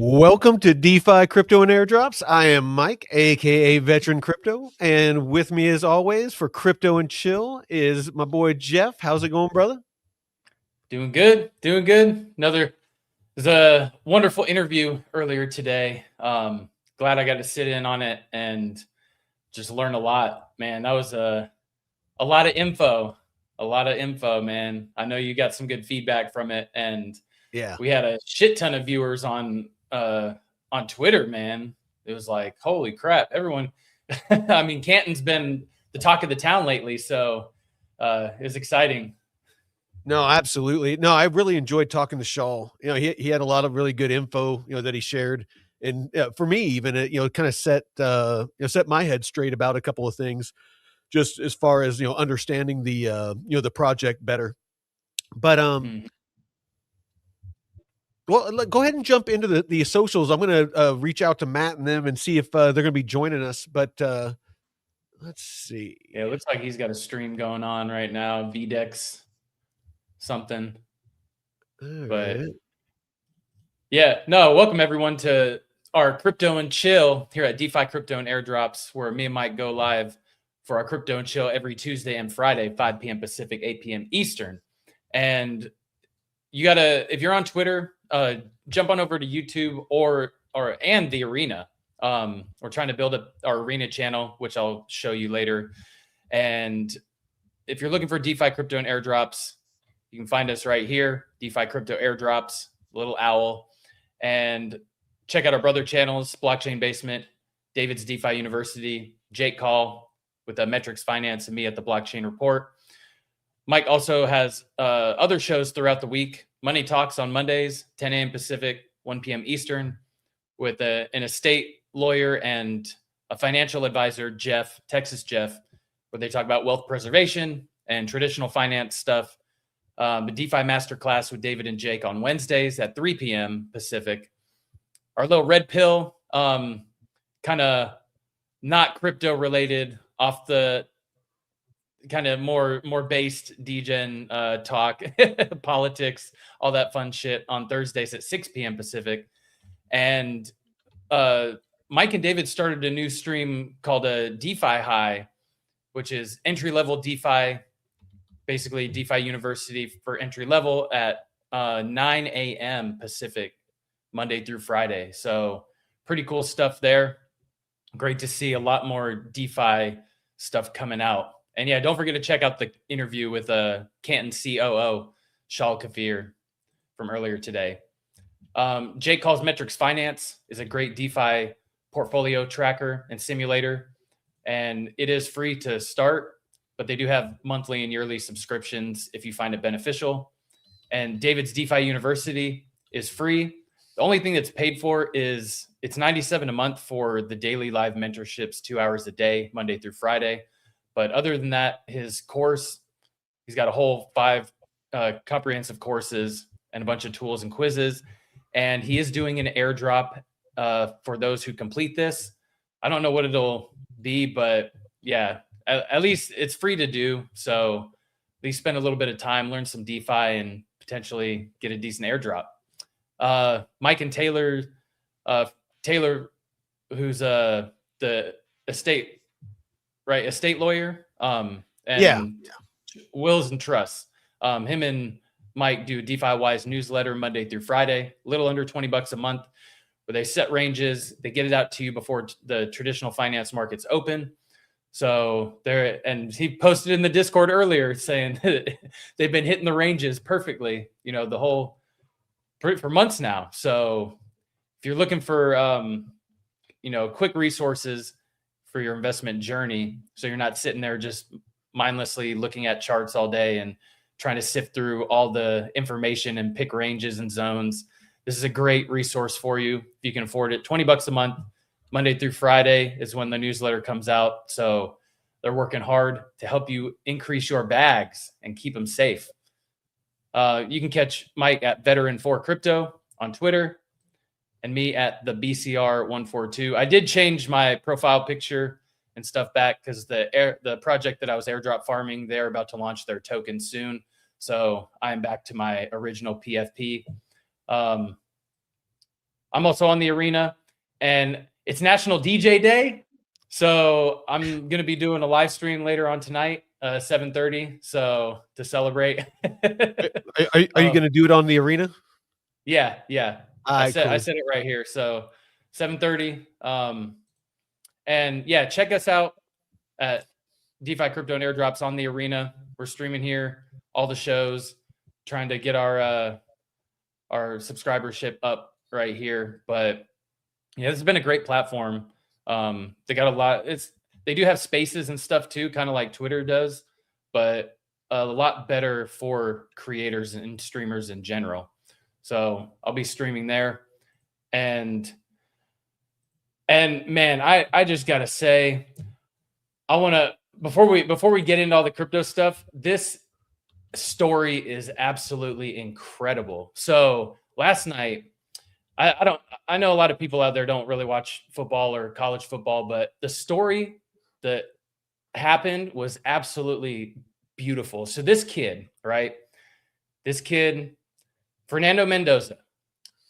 Welcome to DeFi Crypto and Airdrops. I am Mike, aka Veteran Crypto, and with me as always for Crypto and Chill is my boy Jeff. How's it going, brother? Doing good, doing good. There's a wonderful interview earlier today. Glad I got to sit in on it and just learn a lot, man. That was a lot of info, man. I know you got some good feedback from it, and Yeah. we had a shit ton of viewers on Twitter, man. It was like, holy crap, everyone. I mean, Canton's been the talk of the town lately, so it was exciting. No, absolutely. No, I really enjoyed talking to Shaw. He had a lot of really good info, that he shared. And for me, even, kind of set my head straight about a couple of things, just as far as, understanding the project better. But, Mhm. well, go ahead and jump into the socials. I'm going to reach out to Matt and them and see if they're going to be joining us. But let's see. Yeah, it looks like he's got a stream going on right now, VDEX something. All But right. yeah, no, welcome everyone to our Crypto and Chill here at DeFi Crypto and Airdrops, where me and Mike go live for our Crypto and Chill every Tuesday and Friday, 5 p.m. Pacific, 8 p.m. Eastern. And you gotta, if you're on Twitter, jump on over to YouTube and the Arena. We're trying to build up our Arena channel, which I'll show you later. And if you're looking for DeFi Crypto and Airdrops, you can find us right here, DeFi Crypto Airdrops, little owl. And check out our brother channels, Blockchain Basement, David's DeFi University, Jake Call with the Metrics Finance, and me at the Blockchain Report. Mike also has other shows throughout the week. Money Talks on Mondays, 10 a.m. Pacific, 1 p.m. Eastern, with an estate lawyer and a financial advisor, Texas Jeff, where they talk about wealth preservation and traditional finance stuff. The DeFi Masterclass with David and Jake on Wednesdays at 3 p.m. Pacific. Our little red pill, kind of not crypto related, off the kind of more based degen talk, politics, all that fun shit on Thursdays at 6 p.m. Pacific. And Mike and David started a new stream called a DeFi High, which is entry level DeFi, basically DeFi University for entry level at 9 a.m. Pacific, Monday through Friday. So pretty cool stuff there. Great to see a lot more DeFi stuff coming out. And yeah, don't forget to check out the interview with Canton COO, Shal Kafir, from earlier today. Jake Calls Metrics Finance is a great DeFi portfolio tracker and simulator. And it is free to start, but they do have monthly and yearly subscriptions if you find it beneficial. And David's DeFi University is free. The only thing that's paid for is it's $97 a month for the daily live mentorships, 2 hours a day, Monday through Friday. But other than that, his course, he's got a whole 5 comprehensive courses and a bunch of tools and quizzes. And he is doing an airdrop for those who complete this. I don't know what it'll be, but yeah, at least it's free to do. So at least spend a little bit of time, learn some DeFi, and potentially get a decent airdrop. Mike and Taylor, who's the estate lawyer, and wills and trusts. Him and Mike do DeFi Wise newsletter Monday through Friday, a little under $20 a month, where they set ranges, they get it out to you before the traditional finance markets open. So there, and he posted in the Discord earlier saying they've been hitting the ranges perfectly, for months now. So if you're looking for, quick resources for your investment journey, so you're not sitting there just mindlessly looking at charts all day and trying to sift through all the information and pick ranges and zones, this is a great resource for you if you can afford it. $20 a month, Monday through Friday is when the newsletter comes out. So they're working hard to help you increase your bags and keep them safe. You can catch Mike at Veteran4Crypto on Twitter and me at the BCR142. I did change my profile picture and stuff back because the project that I was airdrop farming, they're about to launch their token soon. So I'm back to my original PFP. I'm also on the arena, and it's National DJ Day. So I'm going to be doing a live stream later on tonight, 7:30. So to celebrate. Are you going to do it on the arena? Yeah. All right, I cool. said it right here. So 7:30. And yeah, check us out at DeFi Crypto and Airdrops on the arena. We're streaming here, all the shows, trying to get our subscribership up right here. But yeah, this has been a great platform. They got a lot. They do have spaces and stuff too, kind of like Twitter does, but a lot better for creators and streamers in general. So I'll be streaming there, and man, I just gotta say, I want to before we get into all the crypto stuff, this story is absolutely incredible. So last night, I know a lot of people out there don't really watch football or college football, but the story that happened was absolutely beautiful. So this kid, right? This kid, Fernando Mendoza,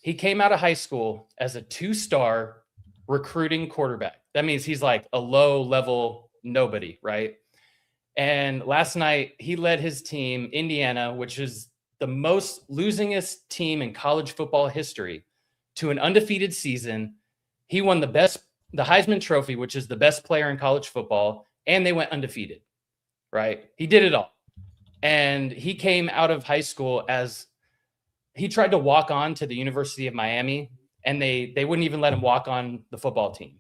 he came out of high school as a 2-star recruiting quarterback. That means he's like a low-level nobody, right? And last night, he led his team, Indiana, which is the most losingest team in college football history, to an undefeated season. He won the Heisman Trophy, which is the best player in college football, and they went undefeated, right? He did it all. And he came out of high school as he tried to walk on to the University of Miami, and they wouldn't even let him walk on the football team.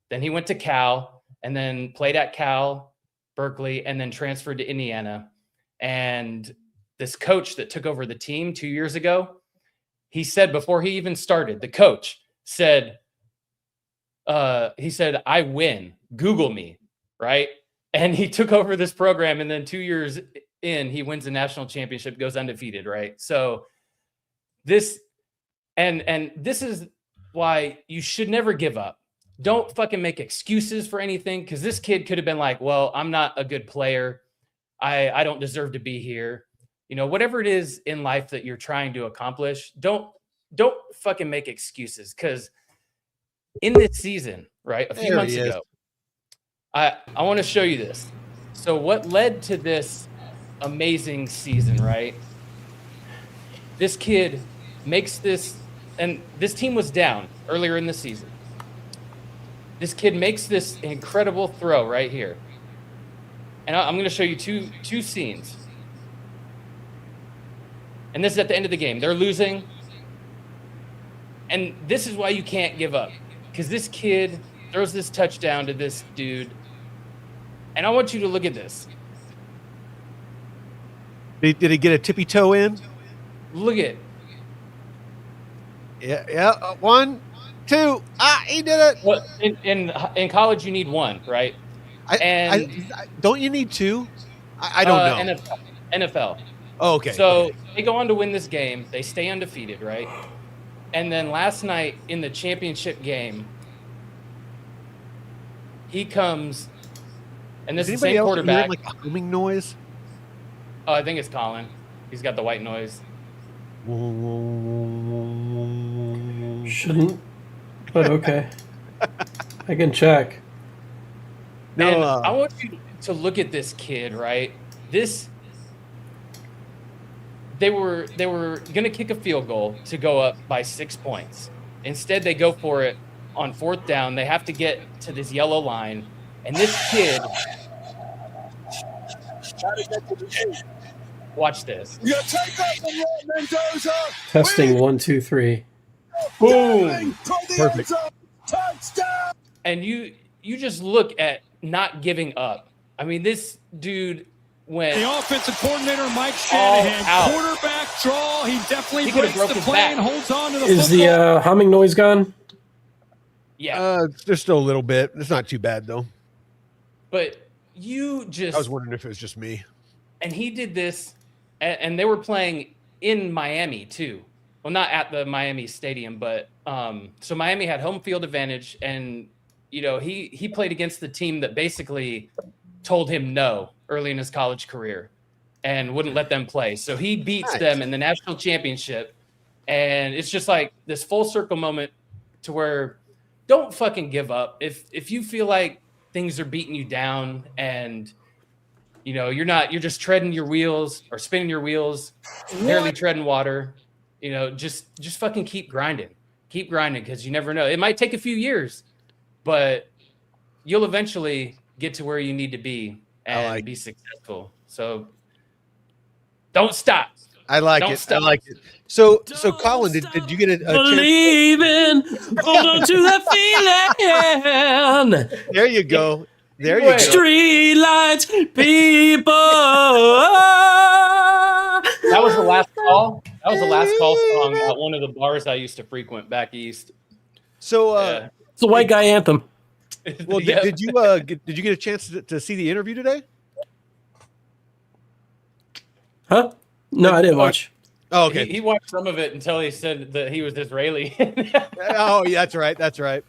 Then he went to Cal and then played at Cal, Berkeley, and then transferred to Indiana. And this coach that took over the team 2 years ago, he said before he even started, the coach said, I win. Google me, right? And he took over this program, and then 2 years in, he wins a national championship, goes undefeated, right? So this is why you should never give up. Don't fucking make excuses for anything, because this kid could have been like, well, I'm not a good player. I don't deserve to be here. Whatever it is in life that you're trying to accomplish, don't fucking make excuses. Because in this season, right, a few months ago, I want to show you this. So what led to this amazing season, right? This kid makes this, and this team was down earlier in the season. This kid makes this incredible throw right here. And I'm going to show you two scenes. And this is at the end of the game. They're losing. And this is why you can't give up. Because this kid throws this touchdown to this dude. And I want you to look at this. Did he get a tippy toe in? Look at. Yeah. 1, 2. He did it. Well, in college, you need one, right? Don't you need 2? I don't know. NFL. Oh, okay. So they go on to win this game. They stay undefeated, right? And then last night in the championship game, he comes, and this is the same quarterback. Hearing, like, a humming noise? Oh, I think it's Colin. He's got the white noise. Shouldn't, but okay. I can check. No, and I want you to look at this kid, right? They were going to kick a field goal to go up by 6 points. Instead, they go for it on 4th down. They have to get to this yellow line, and this kid. Watch this. Testing 1, 2, 3. Boom! Perfect. And you just look at not giving up. I mean, this dude went. The offensive coordinator, Mike Shanahan, quarterback draw. He definitely breaks the play and holds on to the football. Is the humming noise gone? Yeah. There's still a little bit. It's not too bad, though. But you just. I was wondering if it was just me. And he did this, and they were playing in Miami, too. Well, not at the Miami stadium, but so Miami had home field advantage, and he played against the team that basically told him no early in his college career and wouldn't let them play. So he beats them in the national championship, and it's just like this full circle moment to where don't fucking give up. If you feel like things are beating you down and you're just treading your wheels or spinning your wheels, barely treading water, just fucking keep grinding. Keep grinding, because you never know. It might take a few years, but you'll eventually get to where you need to be and be successful. So don't stop. I like it. Stop. I like it. So Colin, did you get a believing? Hold on to that feeling. There you go. There you go. Street lights, people. That was the last call. That was the last call song at one of the bars I used to frequent back east. So it's a white guy anthem. Well, did you get a chance to see the interview today? Huh? No, I didn't watch. Oh, okay. He watched some of it until he said that he was Israeli. Oh, yeah, that's right. That's right.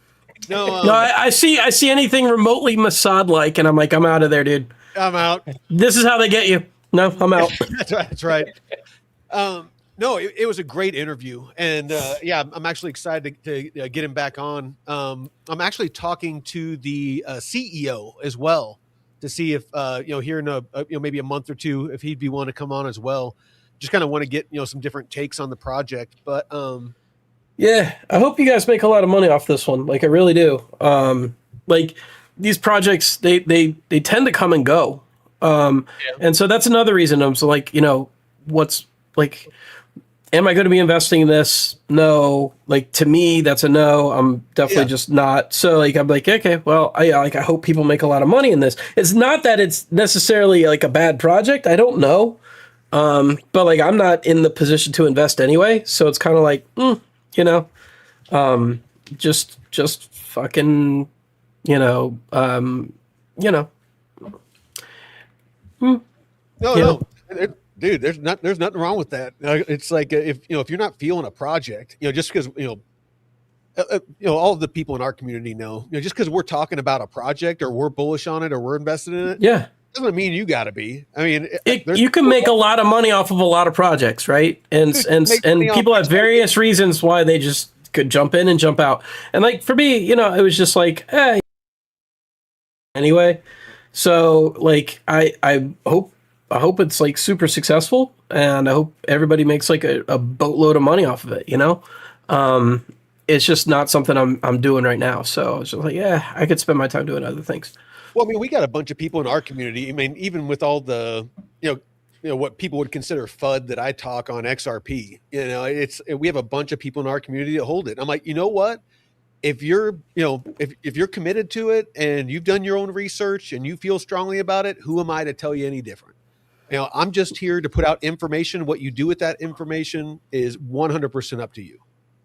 No, I see anything remotely Mossad-like, and I'm like, I'm out of there, dude. I'm out. This is how they get you. No, I'm out. That's right. No, it was a great interview, and yeah, I'm actually excited to get him back on. I'm actually talking to the CEO as well to see if here in maybe a month or two, if he'd be willing to come on as well. Just kind of want to get some different takes on the project, but yeah, I hope you guys make a lot of money off this one. Like, I really do. Like, these projects, they tend to come and go. And so that's another reason I'm so like, what's like, am I going to be investing in this? No. Like, to me, that's a no. I'm definitely just not. So like, I'm like, okay, well, I hope people make a lot of money in this. It's not that it's necessarily like a bad project. I don't know. But like, I'm not in the position to invest anyway. So it's kind of like, just fucking, No. Dude, there's nothing wrong with that. It's like if you're not feeling a project, just because all of the people in our community know, just because we're talking about a project or we're bullish on it or we're invested in it, doesn't mean you got to be. I mean, you can make a lot of money off of a lot of projects, right? And people have various reasons why they just could jump in and jump out. And like for me, it was just like, anyway. So like I hope it's like super successful, and I hope everybody makes like a boatload of money off of it, It's just not something I'm doing right now. So it's just like, I could spend my time doing other things. Well, I mean, we got a bunch of people in our community. I mean, even with all the, what people would consider FUD that I talk on XRP, we have a bunch of people in our community that hold it. I'm like, you know what? If you're, if you're committed to it and you've done your own research and you feel strongly about it, who am I to tell you any different? I'm just here to put out information. What you do with that information is 100% up to you.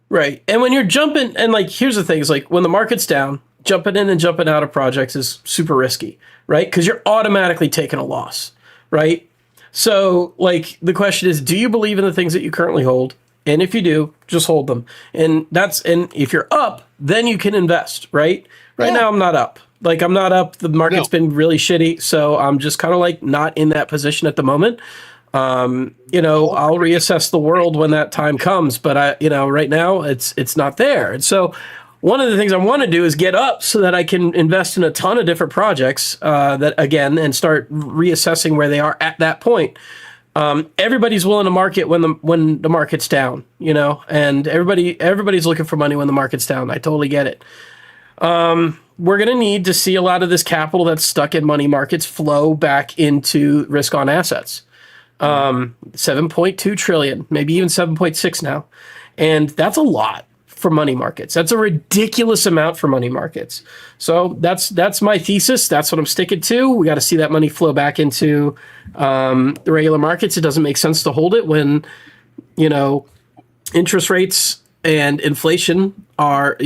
Right. And when you're jumping, and like, here's the thing, is like when the market's down, jumping in and jumping out of projects is super risky, right? Because you're automatically taking a loss, right? So like the question is, do you believe in the things that you currently hold? And if you do, just hold them. And if you're up, then you can invest, right? Right now I'm not up. Like, I'm not up. The market's been really shitty. So I'm just kind of like not in that position at the moment. I'll reassess the world when that time comes, but right now it's not there. And so one of the things I want to do is get up so that I can invest in a ton of different projects and start reassessing where they are at that point. Everybody's willing to market when the market's down, and everybody's looking for money when the market's down. I totally get it. We're going to need to see a lot of this capital that's stuck in money markets flow back into risk on assets. 7.2 trillion, maybe even 7.6 now. And that's a lot for money markets. That's a ridiculous amount for money markets. So that's my thesis. That's what I'm sticking to. We got to see that money flow back into the regular markets. It doesn't make sense to hold it when, interest rates and inflation are,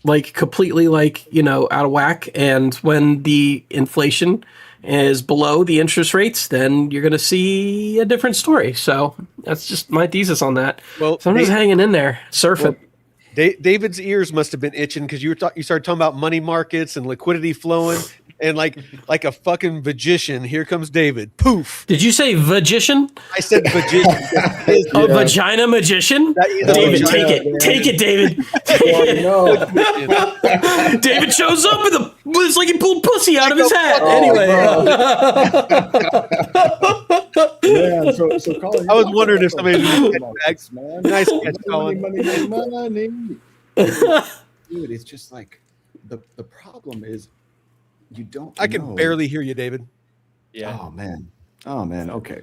like completely out of whack. And when the inflation is below the interest rates, then you're going to see a different story. So that's just my thesis on that. Well, so I'm just hanging in there, surfing. Well, David's ears must have been itching because you started talking about money markets and liquidity flowing. and like a fucking magician, here comes David. Poof. Did you say magician? I said magician. A vagina magician? David, take it. Take it, David. David shows up with it's like he pulled pussy out of his hat. Anyway. So Colin, I was wondering if somebody nice catch, Colin. Money. Dude, it's just like the problem is you don't. I can barely hear you, David. Yeah. Oh man. Okay.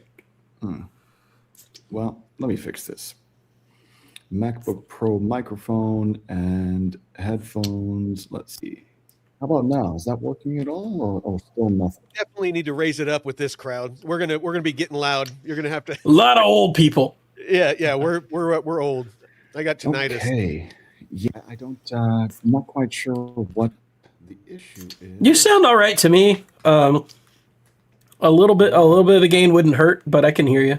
Well, let me fix this. MacBook Pro microphone and headphones. Let's see. How about now? Is that working at all, or still nothing? Definitely need to raise it up with this crowd. We're gonna be getting loud. You're gonna have to. A lot of old people. Yeah. We're old. I got tinnitus. Okay. Yeah, I don't. I'm not quite sure what the issue is. You sound all right to me. A little bit of a gain wouldn't hurt, but I can hear you.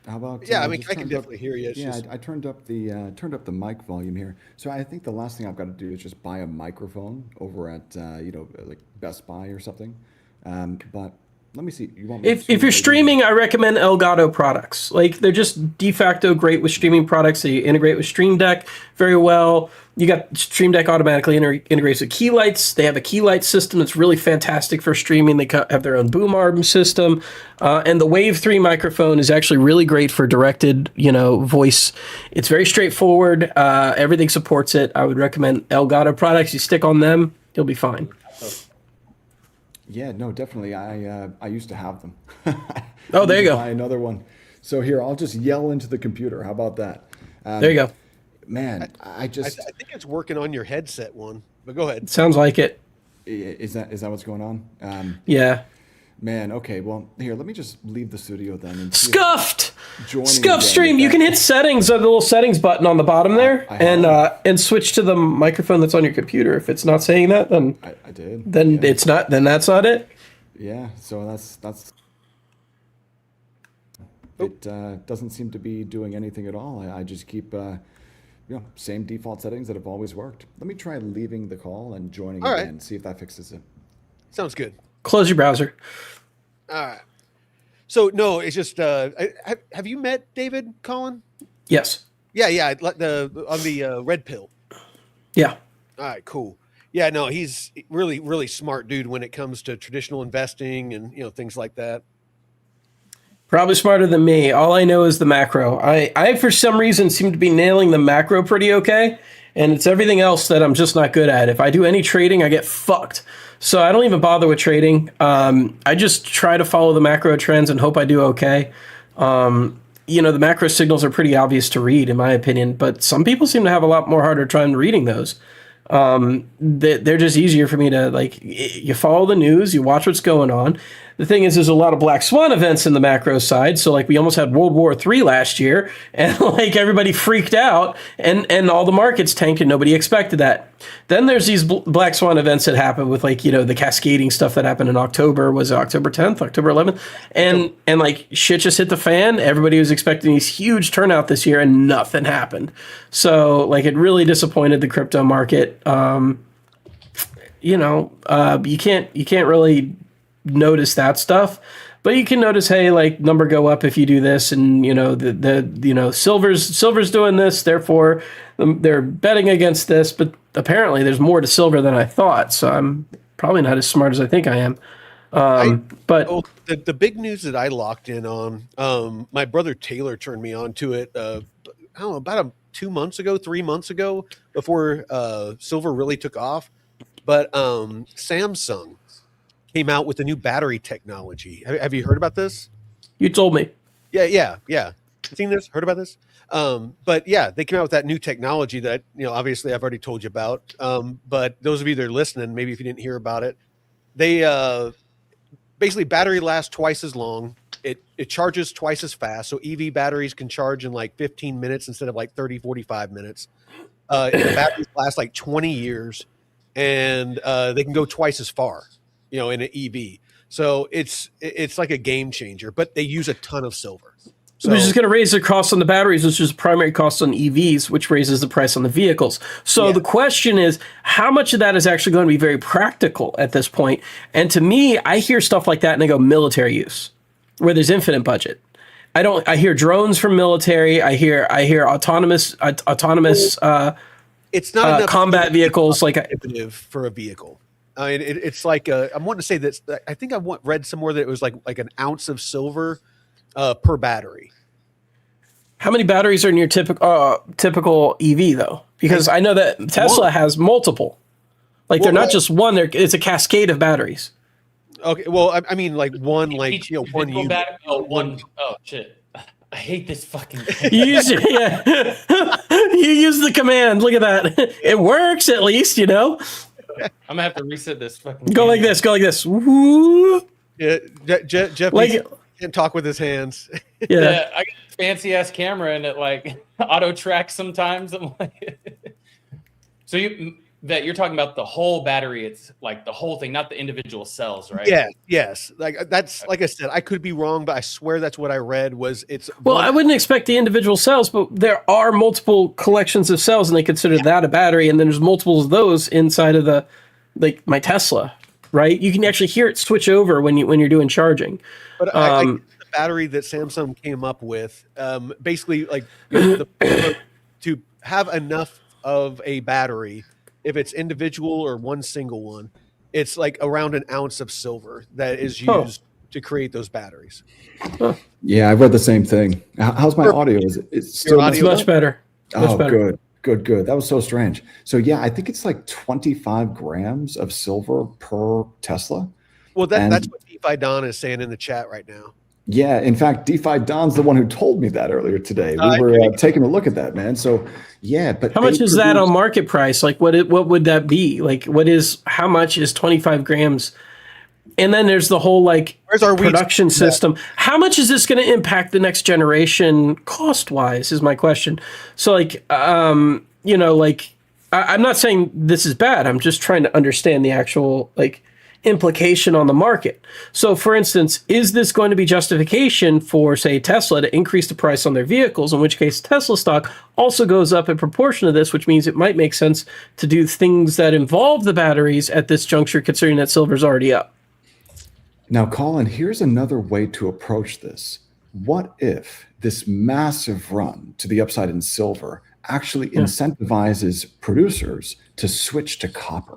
How about? Yeah, I mean, I can definitely hear you. I turned up the mic volume here. So I think the last thing I've got to do is just buy a microphone over at like Best Buy or something. But let me see. You want me If you're streaming, I recommend Elgato products. Like, they're just de facto great with streaming products. They integrate with Stream Deck very well. You got Stream Deck automatically integrates with key lights. They have a key light system that's really fantastic for streaming. They have their own boom arm system. And the Wave 3 microphone is actually really great for directed, voice. It's very straightforward. Everything supports it. I would recommend Elgato products. You stick on them, you'll be fine. Yeah, no, definitely. I used to have them. Oh, there you go. Buy another one. So here, I'll just yell into the computer. How about that? There you go. Man, I think it's working on your headset one, but go ahead. Sounds like it. Is that what's going on? Yeah. Man, okay. Well, here, let me just leave the studio then. And Scuffed stream. You can hit settings, the little settings button on the bottom there, and switch to the microphone that's on your computer. If it's not saying that, then I did. Then it's not. Then that's not it. Yeah. So that's. It doesn't seem to be doing anything at all. I just keep. Same default settings that have always worked. Let me try leaving the call and joining again, see if that fixes it. Sounds good. Close your browser. All right. So, no, it's just, have you met David, Colin? Yes. Yeah, on the red pill. Yeah. All right, cool. Yeah, no, he's really, really smart dude when it comes to traditional investing and, things like that. Probably smarter than me. All I know is the macro. I for some reason seem to be nailing the macro pretty okay, and it's everything else that I'm just not good at. If I do any trading, I get fucked. So I don't even bother with trading. I just try to follow the macro trends and hope I do okay. The macro signals are pretty obvious to read, in my opinion, but some people seem to have a lot more harder time reading those. They're just easier for me to, you follow the news, you watch what's going on. The thing is, there's a lot of black swan events in the macro side. So we almost had World War III last year, and everybody freaked out, and all the markets tanked, and nobody expected that. Then there's these black swan events that happen with the cascading stuff that happened in October. Was it October 10th, October 11th? And shit just hit the fan. Everybody was expecting these huge turnout this year, and nothing happened. So it really disappointed the crypto market. You can't really notice that stuff, but you can notice, hey, number go up if you do this, and silver's doing this, therefore they're betting against this. But apparently there's more to silver than I thought, so I'm probably not as smart as I think I am. But the big news that I locked in on, my brother Taylor turned me on to it. I don't know, about 3 months ago, before silver really took off. But Samsung came out with a new battery technology. Have you heard about this? You told me. Yeah. Seen this? Heard about this? But yeah, they came out with that new technology that, obviously I've already told you about. But those of you that are listening, maybe if you didn't hear about it, they basically battery lasts twice as long. It charges twice as fast. So EV batteries can charge in 15 minutes instead of 30, 45 minutes. The batteries last 20 years, and they can go twice as far, in an EV. So it's like a game changer, but they use a ton of silver. So, which is going to raise the cost on the batteries, which is the primary cost on EVs, which raises the price on the vehicles. So the question is, how much of that is actually going to be very practical at this point? And to me, I hear stuff like that and I go military use, where there's infinite budget. I hear drones from military. I hear autonomous it's not enough combat vehicles for a vehicle. I mean, it's like I'm wanting to say this. I think read somewhere that it was like an ounce of silver per battery. How many batteries are in your typical EV though? Because I know that Tesla has multiple. Like they're not just one. It's a cascade of batteries. Okay, well, I mean, like one, like one unit. Oh shit! I hate this fucking. You use you use the command. Look at that. It works at least, you know. I'm gonna have to reset this fucking. Go like this. Go like this. Woo. Yeah, Jeff Like can't talk with his hands. Yeah, I got a fancy ass camera and it like auto tracks sometimes. I'm like, so you're talking about the whole battery. It's like the whole thing, not the individual cells, right? Yeah, yes. Like that's like I said, I could be wrong, but I swear that's what I read was it's. Well, I wouldn't expect the individual cells, but there are multiple collections of cells, and they consider that a battery, and then there's multiples of those inside of like my Tesla, right? You can actually hear it switch over when you're doing charging. But I the battery that Samsung came up with, basically like to have enough of a battery. If it's individual or one single one, it's like around an ounce of silver that is used to create those batteries. Yeah, I read the same thing. How's my audio? Is it still much better? Oh, better. Good. That was so strange. So yeah, I think it's like 25 grams of silver per Tesla. Well, that's what DeFi Don is saying in the chat right now. Yeah, in fact, DeFi Don's the one who told me that earlier today. We were taking a look at that, man. So yeah, but how much is that on market price? Like what would that be? Like how much is 25 grams? And then there's the whole like production system. How much is this going to impact the next generation cost wise is my question. So like, you know, like I'm not saying this is bad. I'm just trying to understand the actual like implication on the market. So for instance, is this going to be justification for say Tesla to increase the price on their vehicles, in which case Tesla stock also goes up in proportion to this, which means it might make sense to do things that involve the batteries at this juncture, considering that silver's already up. Now, Colin, here's another way to approach this. What if this massive run to the upside in silver actually incentivizes producers to switch to copper?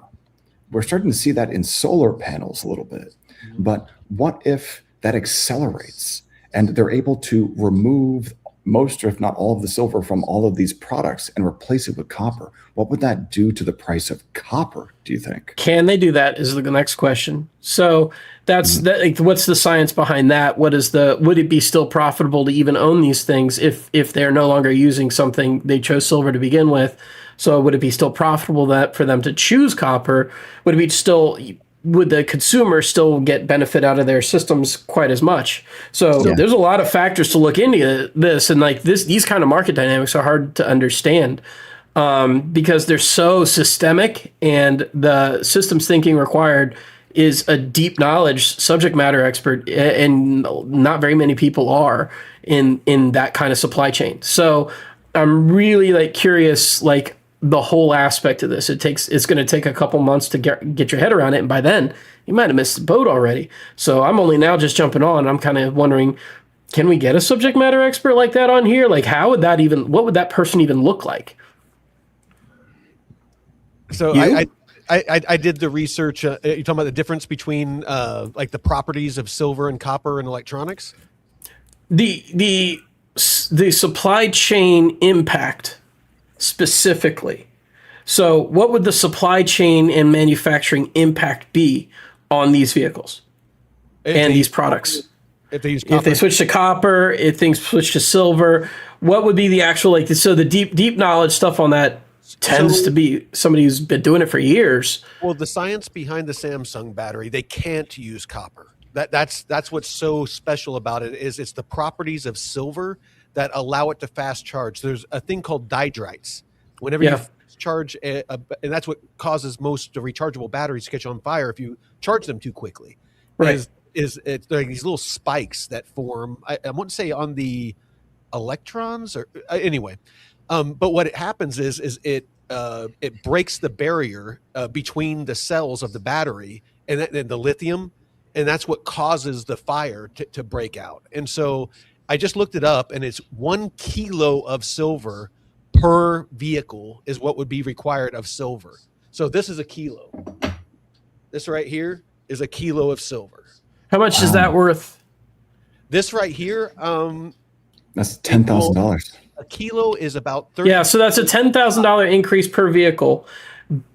We're starting to see that in solar panels a little bit. But what if that accelerates and they're able to remove most, or if not all, of the silver from all of these products and replace it with copper? What would that do to the price of copper, do you think? Can they do that is the next question. So that's like, what's the science behind that? Would it be still profitable to even own these things if they're no longer using something they chose silver to begin with? So would it be still profitable for them to choose copper? Would the consumer still get benefit out of their systems quite as much? So there's a lot of factors to look into this, and like these kind of market dynamics are hard to understand because they're so systemic, and the systems thinking required is a deep knowledge subject matter expert, and not very many people are in that kind of supply chain. So I'm really like curious, like the whole aspect of this. It's going to take a couple months to get your head around it, and by then you might have missed the boat already. So I'm only now just jumping on. I'm kind of wondering, can we get a subject matter expert like that on here? Like, what would that person even look like? So I did the research. You're talking about the difference between like the properties of silver and copper in electronics? The supply chain impact specifically. So what would the supply chain and manufacturing impact be on these vehicles and these products? If they use copper. If they switch to copper, if things switch to silver, what would be the actual, like, so the deep knowledge stuff on that tends to be somebody who's been doing it for years. Well, the science behind the Samsung battery, they can't use copper. That's what's so special about it, is it's the properties of silver that allow it to fast charge. There's a thing called dendrites. Whenever you charge, and that's what causes most rechargeable batteries to catch on fire if you charge them too quickly. Right. Is it's like these little spikes that form. I want to say on the electrons or anyway. But what it happens is it breaks the barrier between the cells of the battery and the lithium, and that's what causes the fire to break out. And so I just looked it up, and it's 1 kilo of silver per vehicle is what would be required of silver. So this is a kilo. This right here is a kilo of silver. How much is that worth? This right here, that's $10,000. A kilo is about 30. Yeah, so that's a $10,000 increase per vehicle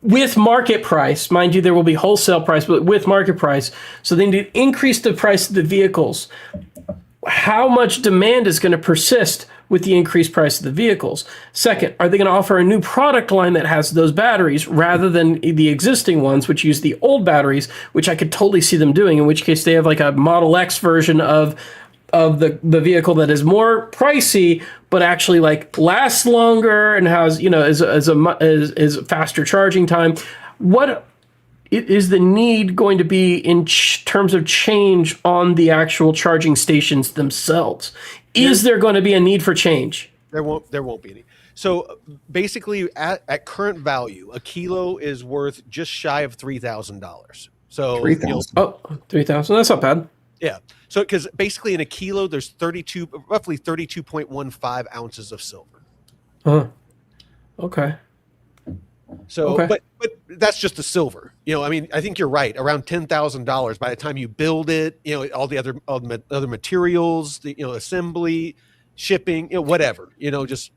with market price. Mind you, there will be wholesale price, but with market price. So they need to increase the price of the vehicles. How much demand is going to persist with the increased price of the vehicles? Second, are they going to offer a new product line that has those batteries rather than the existing ones, which use the old batteries, which I could totally see them doing, in which case they have like a Model X version of the vehicle that is more pricey, but actually like lasts longer and has, is faster charging time. What is the need going to be in terms of change on the actual charging stations themselves? Is there going to be a need for change? There won't be any. So basically, at current value, a kilo is worth just shy of $3,000. So $3,000. Oh, 3,000. That's not bad. Yeah. So because basically in a kilo, there's roughly 32.15 ounces of silver. Okay. So, but that's just the silver. I mean, I think you're right. Around $10,000 by the time you build it. All the other materials, the assembly, shipping, whatever. Just.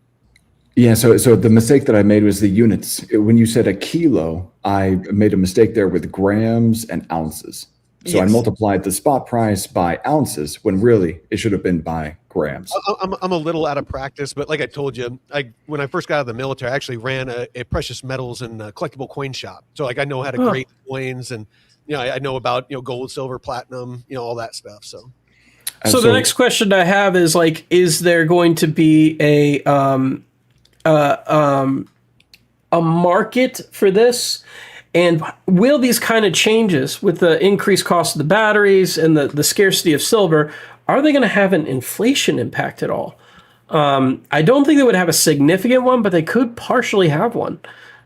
Yeah. So the mistake that I made was the units. When you said a kilo, I made a mistake there with grams and ounces. So yes. I multiplied the spot price by ounces when really it should have been by grams. I'm a little out of practice, but like I told you, when I first got out of the military, I actually ran a precious metals and collectible coin shop. So like I know how to grade coins, and I know about gold, silver, platinum, all that stuff. So the next question I have is like, is there going to be a market for this? And will these kind of changes with the increased cost of the batteries and the scarcity of silver, are they going to have an inflation impact at all? I don't think they would have a significant one, but they could partially have one.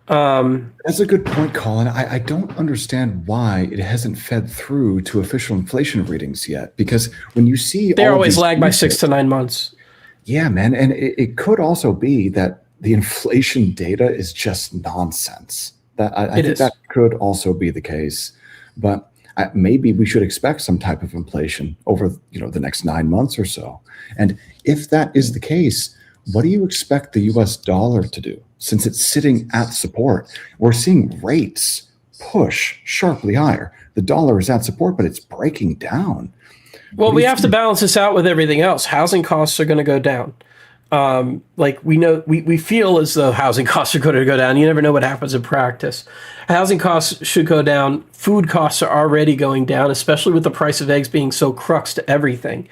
That's a good point, Colin. I don't understand why it hasn't fed through to official inflation readings yet. Because when you see they're always lagged by 6 to 9 months. Yeah, man. And it could also be that the inflation data is just nonsense. I think that could also be the case, but maybe we should expect some type of inflation over the next 9 months or so. And if that is the case, what do you expect the U.S. dollar to do? Since it's sitting at support, we're seeing rates push sharply higher. The dollar is at support, but it's breaking down. Well, we have to balance this out with everything else. Housing costs are going to go down. Like we feel as though housing costs are going to go down. You never know what happens in practice. Housing costs should go down. Food costs are already going down, especially with the price of eggs being so crux to everything.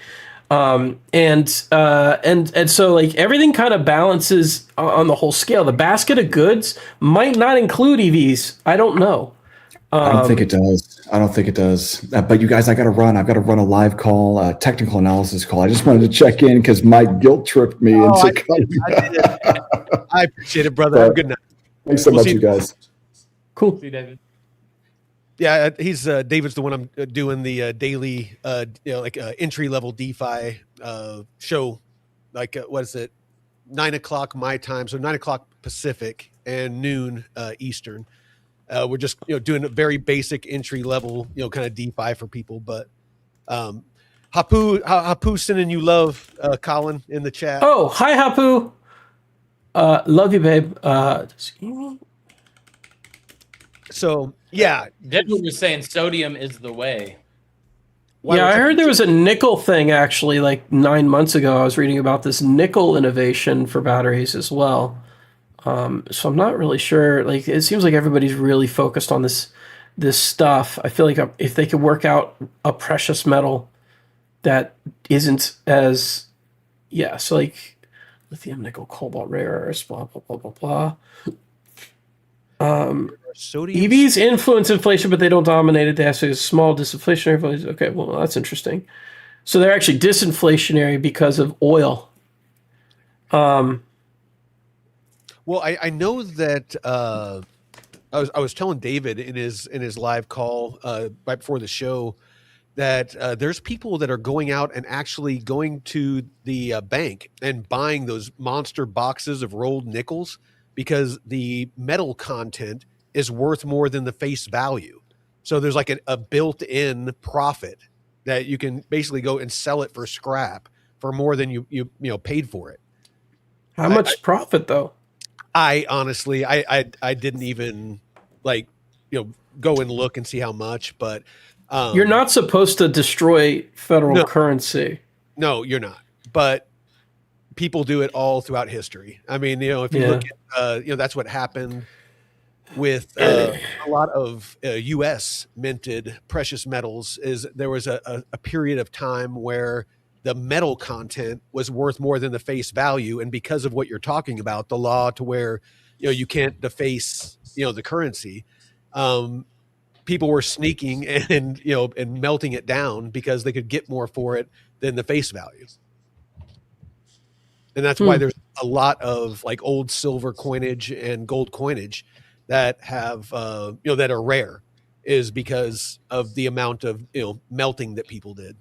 And so like everything kind of balances on the whole scale. The basket of goods might not include EVs. I don't know. I don't think it does. But you guys, I've got to run a live call, a technical analysis call. I just wanted to check in because Mike guilt tripped me into coming. I appreciate it, brother. Have a good night. Thanks so much, you guys. Cool. See you, David. Yeah, he's David's the one I'm doing the daily, entry level DeFi show. Like, what is it? 9 o'clock my time, so 9 o'clock Pacific and noon Eastern. We're just doing a very basic entry level kind of DeFi for people. But Hapu sending you love, Colin, in the chat. Oh, hi Hapu. Love you, babe. So yeah, Deadwood was saying sodium is the way. Yeah, I heard there was a nickel thing actually like 9 months ago. I was reading about this nickel innovation for batteries as well. So I'm not really sure. Like, it seems like everybody's really focused on this stuff. I feel like if they could work out a precious metal that isn't as, so like lithium, nickel, cobalt, rare earths, blah blah blah blah blah. Sodium. EVs influence inflation, but they don't dominate it. They have a small disinflationary inflation. Okay, well that's interesting. So they're actually disinflationary because of oil. Well, I know that I was telling David in his live call right before the show that there's people that are going out and actually going to the bank and buying those monster boxes of rolled nickels because the metal content is worth more than the face value. So there's like a built-in profit that you can basically go and sell it for scrap for more than you paid for it. How much profit though? I honestly, I didn't even go and look and see how much, but you're not supposed to destroy federal currency. No, you're not. But people do it all throughout history. I mean, if you look at, that's what happened with a lot of U.S. minted precious metals. Is there was a period of time where the metal content was worth more than the face value, and because of what you're talking about, the law to where you can't deface the currency. People were sneaking and melting it down because they could get more for it than the face value. And that's why there's a lot of like old silver coinage and gold coinage that have that are rare, is because of the amount of melting that people did.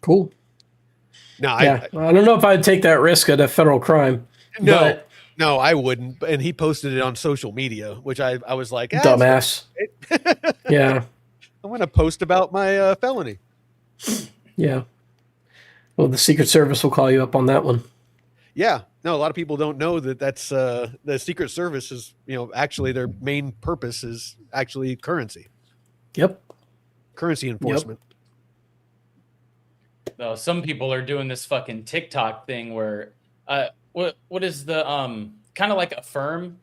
Cool. No, I don't know if I'd take that risk at a federal crime. No, I wouldn't. And he posted it on social media, which I was like, dumbass. Yeah. I'm going to post about my felony. Yeah. Well, the Secret Service will call you up on that one. Yeah. No, a lot of people don't know that that's the Secret Service is, actually their main purpose is actually currency. Yep. Currency enforcement. Yep. No, some people are doing this fucking TikTok thing where what is the kind of like a firm,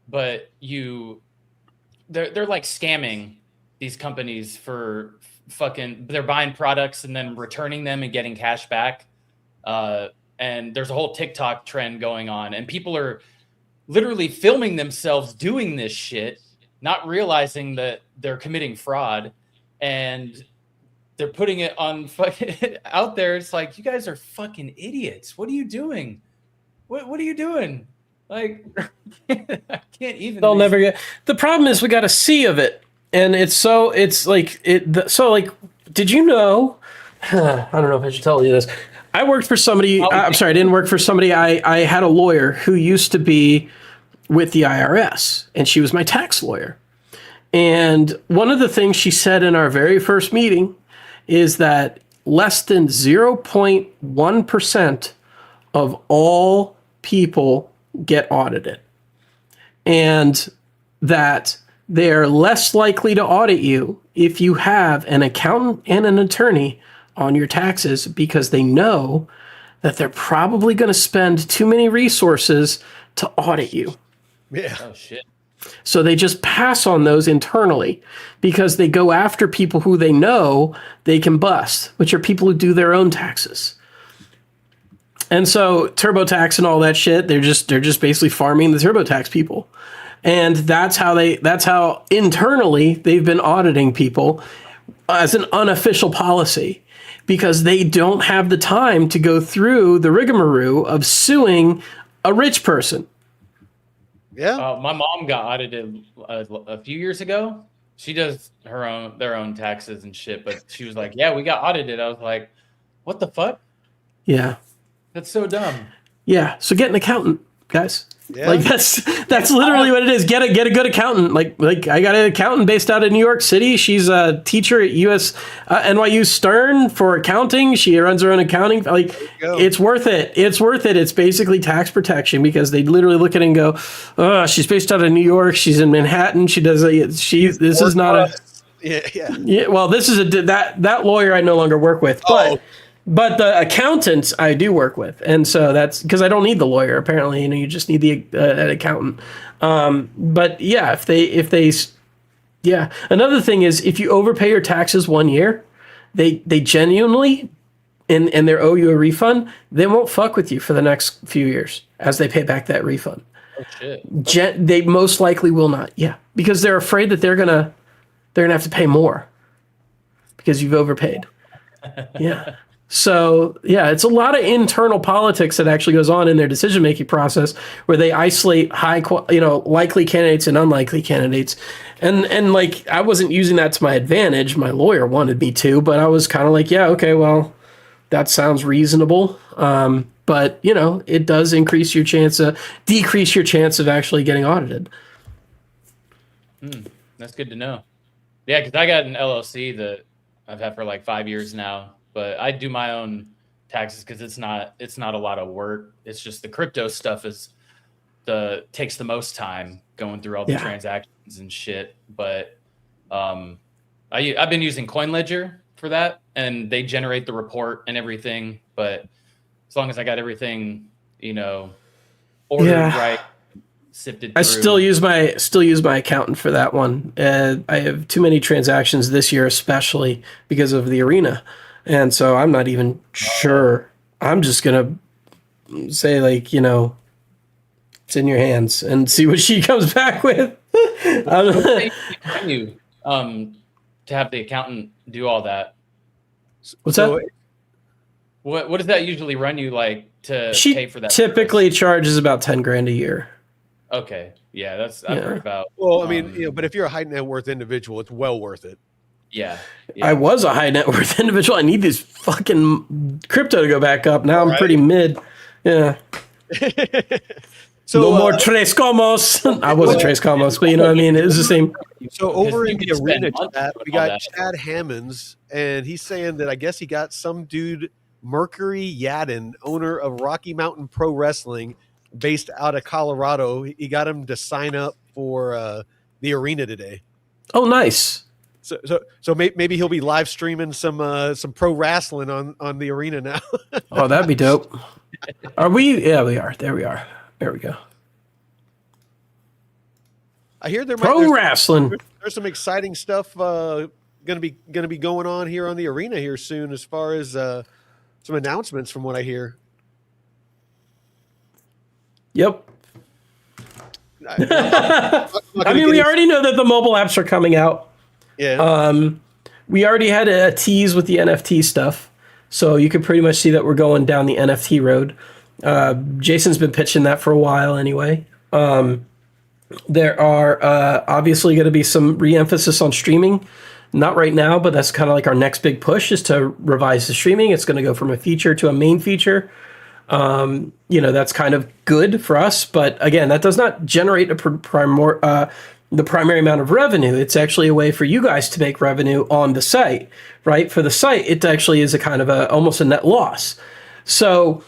but they're like scamming these companies for they're buying products and then returning them and getting cash back. And there's a whole TikTok trend going on, and people are literally filming themselves doing this shit, not realizing that they're committing fraud, and they're putting it on fucking out there. It's like, you guys are fucking idiots. What are you doing? What are you doing? Like, I can't even. They'll never get. The problem is we got a sea of it, and did you know? I don't know if I should tell you this. I worked for somebody. I'm sorry, I didn't work for somebody. I had a lawyer who used to be with the IRS, and she was my tax lawyer. And one of the things she said in our very first meeting is that less than 0.1% of all people get audited, and that they're less likely to audit you if you have an accountant and an attorney on your taxes, because they know that they're probably going to spend too many resources to audit you. Yeah. Oh shit. So they just pass on those internally because they go after people who they know they can bust, which are people who do their own taxes. And so TurboTax and all that shit, they're just basically farming the TurboTax people. And that's how internally they've been auditing people as an unofficial policy, because they don't have the time to go through the rigmarole of suing a rich person. Yeah. My mom got audited a few years ago. She does their own taxes and shit, but she was like, "Yeah, we got audited." I was like, "What the fuck?" Yeah. That's so dumb. Yeah. So get an accountant, guys. Yeah. Like that's literally what it is. Get a good accountant. Like I got an accountant based out of New York City. She's a teacher at NYU Stern for accounting. She runs her own accounting. Like, it's worth it. It's worth it. It's basically tax protection, because they literally look at it and go, "Oh, she's based out of New York. She's in Manhattan. She does this is not a." Yeah. Well, this is that lawyer I no longer work with, but. But the accountants I do work with, and so that's because I don't need the lawyer. Apparently, you just need the an accountant. But yeah, if they, another thing is, if you overpay your taxes 1 year, they genuinely, and they owe you a refund, they won't fuck with you for the next few years as they pay back that refund. Oh shit! They most likely will not. Yeah, because they're afraid that they're gonna have to pay more because you've overpaid. Yeah. So yeah, it's a lot of internal politics that actually goes on in their decision-making process, where they isolate likely candidates and unlikely candidates. And like, I wasn't using that to my advantage. My lawyer wanted me to, but I was kind of like, yeah, okay, well, that sounds reasonable. But it does decrease your chance of actually getting audited. That's good to know. Yeah, because I got an LLC that I've had for like 5 years now, but I do my own taxes because it's not a lot of work. It's just the crypto stuff takes the most time going through all the transactions and shit. But I've been using CoinLedger for that, and they generate the report and everything. But as long as I got everything, ordered right, sifted through. I still use my accountant for that one. I have too many transactions this year, especially because of the arena, and so I'm not even sure. I'm just gonna say, like, it's in your hands and see what she comes back with. You to have the accountant do all that. What's that? What does that usually run you like to pay for that? Typically charges about $10,000 a year. Okay. Yeah, I've heard about. Well, I mean, but if you're a high net worth individual, it's well worth it. Yeah. I was a high net worth individual. I need this fucking crypto to go back up. Now I'm pretty mid. Yeah. So no more Tres Comos. I wasn't Tres Comos, but you know what I mean? It was the same. So over in the arena chat, we got Chad Hammonds, and he's saying that I guess he got some dude, Mercury Yadin, owner of Rocky Mountain Pro Wrestling, based out of Colorado. He got him to sign up for the arena today. Oh, nice. So maybe he'll be live streaming some pro wrestling on the arena now. Oh, that'd be dope. Are we? Yeah, we are. There we are. There we go. I hear there's wrestling. There's some exciting stuff gonna be going on here on the arena here soon, as far as some announcements from what I hear. Yep. I mean, we already know that the mobile apps are coming out. Yeah. We already had a tease with the NFT stuff, so you could pretty much see that we're going down the NFT road. Jason's been pitching that for a while anyway. There are obviously going to be some re-emphasis on streaming. Not right now, but that's kind of like our next big push, is to revise the streaming. It's going to go from a feature to a main feature. That's kind of good for us, but again, that does not generate the primary amount of revenue. It's actually a way for you guys to make revenue on the site, right? For the site, it actually is a kind of almost a net loss. So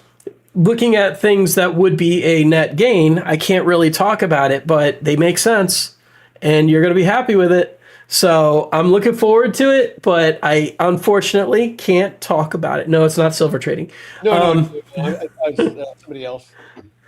looking at things that would be a net gain, I can't really talk about it, but they make sense and you're going to be happy with it. So I'm looking forward to it, but I unfortunately can't talk about it. No, it's not silver trading. No, somebody else.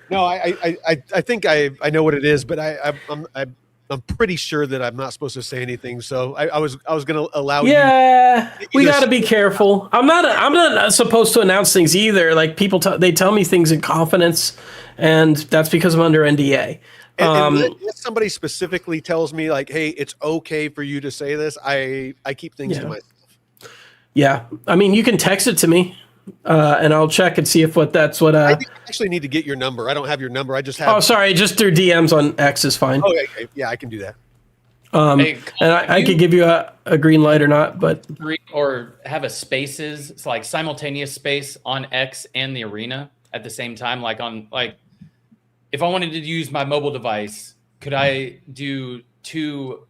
No, I think I know what it is, but I'm pretty sure that I'm not supposed to say anything. So I was going to allow you. Yeah, we got to be careful. I'm not supposed to announce things either. Like, people they tell me things in confidence, and that's because I'm under NDA. And if somebody specifically tells me, like, hey, it's okay for you to say this, I keep things to myself. Yeah, I mean, you can text it to me, and I'll check and see if that's what. I think I actually need to get your number. I don't have your number. I just have. Oh, sorry, just through DMs on X is fine. Oh, okay. Yeah, I can do that. Hey, and I could give you a green light or not, but or have a spaces, it's like simultaneous space on X and the arena at the same time, if I wanted to use my mobile device, could I do two?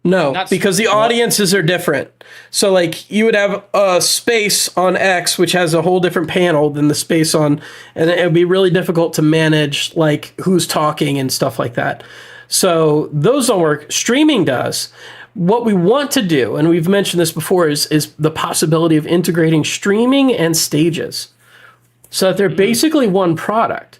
No, because the audiences are different. So, like, you would have a space on X, which has a whole different panel than the space on, and it would be really difficult to manage, like, who's talking and stuff like that. So those don't work. Streaming does. What we want to do, and we've mentioned this before, is the possibility of integrating streaming and stages, so that they're basically one product.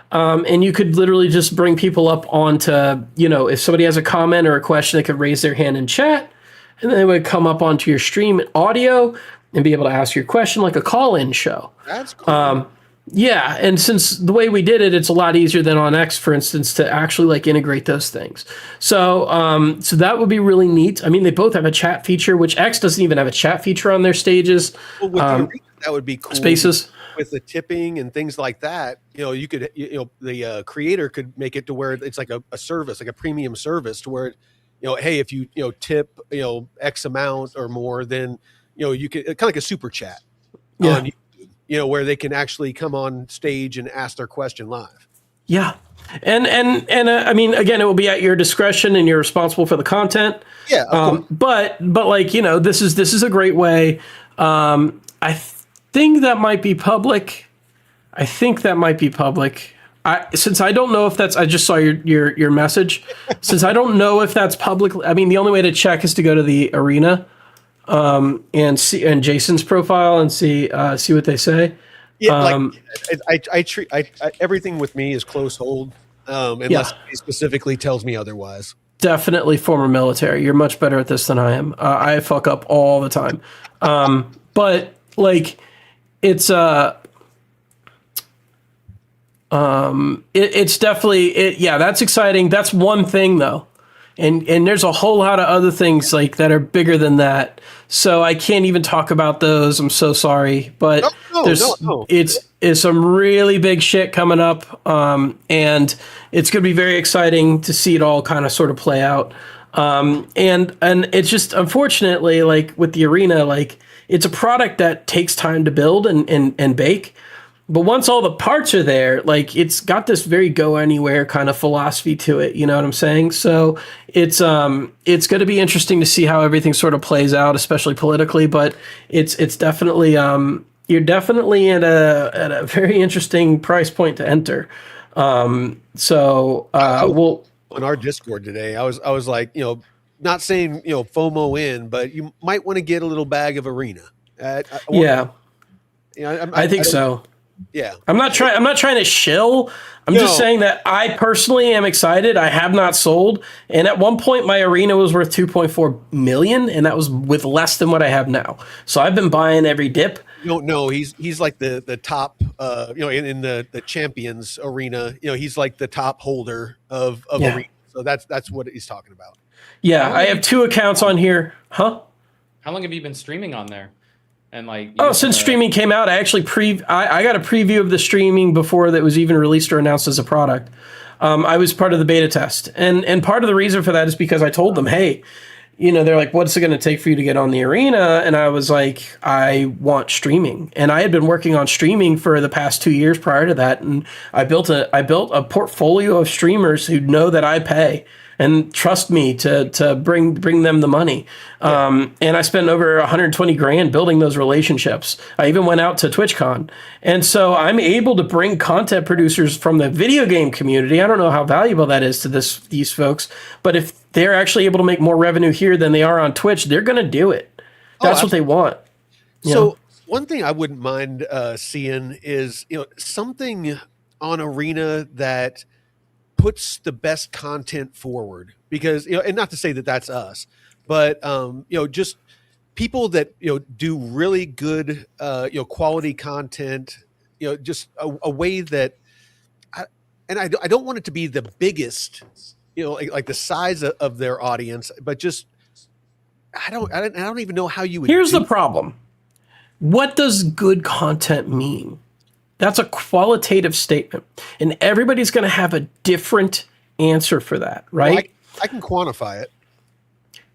And you could literally just bring people up onto, if somebody has a comment or a question, they could raise their hand in chat, and then they would come up onto your stream audio and be able to ask your question, like a call-in show. That's cool. Yeah, and since the way we did it, it's a lot easier than on X, for instance, to actually like integrate those things. So, so that would be really neat. I mean, they both have a chat feature, which X doesn't even have a chat feature on their stages. Well, with the arena, that would be cool. Spaces with the tipping and things like that. You could, the creator could make it to where it's like a service, like a premium service, to where, hey, if you tip X amount or more, then you could kind of like a super chat. Yeah. On YouTube, where they can actually come on stage and ask their question live. Yeah. And I mean, again, it will be at your discretion and you're responsible for the content. Yeah. But like, this is a great way. I think that might be public. Since I don't know if that's, I just saw your message. Since I don't know if that's public, I mean, the only way to check is to go to the arena, and Jason's profile and see what they say. Yeah, I treat everything with me is close hold, unless he specifically tells me otherwise. Definitely former military. You're much better at this than I am. I fuck up all the time, but like it's it's definitely yeah, that's exciting. That's one thing though. And there's a whole lot of other things like that are bigger than that. So I can't even talk about those. I'm so sorry, but it's some really big shit coming up, and it's going to be very exciting to see it all kind of sort of play out. And it's just unfortunately like with the arena, like it's a product that takes time to build and bake. But once all the parts are there, like it's got this very go anywhere kind of philosophy to it. You know what I'm saying? So it's going to be interesting to see how everything sort of plays out, especially politically. But it's definitely you're definitely at a very interesting price point to enter. So we'll on our Discord today. I was like, not saying FOMO in, but you might want to get a little bag of arena. I think so. Yeah. I'm not trying to shill. I'm just saying that I personally am excited. I have not sold. And at one point my arena was worth 2.4 million, and that was with less than what I have now. So I've been buying every dip. No, he's like the top in the champions arena, he's like the top holder of arena. So that's what he's talking about. Yeah, I have 2 accounts on here. Huh? How long have you been streaming on there? And like, since streaming came out, I actually I got a preview of the streaming before that was even released or announced as a product. I was part of the beta test, and part of the reason for that is because I told them, hey, they're like, what's it going to take for you to get on the arena? And I was like, I want streaming, and I had been working on streaming for the past 2 years prior to that, and I built a portfolio of streamers who know that I pay and trust me to bring them the money. And I spent over 120 grand building those relationships. I even went out to TwitchCon. And so I'm able to bring content producers from the video game community. I don't know how valuable that is to these folks, but if they're actually able to make more revenue here than they are on Twitch, they're going to do it. That's what they want. So one thing I wouldn't mind seeing is, something on Arena that puts the best content forward, because and not to say that that's us, but just people that do really good quality content, just a way that I don't want it to be the biggest, like the size of their audience, but just I don't even know how you would. Here's the problem. What does good content mean? That's a qualitative statement, and everybody's going to have a different answer for that, right? Well, I can quantify it.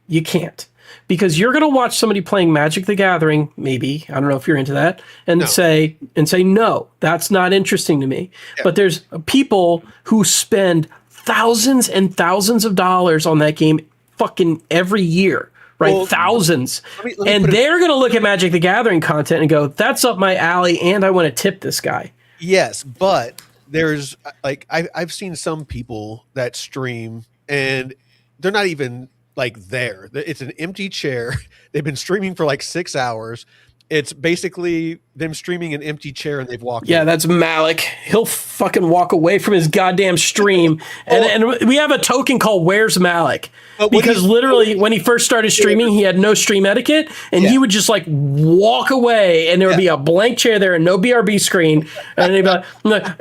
You can't, because you're going to watch somebody playing Magic the Gathering, maybe, I don't know if you're into that, and say, no, that's not interesting to me. Yeah. But there's people who spend thousands and thousands of dollars on that game fucking every year. Right, well, thousands. Let me and they're going to look at Magic the Gathering content and go, that's up my alley, and I want to tip this guy. Yes, but there's like I've seen some people that stream and they're not even like there. It's an empty chair. They've been streaming for like 6 hours, It's basically them streaming an empty chair and they've walked. Yeah, that's Malik. He'll fucking walk away from his goddamn stream. and we have a token called Where's Malik? Because literally when he first started streaming, he had no stream etiquette, and he would just like walk away, and there would be a blank chair there and no BRB screen. And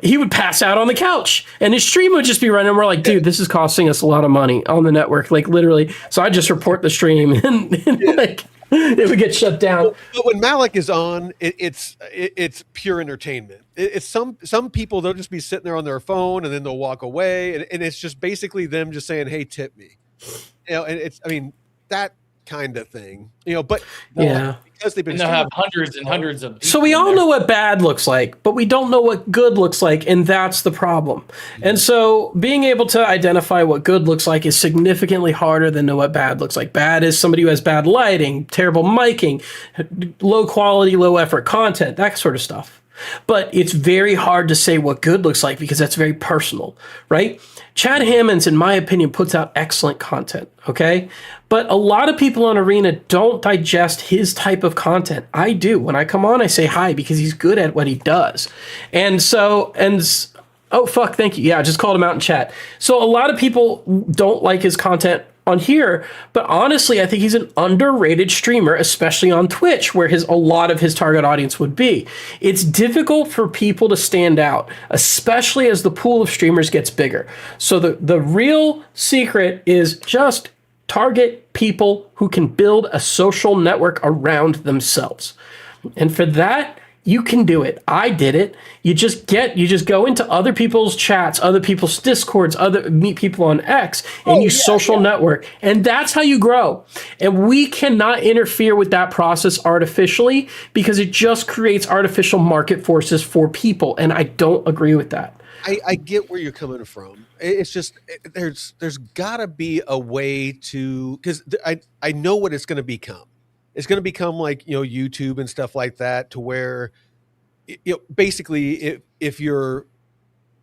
he would pass out on the couch, and his stream would just be running. We're like, dude, this is costing us a lot of money on the network, like literally. So I just report the stream and like it would get shut down. But when Malik is on, it's pure entertainment. It's some people, they'll just be sitting there on their phone and then they'll walk away, and it's just basically them just saying, "Hey, tip me," and I mean that kind of thing, But because they've been, they'll have hundreds and hundreds of. So we all know what bad looks like, but we don't know what good looks like, and that's the problem. And so being able to identify what good looks like is significantly harder than know what bad looks like. Bad is somebody who has bad lighting, terrible miking, low quality, low effort content, that sort of stuff. But it's very hard to say what good looks like because that's very personal, right? Chad Hammonds, in my opinion, puts out excellent content, okay? But a lot of people on Arena don't digest his type of content. I do. When I come on, I say hi because he's good at what he does. Oh, fuck, thank you. Yeah, I just called him out in chat. So a lot of people don't like his content on here, but honestly, I think he's an underrated streamer, especially on Twitch, where a lot of his target audience would be. It's difficult for people to stand out, especially as the pool of streamers gets bigger. So the real secret is just target people who can build a social network around themselves. And for that, you can do it. I did it. You just go into other people's chats, other people's discords, meet people on X, and social network. And that's how you grow. And we cannot interfere with that process artificially because it just creates artificial market forces for people. And I don't agree with that. I get where you're coming from. It's just there's gotta be a way to, because I know what it's going to become. It's going to become like, YouTube and stuff like that, to where, basically if you're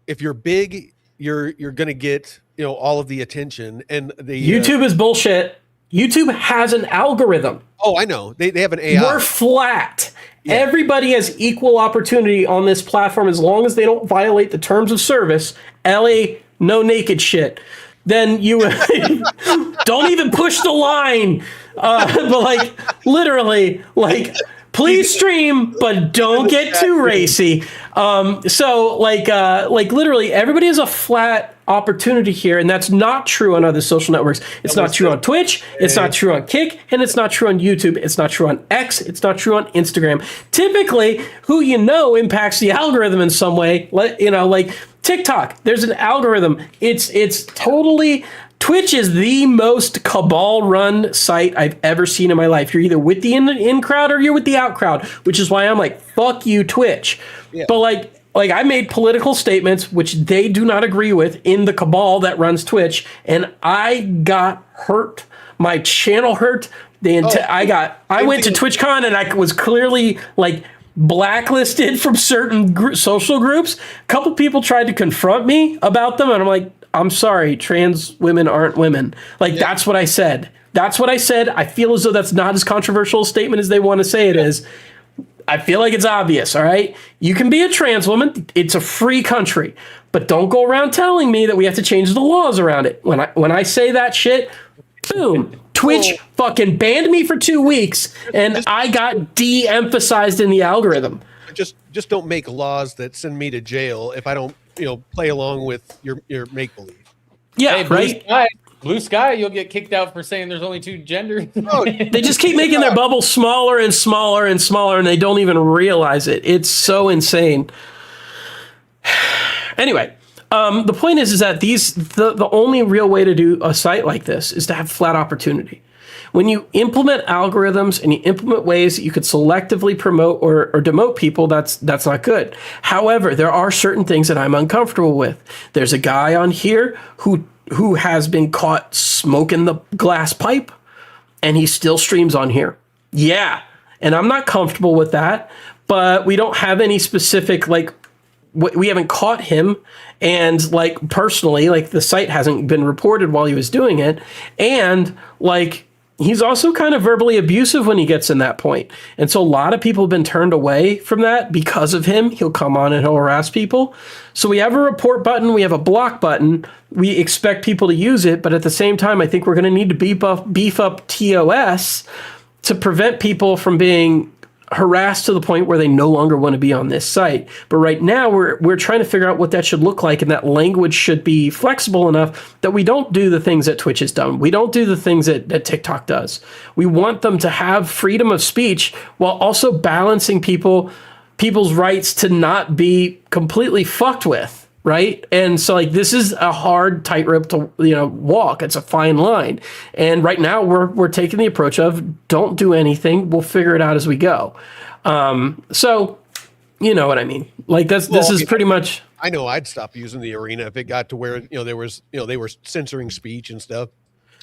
big, you're going to get, all of the attention, and the YouTube is bullshit. YouTube has an algorithm. Oh, I know. They have an AI. We're flat. Yeah. Everybody has equal opportunity on this platform as long as they don't violate the terms of service. LA, no naked shit. Then you don't even push the line. But literally, please stream, but don't get too racy. So literally, everybody has a flat opportunity here, and that's not true on other social networks. It's not true on Twitch. It's not true on Kick, and it's not true on YouTube. It's not true on X. It's not true on Instagram. Typically, who impacts the algorithm in some way. Like TikTok, there's an algorithm. It's totally. Twitch is the most cabal-run site I've ever seen in my life. You're either with the in crowd or you're with the out crowd, which is why I'm like, fuck you, Twitch. Yeah. But like I made political statements which they do not agree with in the cabal that runs Twitch, and I got hurt. My channel hurt. I went to TwitchCon and I was clearly blacklisted from certain social groups. A couple people tried to confront me about them, and I'm like, I'm sorry, trans women aren't women. That's what I said. That's what I said. I feel as though that's not as controversial a statement as they want to say it is. I feel like it's obvious, all right? You can be a trans woman. It's a free country. But don't go around telling me that we have to change the laws around it. When I say that shit, boom. Twitch fucking banned me for 2 weeks, and I got de-emphasized in the algorithm. Just don't make laws that send me to jail if I don't play along with your make-believe. Yeah, right? Blue sky, you'll get kicked out for saying there's only 2 genders. They just keep making their bubble smaller and smaller and smaller, and they don't even realize it. It's so insane. Anyway, the point is that the only real way to do a site like this is to have flat opportunity. When you implement algorithms and you implement ways that you could selectively promote or demote people, that's not good. However, there are certain things that I'm uncomfortable with. There's a guy on here who has been caught smoking the glass pipe, and he still streams on here. Yeah, and I'm not comfortable with that, but we don't have any specific, we haven't caught him, and personally, the site hasn't been reported while he was doing it, and he's also kind of verbally abusive when he gets in that point. And so a lot of people have been turned away from that because of him. He'll come on and he'll harass people. So we have a report button. We have a block button. We expect people to use it. But at the same time, I think we're going to need to beef up TOS to prevent people from being harassed to the point where they no longer want to be on this site. But right now we're trying to figure out what that should look like, and that language should be flexible enough that we don't do the things that Twitch has done. We don't do the things that TikTok does. We want them to have freedom of speech while also balancing people's rights to not be completely fucked with. Right. And so like this is a hard tightrope to walk. It's a fine line. And right now we're taking the approach of don't do anything. We'll figure it out as we go. So you know what I mean? Like this is pretty much. I know I'd stop using the arena if it got to where they were censoring speech and stuff.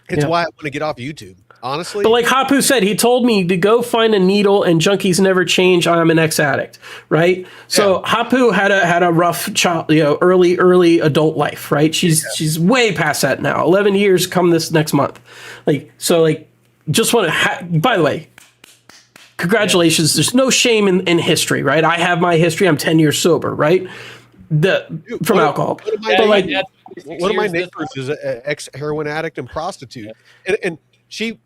It's why I want to get off YouTube, honestly. But like Hapu said, he told me to go find a needle, and junkies never change. I'm an ex-addict, right? So Hapu had a rough child, early adult life, right? She's way past that now. 11 years come this next month. Just want to. By the way, congratulations. There's no shame in history, right? I have my history. I'm 10 years sober, right? From alcohol. One of my neighbors is an ex-heroin addict and prostitute, and she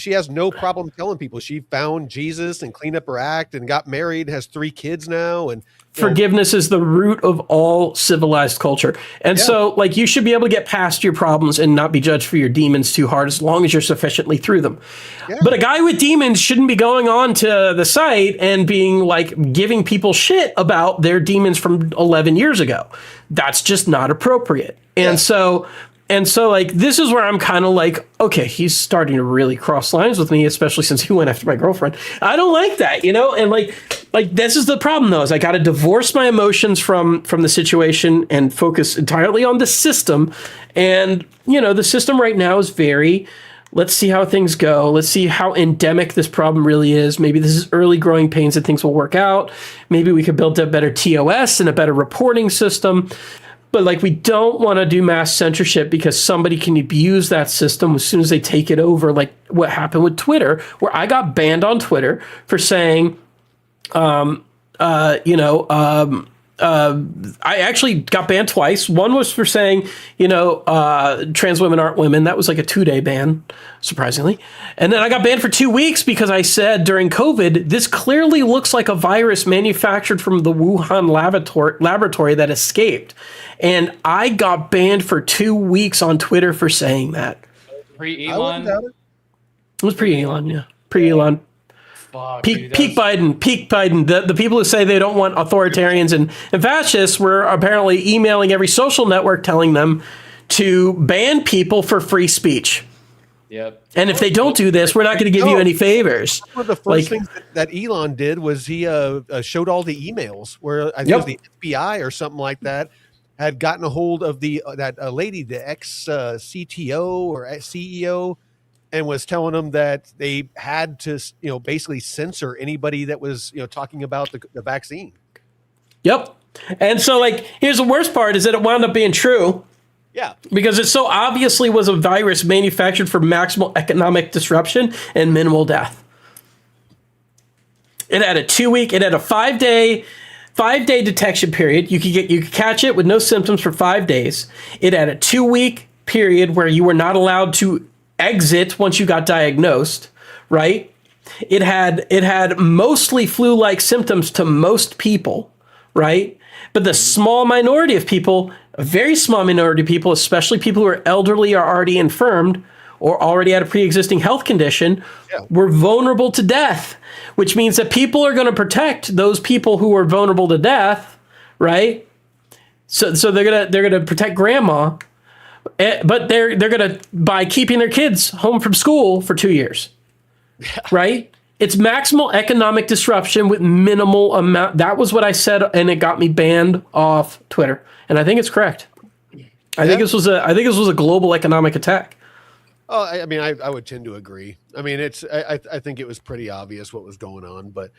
has no problem telling people she found Jesus and cleaned up her act and got married, has 3 kids now, and forgiveness is the root of all civilized culture. And so like you should be able to get past your problems and not be judged for your demons too hard as long as you're sufficiently through them. Yeah. But a guy with demons shouldn't be going on to the site and being like giving people shit about their demons from 11 years ago. That's just not appropriate. And so like this is where I'm kind of like, okay, he's starting to really cross lines with me, especially since he went after my girlfriend. I don't like that, and like this is the problem though, is I got to divorce my emotions from the situation and focus entirely on the system. And the system right now is let's see how things go. Let's see how endemic this problem really is. Maybe this is early growing pains and things will work out. Maybe we could build a better TOS and a better reporting system. But like we don't want to do mass censorship because somebody can abuse that system as soon as they take it over, like what happened with Twitter, where I got banned on Twitter for saying, I actually got banned twice. One was for saying, trans women aren't women. That was like a 2-day ban, surprisingly. And then I got banned for 2 weeks because I said during COVID, this clearly looks like a virus manufactured from the Wuhan laboratory that escaped. And I got banned for 2 weeks on Twitter for saying that. Pre-Elon? It was pre-Elon, yeah. Pre-Elon. Peak Biden. The people who say they don't want authoritarians and fascists were apparently emailing every social network telling them to ban people for free speech. Yep. And if they don't do this, we're not going to give you any favors. One of the first things that Elon did was he showed all the emails where I think it was the FBI or something like that had gotten a hold of that lady, the ex-CTO or CEO, and was telling them that they had to, basically censor anybody that was, talking about the vaccine. Yep. And so, like, here's the worst part is that it wound up being true. Yeah. Because it so obviously was a virus manufactured for maximal economic disruption and minimal death. It had a 2-week, it had a 5-day detection period. You could catch it with no symptoms for 5 days. It had a 2-week period where you were not allowed to exit once you got diagnosed, right? It had mostly flu-like symptoms to most people, right? But the small minority of people, a very small minority of people, especially people who are elderly or already infirmed or already had a pre-existing health condition, were vulnerable to death, which means that people are going to protect those people who are vulnerable to death, right? So they're gonna protect grandma. But they're gonna by keeping their kids home from school for 2 years, right? It's maximal economic disruption with minimal amount. That was what I said, and it got me banned off Twitter. And I think it's correct. I think this was a global economic attack. Oh, I mean, I would tend to agree. I mean, I think it was pretty obvious what was going on, but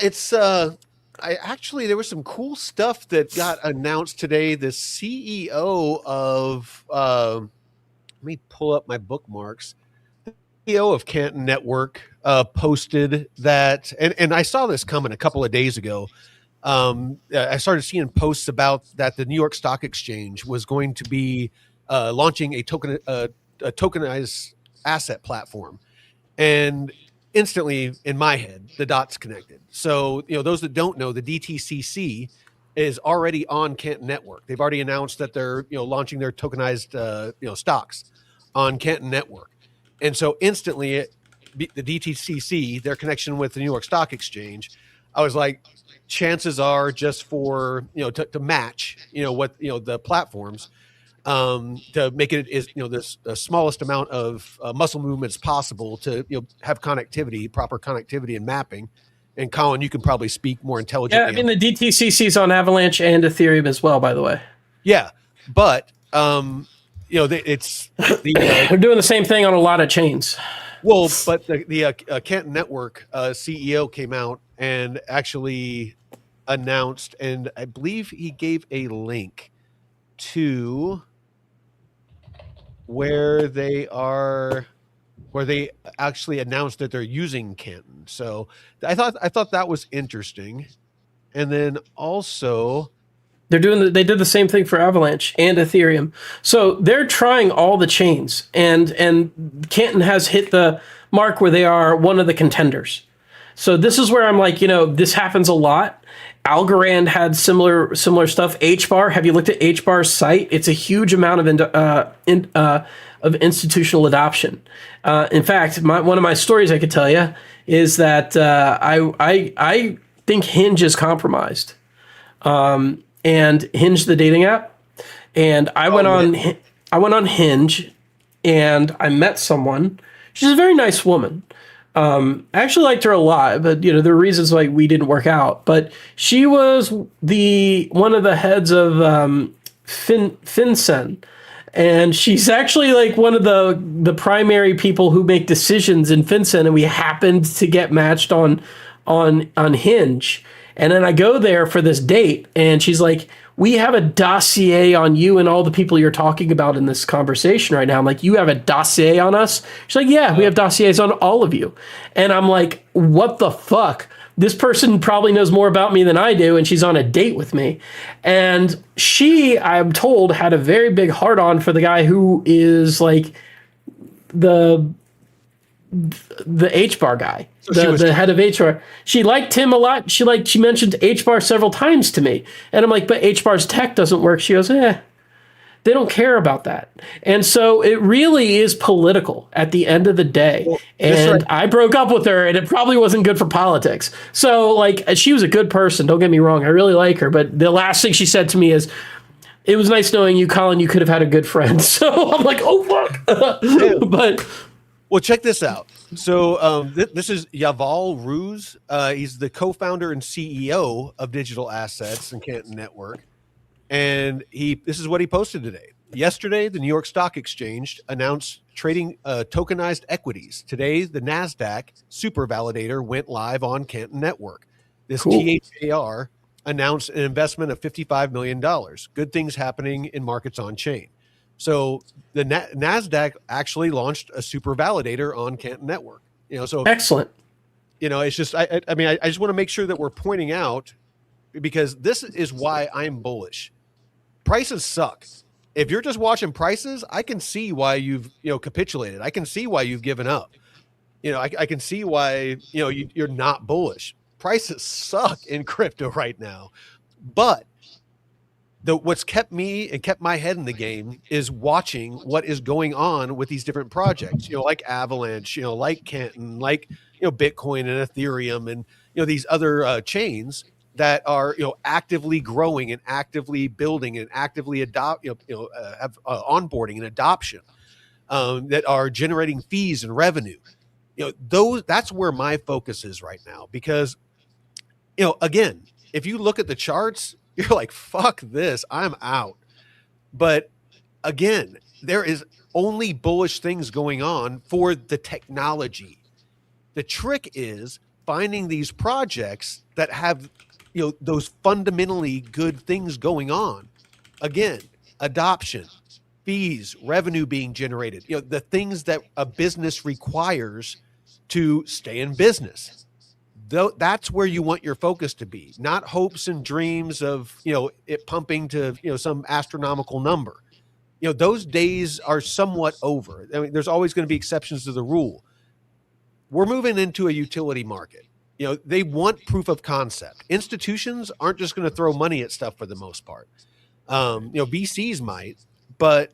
it's. There was some cool stuff that got announced today. The CEO of, let me pull up my bookmarks. The CEO of Canton Network posted that, and I saw this coming a couple of days ago. I started seeing posts about that the New York Stock Exchange was going to be launching a tokenized asset platform, and instantly in my head the dots connected. So those that don't know, the DTCC is already on Canton Network. They've already announced that they're launching their tokenized stocks on Canton Network. And so instantly, the DTCC, their connection with the New York Stock Exchange, I was like, chances are just for to match what the platforms to make it is this the smallest amount of muscle movements possible to have proper connectivity and mapping. And Colin, you can probably speak more intelligently. Yeah, I mean the DTCC is on Avalanche and Ethereum as well, by the way. Yeah, but it's they're doing the same thing on a lot of chains. Well, but the Canton Network CEO came out and actually announced, and I believe he gave a link to where they actually announced that they're using Canton. So I thought that was interesting. And then also they did the same thing for Avalanche and Ethereum. So they're trying all the chains, and Canton has hit the mark where they are one of the contenders. So this is where I'm like, this happens a lot. Algorand had similar stuff. HBAR, have you looked at HBAR's site? It's a huge amount of institutional adoption. In fact, one of my stories I could tell you is that I think Hinge is compromised. And Hinge, the dating app, and I went on Hinge, and I met someone. She's a very nice woman. I actually liked her a lot, but there are reasons why we didn't work out. But she was one of the heads of FinCEN, and she's actually like one of the primary people who make decisions in FinCEN, and we happened to get matched on Hinge. And then I go there for this date, and she's like, we have a dossier on you and all the people you're talking about in this conversation right now. I'm like, you have a dossier on us? She's like, yeah, we have dossiers on all of you. And I'm like, what the fuck? This person probably knows more about me than I do, and she's on a date with me. And she, I'm told, had a very big heart-on for the guy who is like the HBAR guy, so the head of HR. She liked him a lot. She mentioned HBAR several times to me. And I'm like, but HBAR's tech doesn't work. She goes, they don't care about that. And so it really is political at the end of the day. Well, and right. I broke up with her, and it probably wasn't good for politics. So like, she was a good person. Don't get me wrong. I really like her. But the last thing she said to me is, it was nice knowing you, Colin. You could have had a good friend. So I'm like, oh, fuck. But well, check this out. So this is Yaval Ruse. He's the co-founder and CEO of Digital Assets and Canton Network. And this is what he posted today. Yesterday, the New York Stock Exchange announced trading tokenized equities. Today, the NASDAQ super validator went live on Canton Network. This cool. THAR announced an investment of $55 million. Good things happening in markets on chain. So the NASDAQ actually launched a super validator on Canton Network. So excellent. It's just, I just want to make sure that we're pointing out, because this is why I'm bullish. Prices suck. If you're just watching prices, I can see why you've, capitulated. I can see why you've given up. I can see why, you're not bullish. Prices suck in crypto right now, but what's kept me and kept my head in the game is watching what is going on with these different projects, like Avalanche, like Canton, like, Bitcoin and Ethereum and, these other chains that are, actively growing and actively building and actively have onboarding and adoption, that are generating fees and revenue. That's where my focus is right now, because, again, if you look at the charts, you're like, fuck this, I'm out. But again, there is only bullish things going on for the technology. The trick is finding these projects that have, those fundamentally good things going on. Again, adoption, fees, revenue being generated, the things that a business requires to stay in business. Though that's where you want your focus to be, not hopes and dreams of, it pumping to, some astronomical number. Those days are somewhat over. I mean, there's always going to be exceptions to the rule. We're moving into a utility market. They want proof of concept. Institutions aren't just going to throw money at stuff for the most part. VCs might, but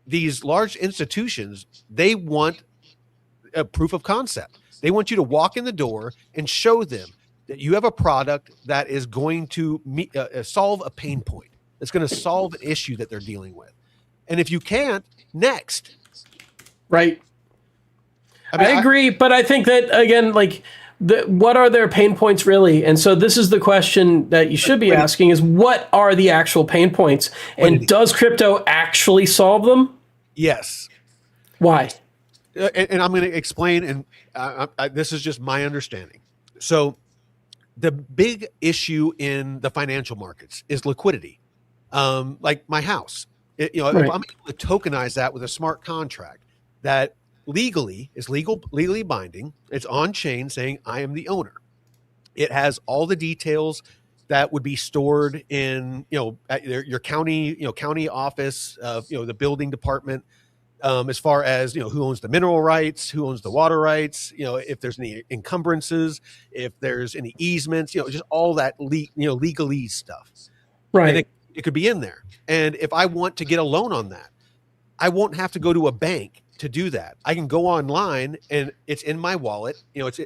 these large institutions, they want a proof of concept. They want you to walk in the door and show them that you have a product that is going to solve a pain point. It's going to solve an issue that they're dealing with. And if you can't, next. Right. I agree, but I think that, again, like, what are their pain points really? And so this is the question that you should be asking is, what are the actual pain points? And does crypto actually solve them? Yes. Why? And I'm going to explain, and this is just my understanding. So the big issue in the financial markets is liquidity. Like my house, if I'm able to tokenize that with a smart contract that is legally binding, it's on chain saying I am the owner. It has all the details that would be stored in, at your county, county office, the building department. As far as, who owns the mineral rights, who owns the water rights, if there's any encumbrances, if there's any easements, just all that, legalese stuff. Right. And it could be in there. And if I want to get a loan on that, I won't have to go to a bank to do that. I can go online and it's in my wallet, it's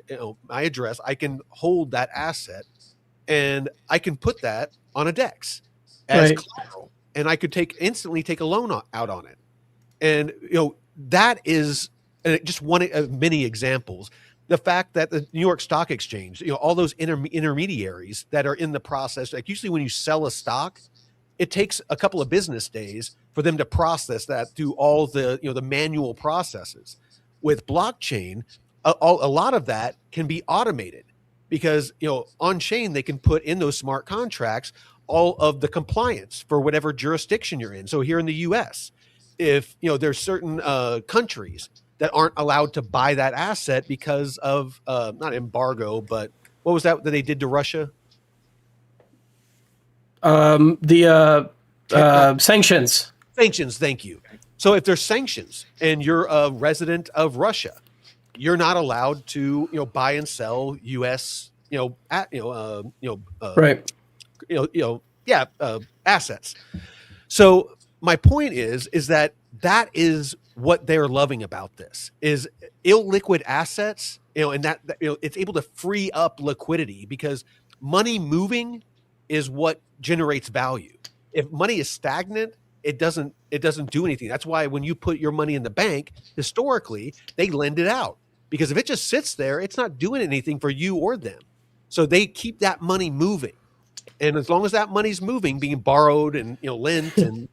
my address. I can hold that asset and I can put that on a DEX as collateral, and I could instantly take a loan out on it. And, that is just one of many examples. The fact that the New York Stock Exchange, all those intermediaries that are in the process, like usually when you sell a stock, it takes a couple of business days for them to process that through all the, the manual processes. With blockchain, a lot of that can be automated because, on chain, they can put in those smart contracts all of the compliance for whatever jurisdiction you're in. So here in the US, if there's certain countries that aren't allowed to buy that asset because of not embargo, but what was that they did to Russia? Sanctions. Sanctions, thank you. So if there's sanctions and you're a resident of Russia, you're not allowed to buy and sell U.S. Assets. So my point is that is what they're loving about this is illiquid assets, and that it's able to free up liquidity because money moving is what generates value. If money is stagnant, it doesn't do anything. That's why when you put your money in the bank, historically, they lend it out because if it just sits there, it's not doing anything for you or them. So they keep that money moving. And as long as that money's moving, being borrowed and lent and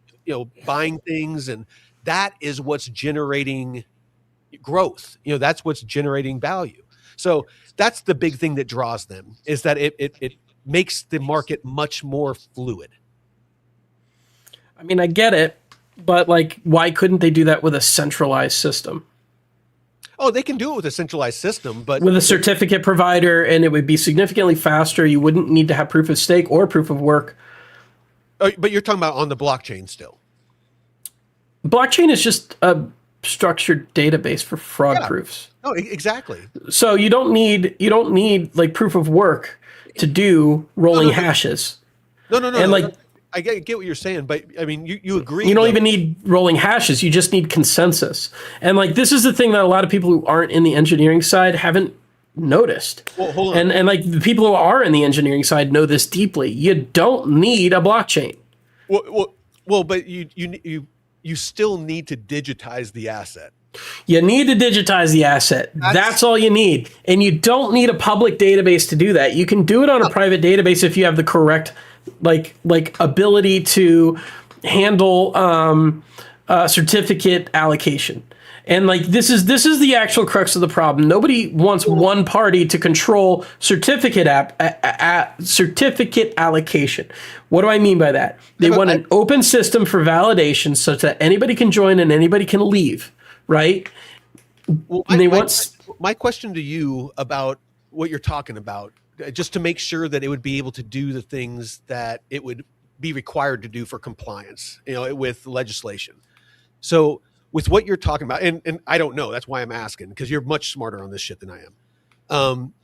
buying things, and that is what's generating growth. That's what's generating value. So that's the big thing that draws them is that it makes the market much more fluid. I mean, I get it, but like, why couldn't they do that with a centralized system? Oh, they can do it with a centralized system, but with a certificate provider, and it would be significantly faster. You wouldn't need to have proof of stake or proof of work. Oh, but you're talking about on the blockchain still. Blockchain is just a structured database for fraud proofs. No, exactly. So you don't need like proof of work to do rolling hashes. No. And like, I get what you're saying, but I mean, you agree. You don't even need rolling hashes. You just need consensus. And like, this is the thing that a lot of people who aren't in the engineering side haven't noticed. Well, hold on. And like the people who are in the engineering side know this deeply. You don't need a blockchain. Well, but you still need to digitize the asset. You need to digitize the asset. That's all you need. And you don't need a public database to do that. You can do it on a private database if you have the correct like ability to handle certificate allocation. And like this is the actual crux of the problem. Nobody wants one party to control certificate allocation. What do I mean by that? They want an open system for validation such that anybody can join and anybody can leave, right? Well, my question to you about what you're talking about, just to make sure that it would be able to do the things that it would be required to do for compliance, with legislation. So with what you're talking about, and I don't know, that's why I'm asking, because you're much smarter on this shit than I am.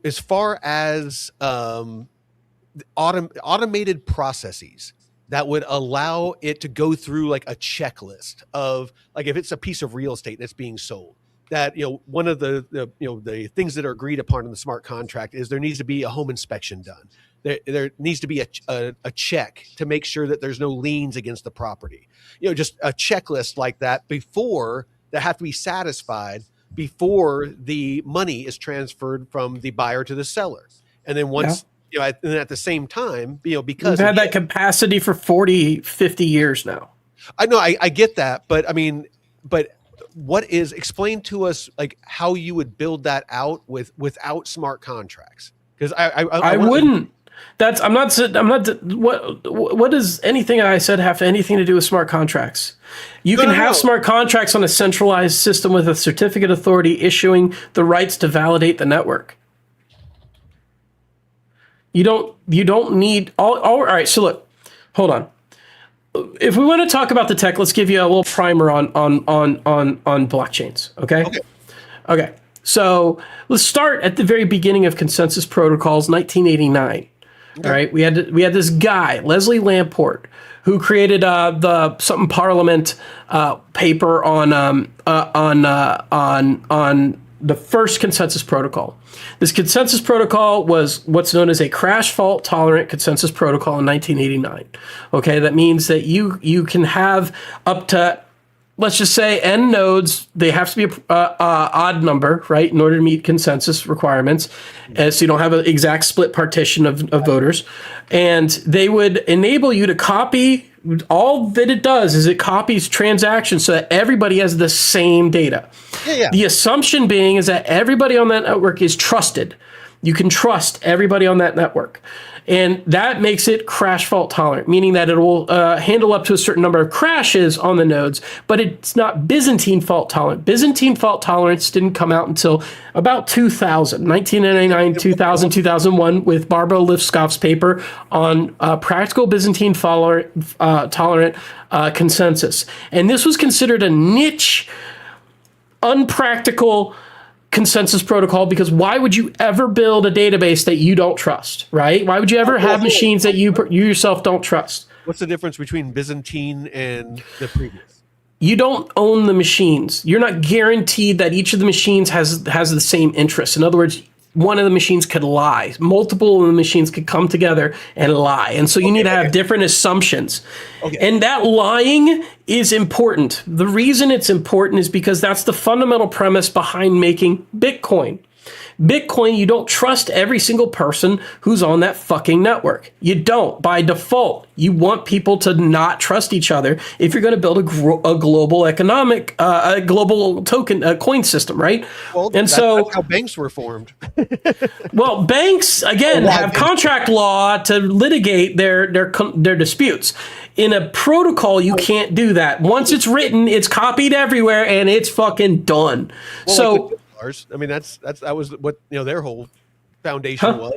As far as automated processes that would allow it to go through like a checklist of, like, if it's a piece of real estate that's being sold, that one of the things that are agreed upon in the smart contract is there needs to be a home inspection done. There needs to be a check to make sure that there's no liens against the property. Just a checklist like that that have to be satisfied before the money is transferred from the buyer to the seller. And then once, and at the same time, because we've had that capacity for 40, 50 years now. I know, I get that, but I mean, explain to us like how you would build that out without smart contracts. Because I wouldn't. I'm not. What does anything I said have anything to do with smart contracts? You can have smart contracts on a centralized system with a certificate authority issuing the rights to validate the network. You don't need all right. So look, hold on. If we want to talk about the tech, let's give you a little primer on blockchains. Okay. So let's start at the very beginning of consensus protocols, 1989. Okay. All right, we had this guy, Leslie Lamport, who created the something Parliament paper on the first consensus protocol. This consensus protocol was what's known as a crash fault tolerant consensus protocol in 1989. Okay, that means that you can have up to, let's just say, n nodes. They have to be a odd number, right, in order to meet consensus requirements, so you don't have an exact split partition of voters. And they would enable you to copy. All that it does is it copies transactions so that everybody has the same data. Yeah. The assumption being is that everybody on that network is trusted. You can trust everybody on that network. And that makes it crash fault tolerant, meaning that it will handle up to a certain number of crashes on the nodes, but it's not Byzantine fault tolerant. Byzantine fault tolerance didn't come out until about 2000, 1999, 2000, 2001, with Barbara Lifscoff's paper on practical Byzantine tolerant consensus. And this was considered a niche, unpractical consensus protocol, because why would you ever build a database that you don't trust, right? Why would you ever have machines that you yourself don't trust? What's the difference between Byzantine and the previous? You don't own the machines. You're not guaranteed that each of the machines has the same interests. In other words, one of the machines could lie. Multiple of the machines could come together and lie. And so you need to have different assumptions. Okay. And that lying is important. The reason it's important is because that's the fundamental premise behind making Bitcoin. Bitcoin, you don't trust every single person who's on that fucking network. You don't. By default, you want people to not trust each other if you're going to build a global economic, a global token, coin system, right? Well, that's how banks were formed. Well, banks, again, have contract law to litigate their disputes. In a protocol, you can't do that. Once it's written, it's copied everywhere, and it's fucking done. Well, so... I mean, that was what their whole foundation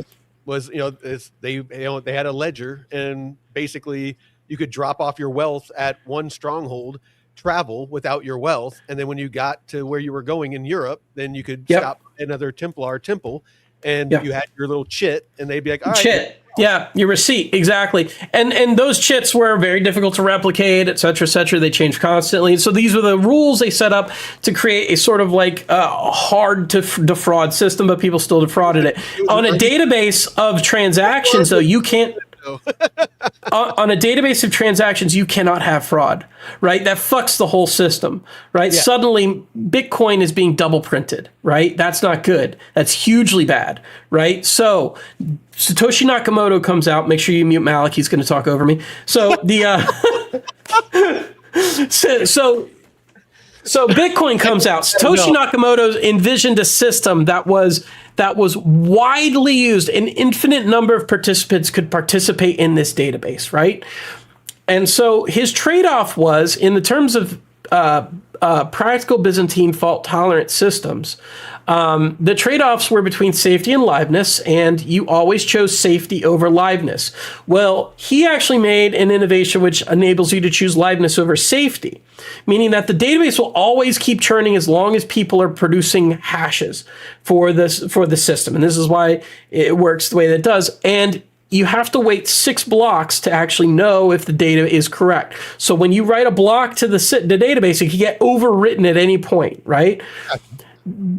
was they had a ledger, and basically you could drop off your wealth at one stronghold, travel without your wealth, and then when you got to where you were going in Europe, then you could stop another Templar temple, and you had your little chit, and they'd be like, all right, chit. Yeah, your receipt, exactly. And those chits were very difficult to replicate, et cetera, et cetera. They changed constantly. So these were the rules they set up to create a sort of like hard to defraud system, but people still defrauded it. On a database of transactions, though, you can't... on a database of transactions, you cannot have fraud, right? That fucks the whole system, right? Yeah. Suddenly, Bitcoin is being double printed, right? That's not good. That's hugely bad, right? So Satoshi Nakamoto comes out. Make sure you mute Malik. He's going to talk over me. So the So Bitcoin comes out. Satoshi Nakamoto envisioned a system that was widely used. An infinite number of participants could participate in this database, right? And so his trade-off was, in the terms of practical Byzantine fault-tolerant systems, the trade-offs were between safety and liveness, and you always chose safety over liveness. Well, he actually made an innovation which enables you to choose liveness over safety, meaning that the database will always keep churning as long as people are producing hashes for the system. And this is why it works the way that it does. And you have to wait 6 blocks to actually know if the data is correct. So when you write a block to the database, it can get overwritten at any point, right?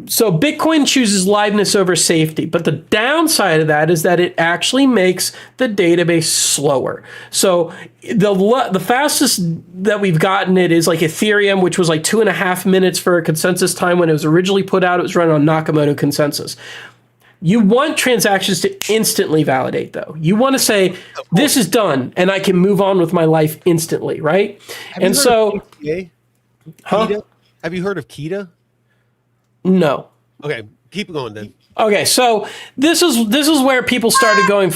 So Bitcoin chooses liveness over safety, but the downside of that is that it actually makes the database slower. So the fastest that we've gotten it is like Ethereum, which was like 2.5 minutes for a consensus time when it was originally put out. It was run on Nakamoto consensus. You want transactions to instantly validate, though. You want to say, this is done, and I can move on with my life instantly, right? And so... Have you heard of Kita? No. Okay, keep going then. Okay, so this is where people started going.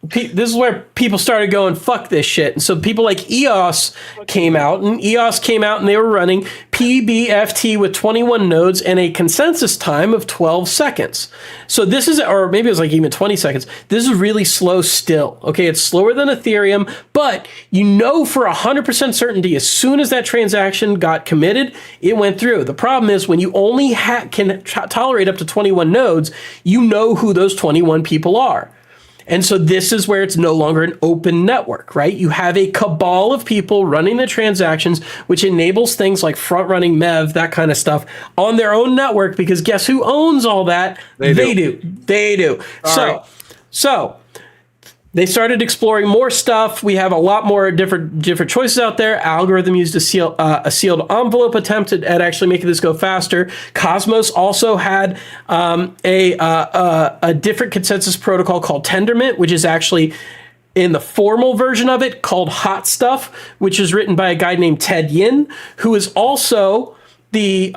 This is where people started going, fuck this shit. And so people like EOS came out, and they were running PBFT with 21 nodes and a consensus time of 12 seconds. So this is, or maybe it was like even 20 seconds. This is really slow still. Okay, it's slower than Ethereum, but you know for 100% certainty, as soon as that transaction got committed, it went through. The problem is when you only can tolerate up to 21 nodes, you know who those 21 people are. And so this is where it's no longer an open network, right? You have a cabal of people running the transactions, which enables things like front-running MEV, that kind of stuff, on their own network, because guess who owns all that? They do. So they started exploring more stuff. We have a lot more different choices out there. Algorithm used a sealed envelope attempt at actually making this go faster. Cosmos also had a different consensus protocol called Tendermint, which is actually in the formal version of it called Hot Stuff, which is written by a guy named Ted Yin, who is also the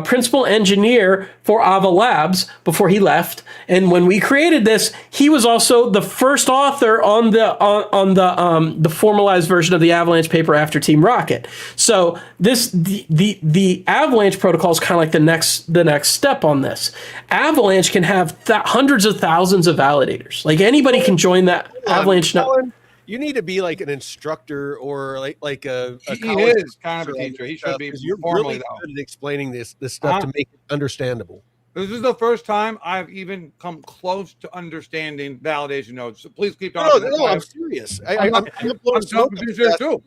principal engineer for Ava Labs before he left. And when we created this, he was also the first author on the formalized version of the Avalanche paper after Team Rocket. So the Avalanche protocol is kind of like the next step on this. Avalanche can have hundreds of thousands of validators. Like anybody can join that Avalanche network. You need to be like an instructor or like a he college is kind of a teacher. He should be. You're really good at explaining this stuff to make it understandable. This is the first time I've even come close to understanding validation nodes. So please keep talking. No, I'm serious. I'm confused there too.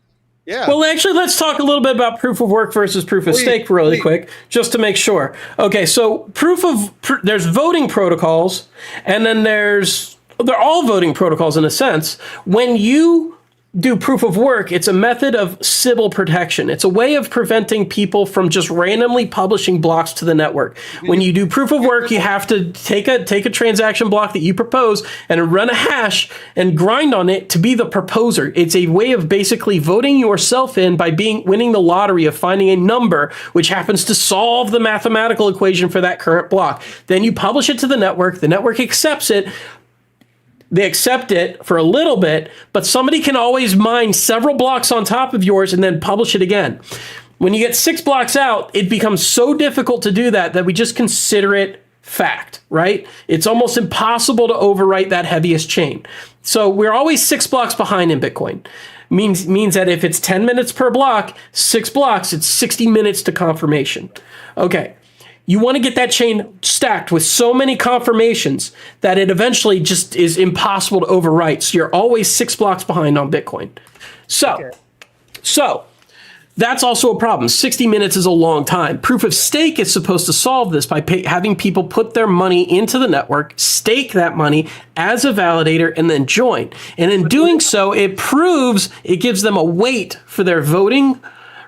Yeah. Well, actually, let's talk a little bit about proof of work versus proof of stake really quick, just to make sure. Okay, so there's voting protocols, and then they're all voting protocols in a sense. When you do proof of work, it's a method of Sybil protection. It's a way of preventing people from just randomly publishing blocks to the network. When you do proof of work, you have to take a transaction block that you propose and run a hash and grind on it to be the proposer. It's a way of basically voting yourself in by winning the lottery of finding a number which happens to solve the mathematical equation for that current block. Then you publish it to the network accepts it. They accept it for a little bit, but somebody can always mine several blocks on top of yours and then publish it again. When you get 6 blocks out, it becomes so difficult to do that we just consider it fact, right? It's almost impossible to overwrite that heaviest chain. So we're always 6 blocks behind in Bitcoin. Means that if it's 10 minutes per block, 6 blocks, it's 60 minutes to confirmation. Okay. You want to get that chain stacked with so many confirmations that it eventually just is impossible to overwrite. So you're always 6 blocks behind on Bitcoin. So that's also a problem. 60 minutes is a long time. Proof of stake is supposed to solve this by having people put their money into the network, stake that money as a validator, and then join. And in doing so, it gives them a weight for their voting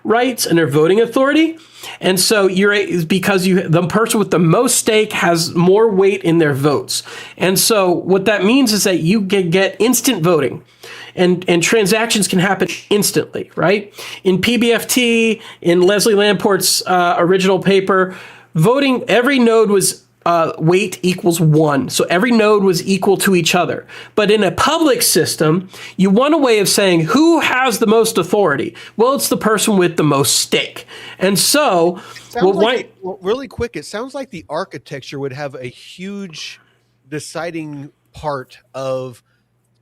rights and their voting authority. And so the person with the most stake has more weight in their votes. And so what that means is that you can get instant voting. And transactions can happen instantly, right? In PBFT, in Leslie Lamport's original paper, voting, every node was weight equals 1. So every node was equal to each other. But in a public system, you want a way of saying who has the most authority? Well, it's the person with the most stake. And so, really quick, it sounds like the architecture would have a huge deciding part of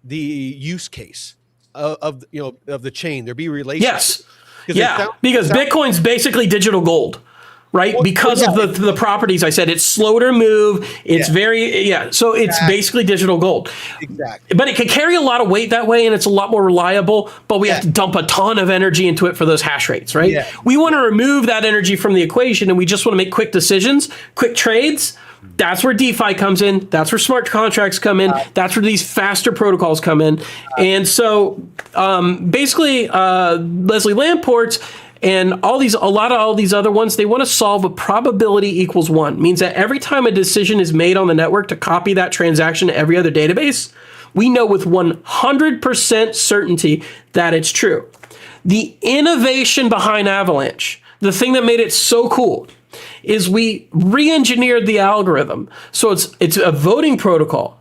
the use case of the chain. There'd be relationships. Yes. Because Bitcoin's basically digital gold. Right? Because of the properties I said, it's slow to move. It's so it's basically digital gold. Exactly. But it can carry a lot of weight that way, and it's a lot more reliable, but we have to dump a ton of energy into it for those hash rates, right? Yeah. We want to remove that energy from the equation, and we just want to make quick decisions, quick trades. That's where DeFi comes in. That's where smart contracts come in. That's where these faster protocols come in. And so basically, Leslie Lamport and a lot of all these other ones, they want to solve a probability equals 1. Means that every time a decision is made on the network to copy that transaction to every other database, we know with 100% certainty that it's true. The innovation behind Avalanche, the thing that made it so cool, is we re-engineered the algorithm. So it's a voting protocol,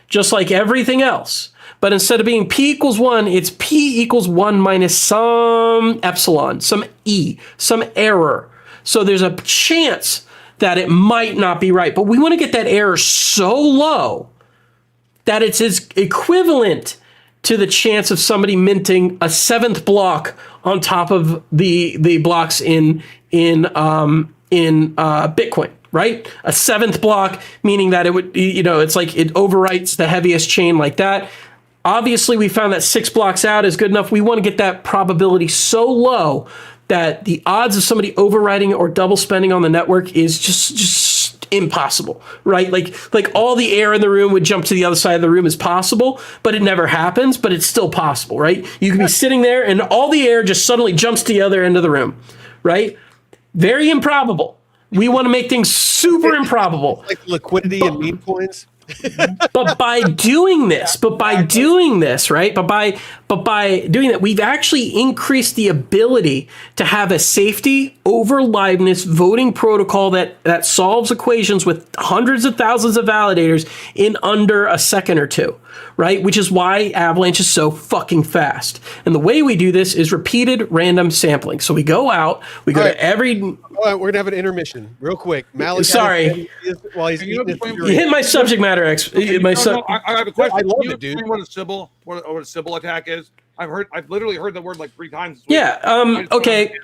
just like everything else. But instead of being P equals 1, it's P equals 1 minus some epsilon, some E, some error. So there's a chance that it might not be right. But we want to get that error so low that it's equivalent to the chance of somebody minting a 7th block on top of the blocks in Bitcoin. Right? A 7th block, meaning that it would, it's like it overwrites the heaviest chain like that. Obviously, we found that 6 blocks out is good enough. We want to get that probability so low that the odds of somebody overwriting or double spending on the network is just impossible, right? Like all the air in the room would jump to the other side of the room is possible, but it never happens, but it's still possible, right? You can be sitting there and all the air just suddenly jumps to the other end of the room, right? Very improbable. We want to make things super improbable. Like liquidity and meme coins. But by doing this, right? But by doing that, we've actually increased the ability to have a safety over liveness voting protocol that solves equations with hundreds of thousands of validators in under a second or two, right? Which is why Avalanche is so fucking fast. And the way we do this is repeated random sampling. So we go out, we go to every... We're going to have an intermission real quick. Malik, sorry. While he's eating you hit my subject matter. I have a question. I love it, dude. What a Sybil attack is? I've literally heard the word like 3 times this week. Yeah. Okay.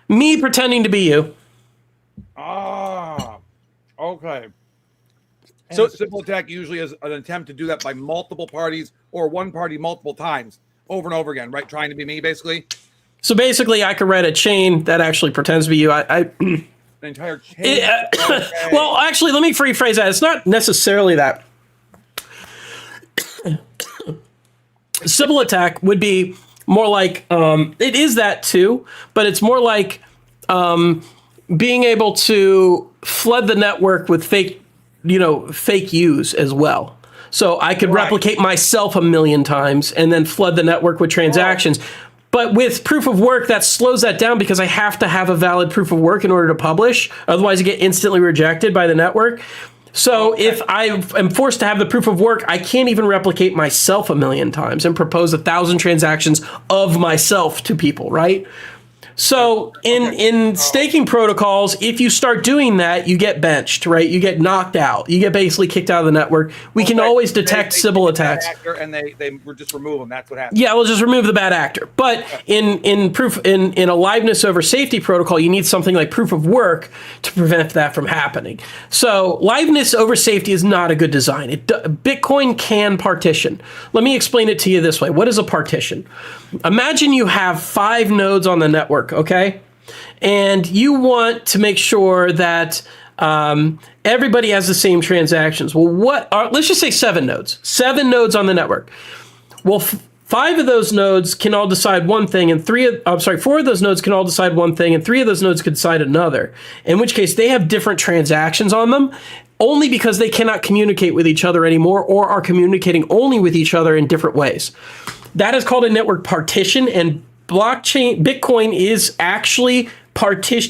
Me pretending to be you. Ah. Okay. And So a Sybil attack usually is an attempt to do that by multiple parties or one party multiple times over and over again, right? Trying to be me, basically. So basically, I could write a chain that actually pretends to be you. An entire chain. Okay. Well, actually, let me rephrase that. It's not necessarily that. Sybil attack would be more like, it is that too, but it's more like being able to flood the network with fake yous as well. So I could replicate myself 1,000,000 times and then flood the network with transactions. But with proof of work, that slows that down because I have to have a valid proof of work in order to publish. Otherwise, I get instantly rejected by the network. So if I am forced to have the proof of work, I can't even replicate myself 1,000,000 times and propose 1,000 transactions of myself to people, right? So in staking protocols, if you start doing that, you get benched, right? You get knocked out. You get basically kicked out of the network. We can always detect Sybil attacks. And they just remove them. That's what happens. Yeah, we'll just remove the bad actor. But in a liveness over safety protocol, you need something like proof of work to prevent that from happening. So liveness over safety is not a good design. Bitcoin can partition. Let me explain it to you this way. What is a partition? Imagine you have 5 nodes on the network, okay? And you want to make sure that everybody has the same transactions. Well, let's just say 7 nodes. 7 nodes on the network. Well, 5 of those nodes can all decide one thing, and 4 of those nodes can all decide one thing, and 3 of those nodes could decide another. In which case, they have different transactions on them, only because they cannot communicate with each other anymore, or are communicating only with each other in different ways. That is called a network partition, and Bitcoin is actually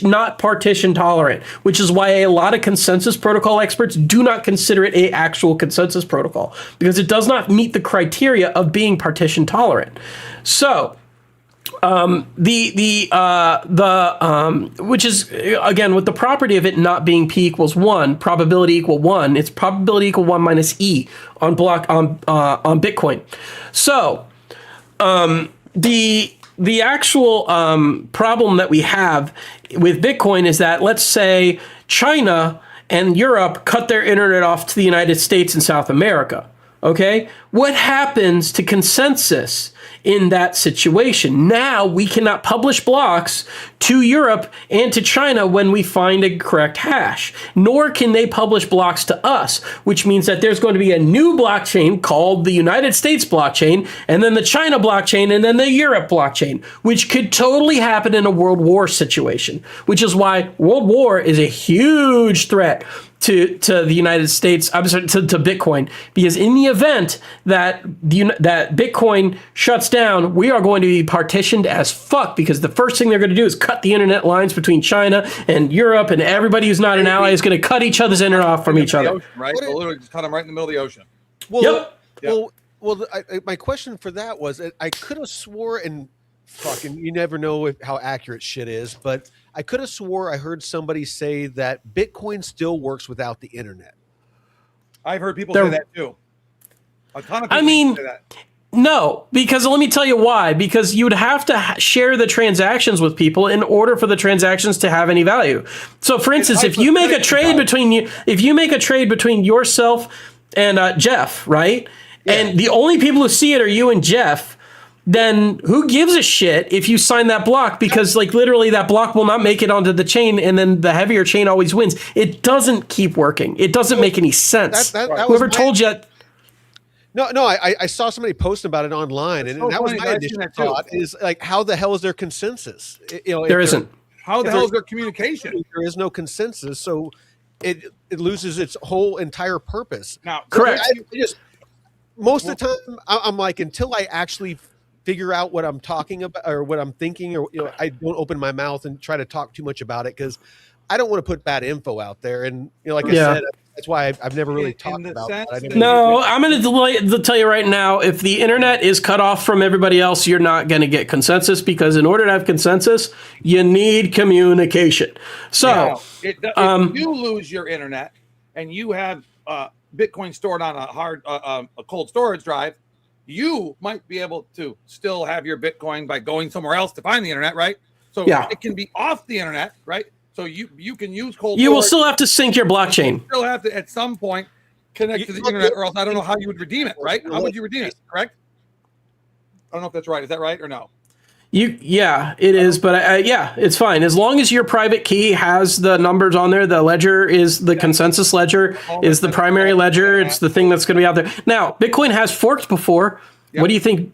not partition tolerant, which is why a lot of consensus protocol experts do not consider it a actual consensus protocol, because it does not meet the criteria of being partition tolerant. So which is, again, with the property of it not being P equals 1, probability equal 1, it's probability equal 1 minus E on Bitcoin. So the actual problem that we have with Bitcoin is that, let's say China and Europe cut their internet off to the United States and South America. Okay? What happens to consensus in that situation? Now we cannot publish blocks to Europe and to China when we find a correct hash, nor can they publish blocks to us, which means that there's going to be a new blockchain called the United States blockchain, and then the China blockchain, and then the Europe blockchain, which could totally happen in a world war situation, which is why world war is a huge threat to the United States, I'm sorry, to Bitcoin, because in the event that that Bitcoin shuts down, we are going to be partitioned as fuck, because the first thing they're going to do is cut the internet lines between China and Europe, and everybody who's not an ally is going to cut each other's internet off from each other. Ocean, right? They'll literally just cut them right in the middle of the ocean. Well, yep. My question for that was, I could have swore, and fucking, you never know how accurate shit is, but I could have swore I heard somebody say that Bitcoin still works without the internet. I've heard people say that too. A ton of people say that. No, because let me tell you why. Because you would have to share the transactions with people in order for the transactions to have any value. So, for instance, if you make a trade between yourself and Jeff, right, and the only people who see it are you and Jeff, then who gives a shit if you sign that block? Because, like, literally that block will not make it onto the chain, and then the heavier chain always wins. It doesn't keep working. It doesn't make any sense. Whoever told you? No, I saw somebody post about it online, and that was my initial thought, is like, how the hell is there consensus? There isn't. How the hell is there communication? There is no consensus, so it loses its whole entire purpose. Now, correct. Most of the time, I'm like, until I actually figure out what I'm talking about or what I'm thinking, or I don't open my mouth and try to talk too much about it, because I don't want to put bad info out there. And like I said, that's why I've never really talked about that. No, I'm going to tell you right now, if the internet is cut off from everybody else, you're not going to get consensus, because in order to have consensus, you need communication. So if you lose your internet and you have Bitcoin stored on a cold storage drive, you might be able to still have your Bitcoin by going somewhere else to find the internet, right? So it can be off the internet, right? So you can use cold storage. You will still have to sync your blockchain. You still have to, at some point, connect to the internet, or else I don't know how you would redeem it, right? How would you redeem it, correct? I don't know if that's right. Is that right or no? It is, but it's fine. As long as your private key has the numbers on there, the ledger is the consensus ledger, is the primary ledger. It's the thing that's going to be out there. Now, Bitcoin has forked before. Yep. What do you think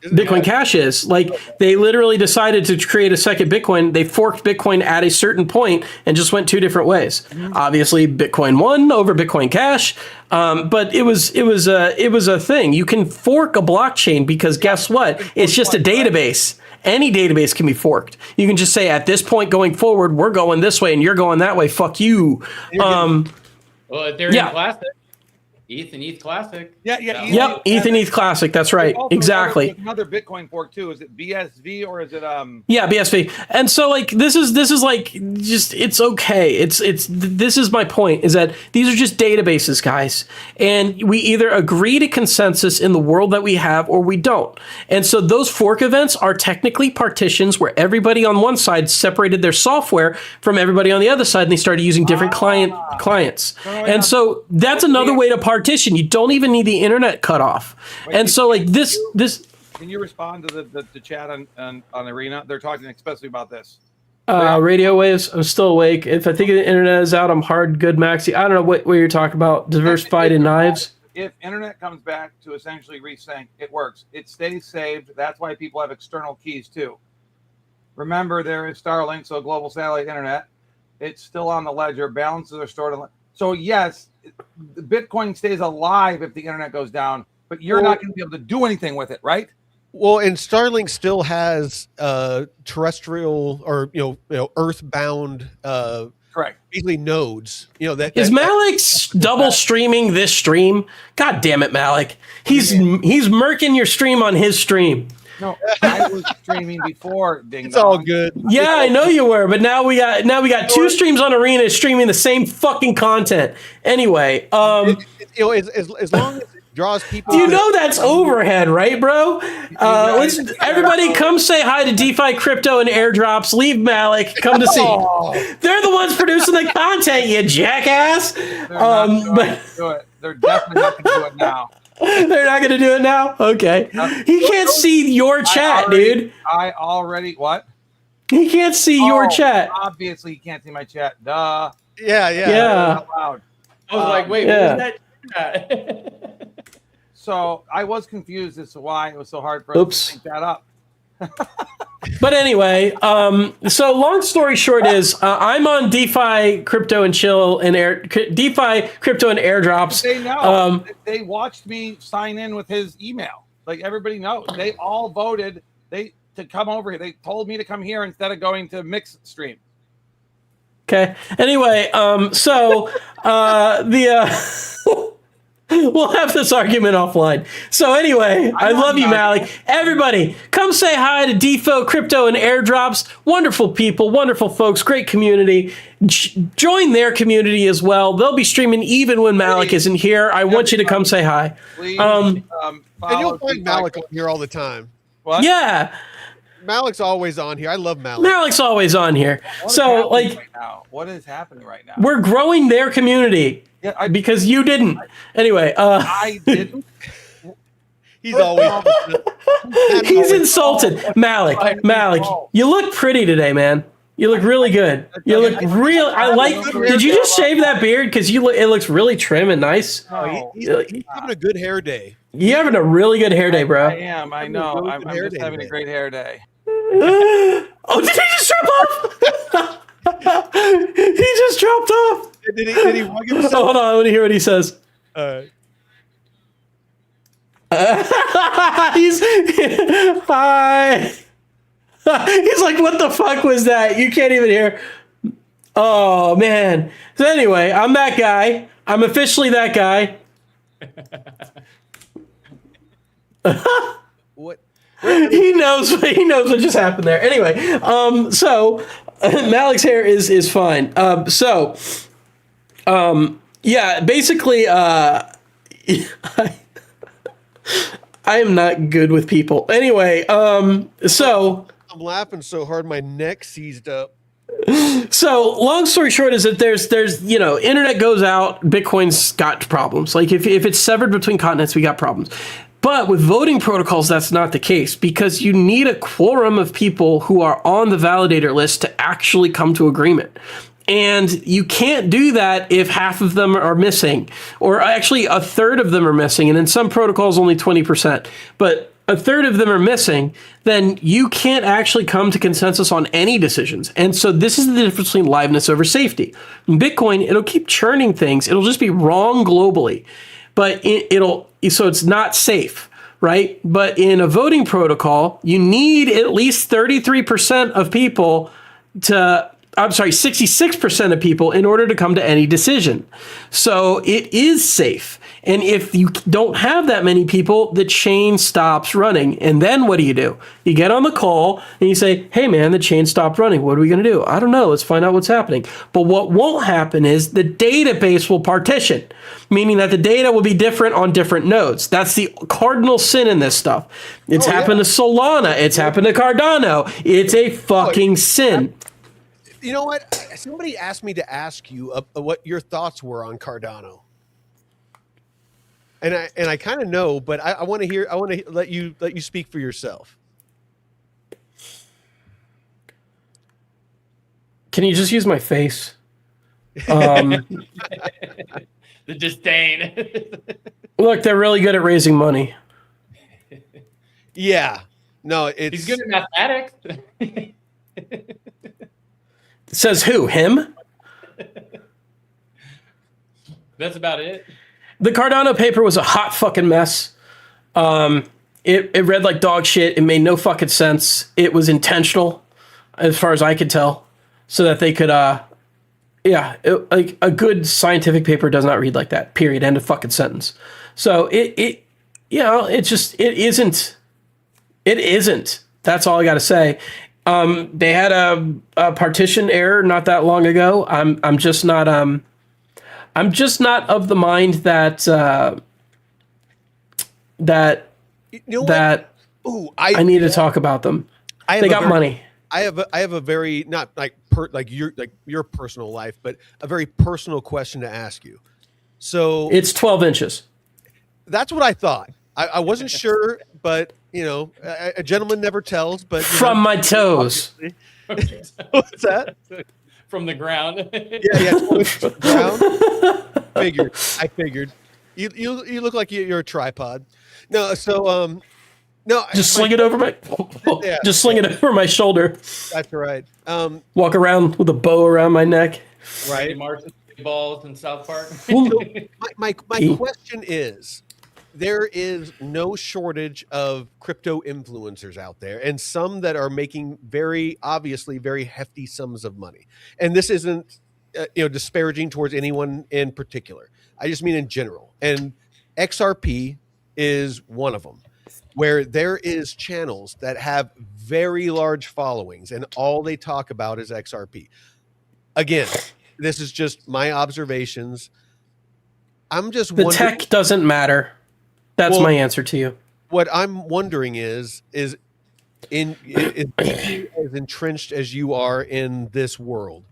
Bitcoin Cash is? Like, they literally decided to create a second Bitcoin. They forked Bitcoin at a certain point and just went two different ways. Mm-hmm. Obviously, Bitcoin won over Bitcoin Cash, but it was a thing. You can fork a blockchain because guess what? It's just a database. Any database can be forked. You can just say, at this point going forward, we're going this way and you're going that way. Fuck you. Well, Ethereum Classic. ETH and ETH Classic. ETH and ETH Classic. That's right. Exactly. Another Bitcoin fork too. Is it BSV or is it Yeah, BSV. And so, like, this is like, just, it's okay. This is my point, is that these are just databases, guys. And we either agree to consensus in the world that we have, or we don't. And so those fork events are technically partitions where everybody on one side separated their software from everybody on the other side, and they started using different clients. And so that's another way to partition. You don't even need the internet cut off. And so, like, this. Can you respond to the chat on Arena? They're talking especially about this. Radio waves. I'm still awake. If I think the internet is out, I'm hard, good, maxi. I don't know what you're talking about. Diversified in knives. if internet comes back to essentially resync, it works. It stays saved. That's why people have external keys too. Remember, there is Starlink, so global satellite internet. It's still on the ledger. Balances are stored on. So yes, the Bitcoin stays alive if the internet goes down, but you're not going to be able to do anything with it, right? Well, and Starlink still has terrestrial or earthbound correct, basically nodes. Is Malik double streaming this stream? God damn it, Malik! He's murking your stream on his stream. No, I was streaming before. Ding it's all good. Yeah, I know you were, but now we got two streams on Arena streaming the same fucking content. Anyway, as long as it draws people. You know that's overhead, right, bro? Everybody come say hi to DeFi Crypto and airdrops. Leave Malik. Come to see. They're the ones producing the content, you jackass. They're definitely not going to do it now. They're not going to do it now? Okay. He can't see your chat, dude. I already, what? He can't see your chat. Obviously, he can't see my chat. Duh. Yeah. Out loud. I was like, wait, what was that? So I was confused as to why it was so hard for us to pick that up. But anyway, so long story short is I'm on DeFi Crypto and Chill and DeFi Crypto and airdrops. They know. They watched me sign in with his email. Like everybody knows. They all voted to come over here. They told me to come here instead of going to Mix Stream. Okay. Anyway, we'll have this argument offline. So anyway, I love you, Malik. Everybody, come say hi to DeFi Crypto and airdrops. Wonderful people, wonderful folks, great community. Join their community as well. They'll be streaming even when Malik isn't here. I want you to come say hi. Please, and you'll find Malik on here all the time. What? Yeah. Malik's always on here. I love Malik. Malik's always on here. So, like, right now? What is happening right now? We're growing their community. Yeah, because you didn't. Anyway, I didn't. He's always. He's insulted. Malik, you look pretty today, man. You look really good. You look real. I like. Did you just shave that beard? Because it looks really trim and nice. He's having a good hair day. You're having a really good hair day, bro. I am. I know. I'm just having a great hair day. Oh, did he just drop off? He just dropped off. Did he mug himself? Hold on, let me hear what he says. He's hi. He's like, what the fuck was that? You can't even hear. Oh man. So anyway, I'm that guy. I'm officially that guy. What? He knows what just happened there. Anyway, so Malik's hair is fine. Yeah, basically, I am not good with people. Anyway, so I'm laughing so hard my neck seized up. So long story short is that there's internet goes out, Bitcoin's got problems. Like if it's severed between continents, we got problems. But with voting protocols, that's not the case because you need a quorum of people who are on the validator list to actually come to agreement. And you can't do that if half of them are missing, or actually a third of them are missing. And in some protocols, only 20%. But a third of them are missing, then you can't actually come to consensus on any decisions. And so this is the difference between liveness over safety. In Bitcoin, it'll keep churning things. It'll just be wrong globally, but so it's not safe, right? But in a voting protocol, you need at least 33% of people 66% of people in order to come to any decision. So it is safe. And if you don't have that many people, the chain stops running. And then what do? You get on the call and you say, hey man, the chain stopped running. What are we going to do? I don't know. Let's find out what's happening. But what won't happen is the database will partition, meaning that the data will be different on different nodes. That's the cardinal sin in this stuff. It's happened to Solana. It's happened to Cardano. It's a fucking sin. You know what? Somebody asked me to ask you what your thoughts were on Cardano. And I kind of know, but I want to hear. I want to let you speak for yourself. Can you just use my face? The disdain. Look, they're really good at raising money. Yeah. No, He's good at mathematics. Says who? Him? That's about it. The Cardano paper was a hot fucking mess. It read like dog shit. It made no fucking sense. It was intentional, as far as I could tell, so that they could, like a good scientific paper does not read like that. Period. End of fucking sentence. So it isn't. It isn't. That's all I got to say. They had a partition error not that long ago. I'm just not of the mind that I need to talk about them. They got money. I have a very not like your personal life, but a very personal question to ask you. So it's 12 inches. That's what I thought. I wasn't sure, but a gentleman never tells. But from my toes. What's that? From the ground. Yeah. Ground. I figured. You look like you're a tripod. No, so no. Just sling it over my. Yeah. Just sling it over my shoulder. That's right. Walk around with a bow around my neck. Right. Martin balls in South Park. So my question is. There is no shortage of crypto influencers out there, and some that are making very obviously very hefty sums of money. And this isn't, disparaging towards anyone in particular. I just mean in general. And XRP is one of them, where there is channels that have very large followings, and all they talk about is XRP. Again, this is just my observations. I'm just the tech doesn't matter. That's my answer to you. What I'm wondering is as entrenched as you are in this world,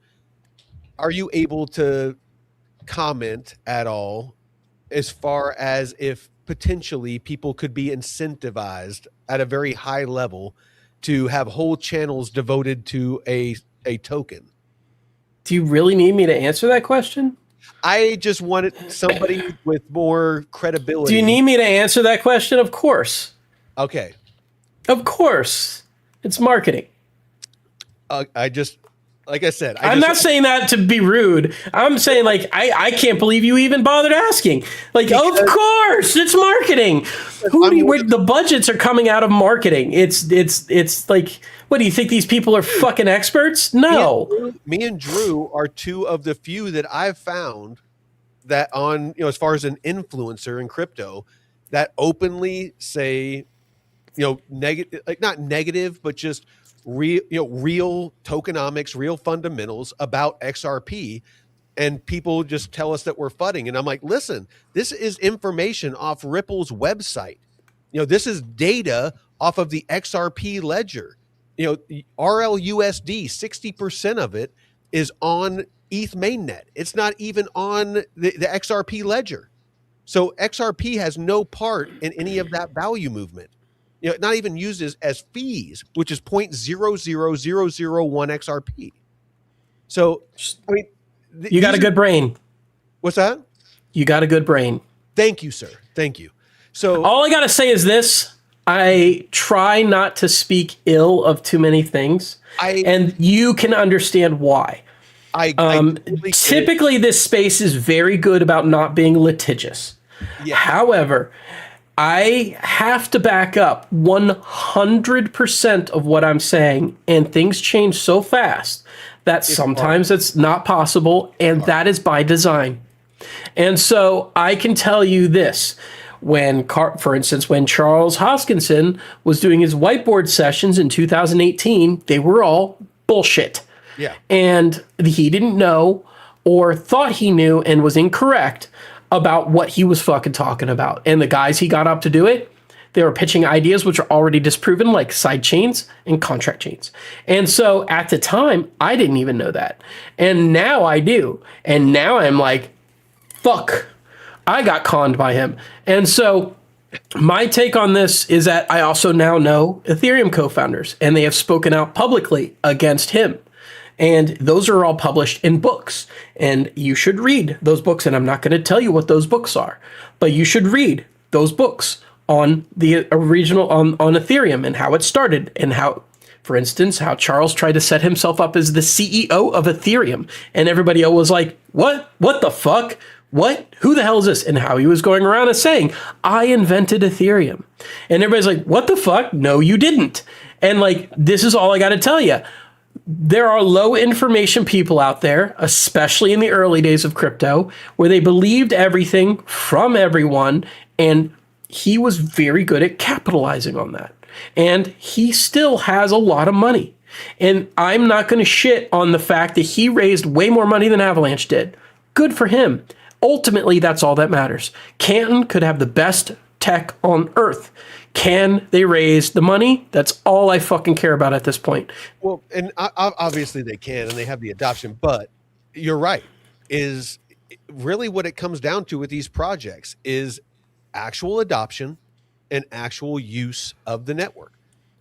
are you able to comment at all as far as if potentially people could be incentivized at a very high level to have whole channels devoted to a token? Do you really need me to answer that question? I just wanted somebody with more credibility. Do you need me to answer that question? Of course. Okay. Of course. It's marketing. Like I said, I'm not saying that to be rude. I'm saying I can't believe you even bothered asking. Of course, it's marketing. The budgets are coming out of marketing. It's like, what do you think these people are fucking experts? No. Me and Drew are two of the few that I've found that on, as far as an influencer in crypto that openly say, negative, like not negative, but just real tokenomics, real fundamentals about XRP, and people just tell us that we're fudding. And I'm like, listen, this is information off Ripple's website. This is data off of the XRP ledger. RLUSD, 60% of it is on ETH mainnet. It's not even on the XRP ledger. So XRP has no part in any of that value movement. Not even used as fees, which is 0.00001 XRP. So, I mean, you got a good brain. What's that? You got a good brain. Thank you, sir. Thank you. So all I got to say is this. I try not to speak ill of too many things, and you can understand why. Typically, this space is very good about not being litigious. Yeah. However, I have to back up 100% of what I'm saying, and things change so fast that sometimes it's not possible, and that is by design. And so I can tell you this. For instance, when Charles Hoskinson was doing his whiteboard sessions in 2018, they were all bullshit. Yeah. And he didn't know or thought he knew and was incorrect about what he was fucking talking about. And the guys he got up to do it, they were pitching ideas which are already disproven, like side chains and contract chains. And so at the time, I didn't even know that. And now I do. And now I'm like, fuck, I got conned by him. And so my take on this is that I also now know Ethereum co-founders, and they have spoken out publicly against him. And those are all published in books. And you should read those books. And I'm not going to tell you what those books are, but you should read those books on the original, on Ethereum and how it started and how, for instance, how Charles tried to set himself up as the CEO of Ethereum. And everybody else was like, what? What the fuck? What? Who the hell is this? And how he was going around and saying, I invented Ethereum. And everybody's like, what the fuck? No, you didn't. And like, this is all I got to tell you. There are low information people out there, especially in the early days of crypto, where they believed everything from everyone. And he was very good at capitalizing on that. And he still has a lot of money. And I'm not going to shit on the fact that he raised way more money than Avalanche did. Good for him. Ultimately, that's all that matters. Canton could have the best tech on earth. Can they raise the money? That's all I fucking care about at this point. Well, and obviously they can, and they have the adoption, but you're right. Is really what it comes down to with these projects is actual adoption and actual use of the network.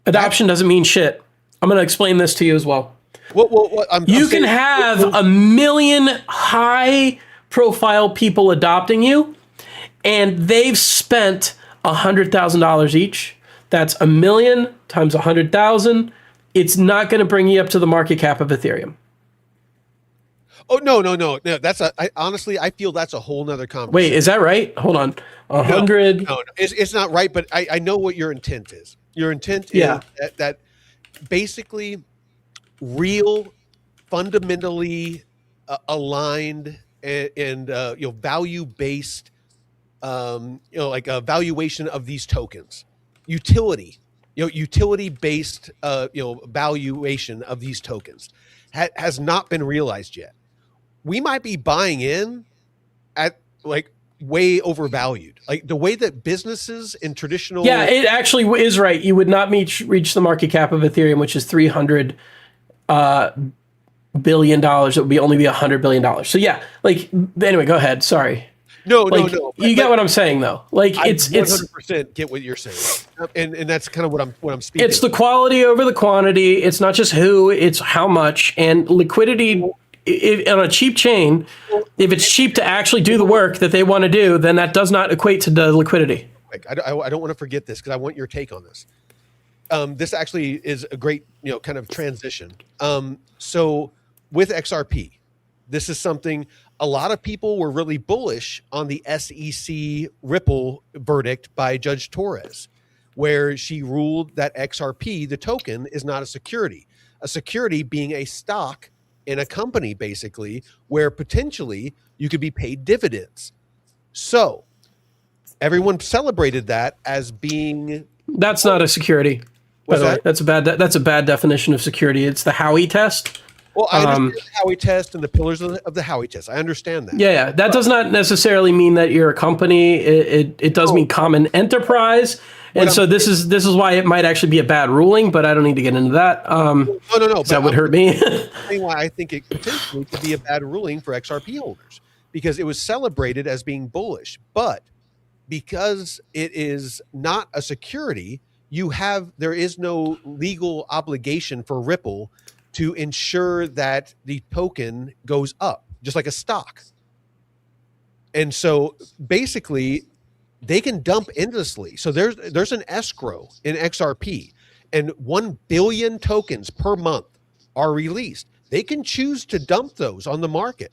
Adoption doesn't mean shit. I'm going to explain this to you as well. You can have a million high-profile people adopting you, and they've spent $100,000 each. That's $1 million times 100,000. It's not going to bring you up to the market cap of Ethereum. Oh, no. Honestly, I feel that's a whole nother conversation. Wait, is that right? Hold on. 100. No, it's not right, but I know what your intent is. Your intent is that basically real, fundamentally aligned and value-based, like a valuation of these tokens, utility-based, valuation of these tokens has not been realized yet. We might be buying in at like way overvalued, like the way that businesses in traditional. Yeah, it actually is right. You would not reach the market cap of Ethereum, which is $300 billion. It would only be $100 billion. So yeah, like anyway, go ahead. Sorry. No. You get what I'm saying though. Like it's 100% get what you're saying, and that's kind of what I'm speaking. It's the quality over the quantity. It's not just who, it's how much, and liquidity. On a cheap chain, if it's cheap to actually do the work that they want to do, then that does not equate to the liquidity. I don't want to forget this because I want your take on this. This actually is a great, kind of transition. So with XRP, this is something a lot of people were really bullish on the SEC Ripple verdict by Judge Torres, where she ruled that XRP, the token, is not a security being a stock in a company, basically, where potentially you could be paid dividends. So everyone celebrated that as being. That's not a security. By the way, that's a bad definition of security. It's the Howey test. Well, I understand the Howey test and the pillars of the Howey test. I understand that. Yeah. That does not necessarily mean that you're a company. It does mean common enterprise. And so this is why it might actually be a bad ruling, but I don't need to get into that. No. That would hurt me. Why I think it potentially could be a bad ruling for XRP holders, because it was celebrated as being bullish, but because it is not a security, there is no legal obligation for Ripple to ensure that the token goes up, just like a stock. And so basically, they can dump endlessly. So there's an escrow in XRP, and 1 billion tokens per month are released. They can choose to dump those on the market,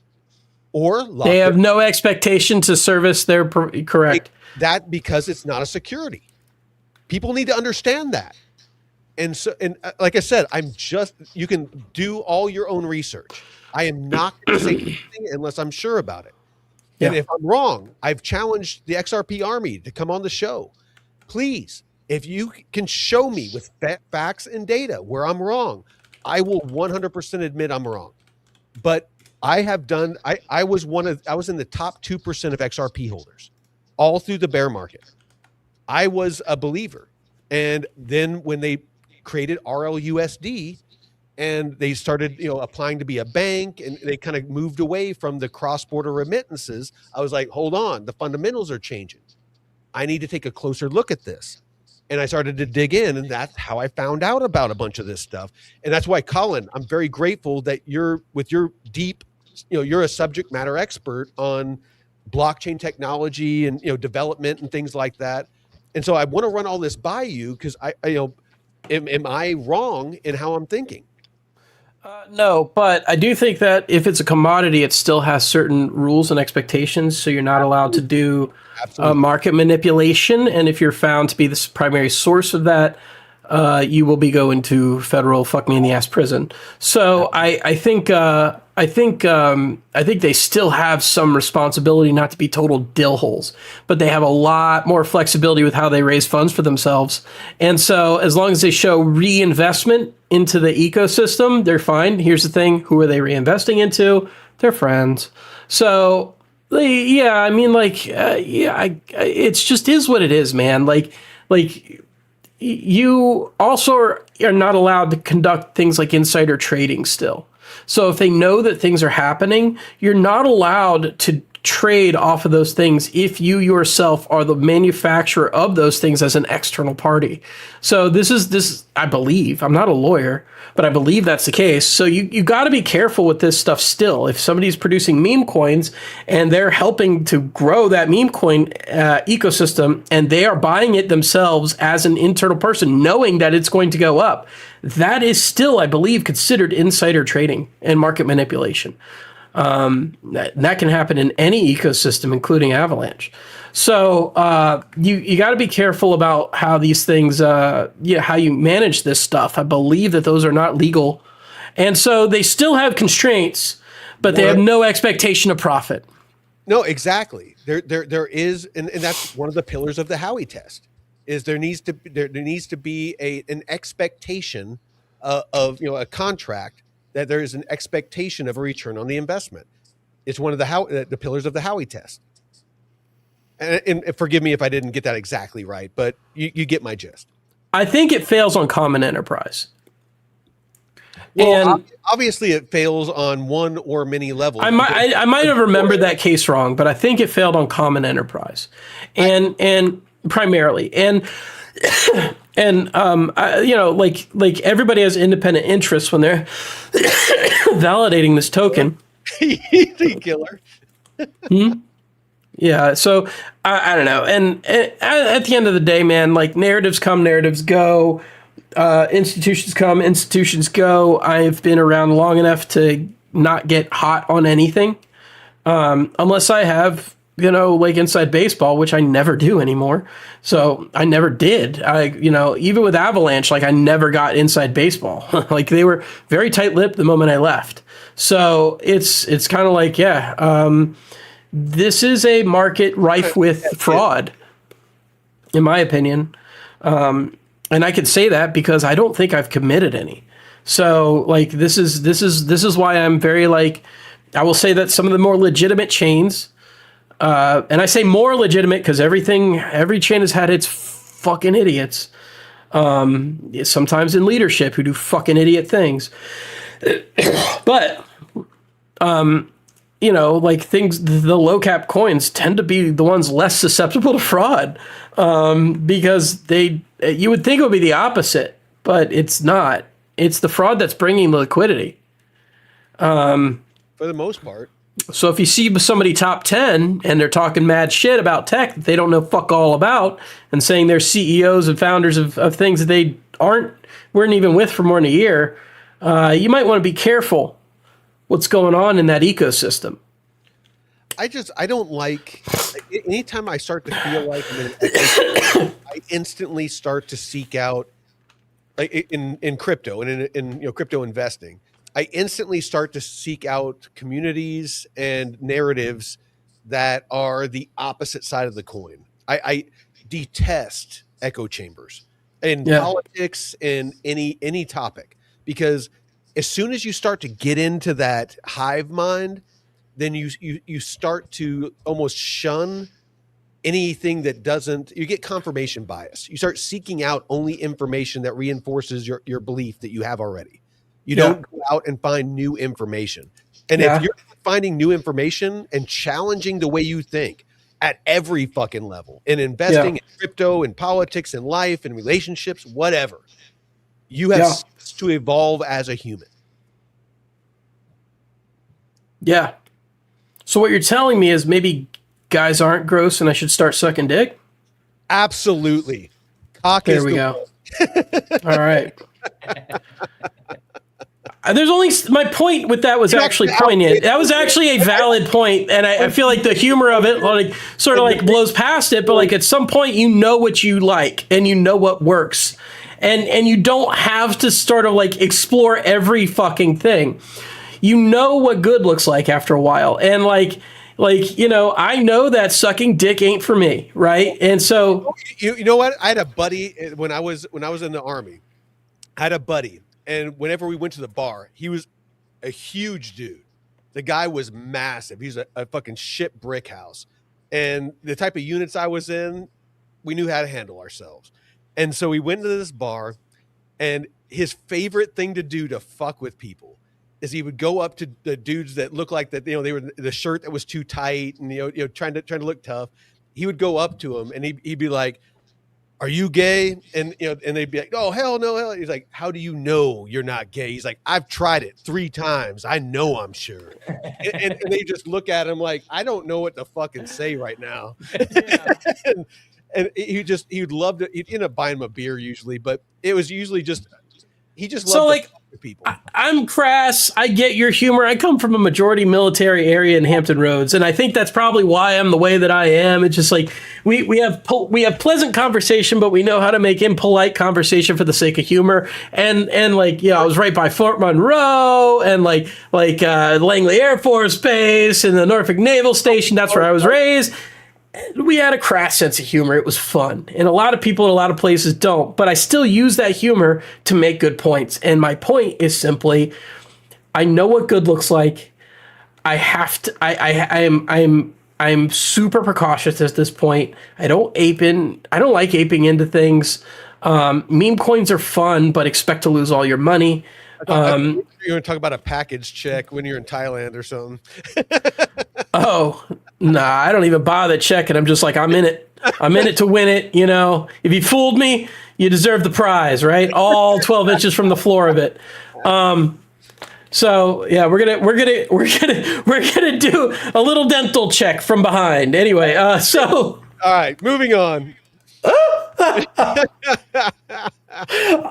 or they have no expectation to service their correct. That because it's not a security. People need to understand that. And so, like I said, you can do all your own research. I am not going to say anything unless I'm sure about it. And if I'm wrong, I've challenged the XRP army to come on the show. Please, if you can show me with facts and data where I'm wrong, I will 100% admit I'm wrong. But I was in the top 2% of XRP holders all through the bear market. I was a believer. And then when they created RLUSD, and they started, applying to be a bank, and they kind of moved away from the cross-border remittances, I was like, hold on, the fundamentals are changing. I need to take a closer look at this. And I started to dig in, and that's how I found out about a bunch of this stuff. And that's why, Colin, I'm very grateful that you're with your deep, you're a subject matter expert on blockchain technology and, development and things like that. And so I want to run all this by you because am I wrong in how I'm thinking? No, but I do think that if it's a commodity, it still has certain rules and expectations. So you're not allowed to do market manipulation. And if you're found to be the primary source of that, you will be going to federal fuck me in the ass prison. So I think they still have some responsibility not to be total dill holes, but they have a lot more flexibility with how they raise funds for themselves. And so as long as they show reinvestment into the ecosystem, they're fine. Here's the thing. Who are they reinvesting into? Their friends. So it's just is what it is, man. Like you also are not allowed to conduct things like insider trading still. So if they know that things are happening, you're not allowed to trade off of those things if you yourself are the manufacturer of those things as an external party. So this, I believe, I'm not a lawyer, but I believe that's the case. So you got to be careful with this stuff still. If somebody's producing meme coins and they're helping to grow that meme coin ecosystem and they are buying it themselves as an internal person, knowing that it's going to go up, that is still, I believe, considered insider trading and market manipulation. That can happen in any ecosystem, including Avalanche. So you got to be careful about how these things, how you manage this stuff. I believe that those are not legal, and so they still have constraints, but they have no expectation of profit. No, exactly. There is, and that's one of the pillars of the Howey test. Is there needs to be an expectation of a contract, that there is an expectation of a return on the investment. It's one of the pillars of the Howey test. And forgive me if I didn't get that exactly right, but you get my gist. I think it fails on common enterprise. Well, and obviously it fails on one or many levels. I might have remembered that case wrong, but I think it failed on common enterprise, and primarily like everybody has independent interests when they're validating this token. Easy killer. Yeah, so I don't know. And at the end of the day, man, like narratives come, narratives go. Institutions come, institutions go. I've been around long enough to not get hot on anything, unless I have, like inside baseball, which I never do anymore. So I never did. Even with Avalanche, like I never got inside baseball. Like they were very tight-lipped the moment I left. So it's kind of like, this is a market rife with fraud, in my opinion. And I could say that because I don't think I've committed any. So like this is why I'm very like, I will say that some of the more legitimate chains, and I say more legitimate because every chain has had its fucking idiots. Sometimes in leadership who do fucking idiot things. But, like things, the low cap coins tend to be the ones less susceptible to fraud, because you would think it would be the opposite, but it's not. It's the fraud that's bringing the liquidity. For the most part. So if you see somebody top 10 and they're talking mad shit about tech that they don't know fuck all about and saying they're CEOs and founders of things that they weren't even with for more than a year, you might want to be careful what's going on in that ecosystem. I don't like anytime I start to feel like I instantly start to seek out, like in crypto and in crypto investing. I instantly start to seek out communities and narratives that are the opposite side of the coin. I detest echo chambers in politics and any topic, because as soon as you start to get into that hive mind, then you start to almost shun anything that doesn't. You get confirmation bias. You start seeking out only information that reinforces your belief that you have already. You don't go out and find new information. And if you're finding new information and challenging the way you think, at every fucking level, in investing, in crypto, in politics, in life, in relationships, whatever. You have to evolve as a human. Yeah. So what you're telling me is maybe guys aren't gross and I should start sucking dick? Absolutely. Cock there is we the go. All right. There's only my point with that was actually poignant. That was actually a valid point, and I feel like the humor of it like sort of like blows past it. But like at some point, you know what you like and you know what works, and you don't have to sort of like explore every fucking thing. You know what good looks like after a while, and like you know, I know that sucking dick ain't for me, right? And so you know what? I had a buddy when I was in the Army. I had a buddy. And whenever we went to the bar, he was a huge dude. The guy was massive. He's a fucking shit brick house. And the type of units I was in, we knew how to handle ourselves. And so we went to this bar, and his favorite thing to do to fuck with people is he would go up to the dudes that looked like that, you know, they were the shirt that was too tight and, you know, trying to look tough. He would go up to him and he'd be like, "Are you gay?" And you know, and they'd be like, "Oh, hell no, hell." He's like, "How do you know you're not gay?" He's like, "I've tried it 3 times. I know I'm sure." And they just look at him like, "I don't know what to fucking say right now." and he'd love to. He'd end up buying him a beer usually, but it was usually just he just loved so like. People. I'm crass. I get your humor. I come from a majority military area in Hampton Roads, and I think that's probably why I'm the way that I am. It's just like we have pleasant conversation, but we know how to make impolite conversation for the sake of humor. And like, yeah, I was right by Fort Monroe and like Langley Air Force Base and the Norfolk Naval Station. That's where I was raised. We had a crass sense of humor. It was fun. And a lot of people in a lot of places don't. But I still use that humor to make good points. And my point is simply, I know what good looks like. I have to, I'm super precautious at this point. I don't like aping into things. Meme coins are fun, but expect to lose all your money. You're going to talk about a package check when you're in Thailand or something. Oh, nah, I don't even bother checking. I'm just like, I'm in it. I'm in it to win it. You know, if you fooled me, you deserve the prize, right? All 12 inches from the floor of it. So yeah, we're gonna do a little dental check from behind. Anyway, so all right, moving on.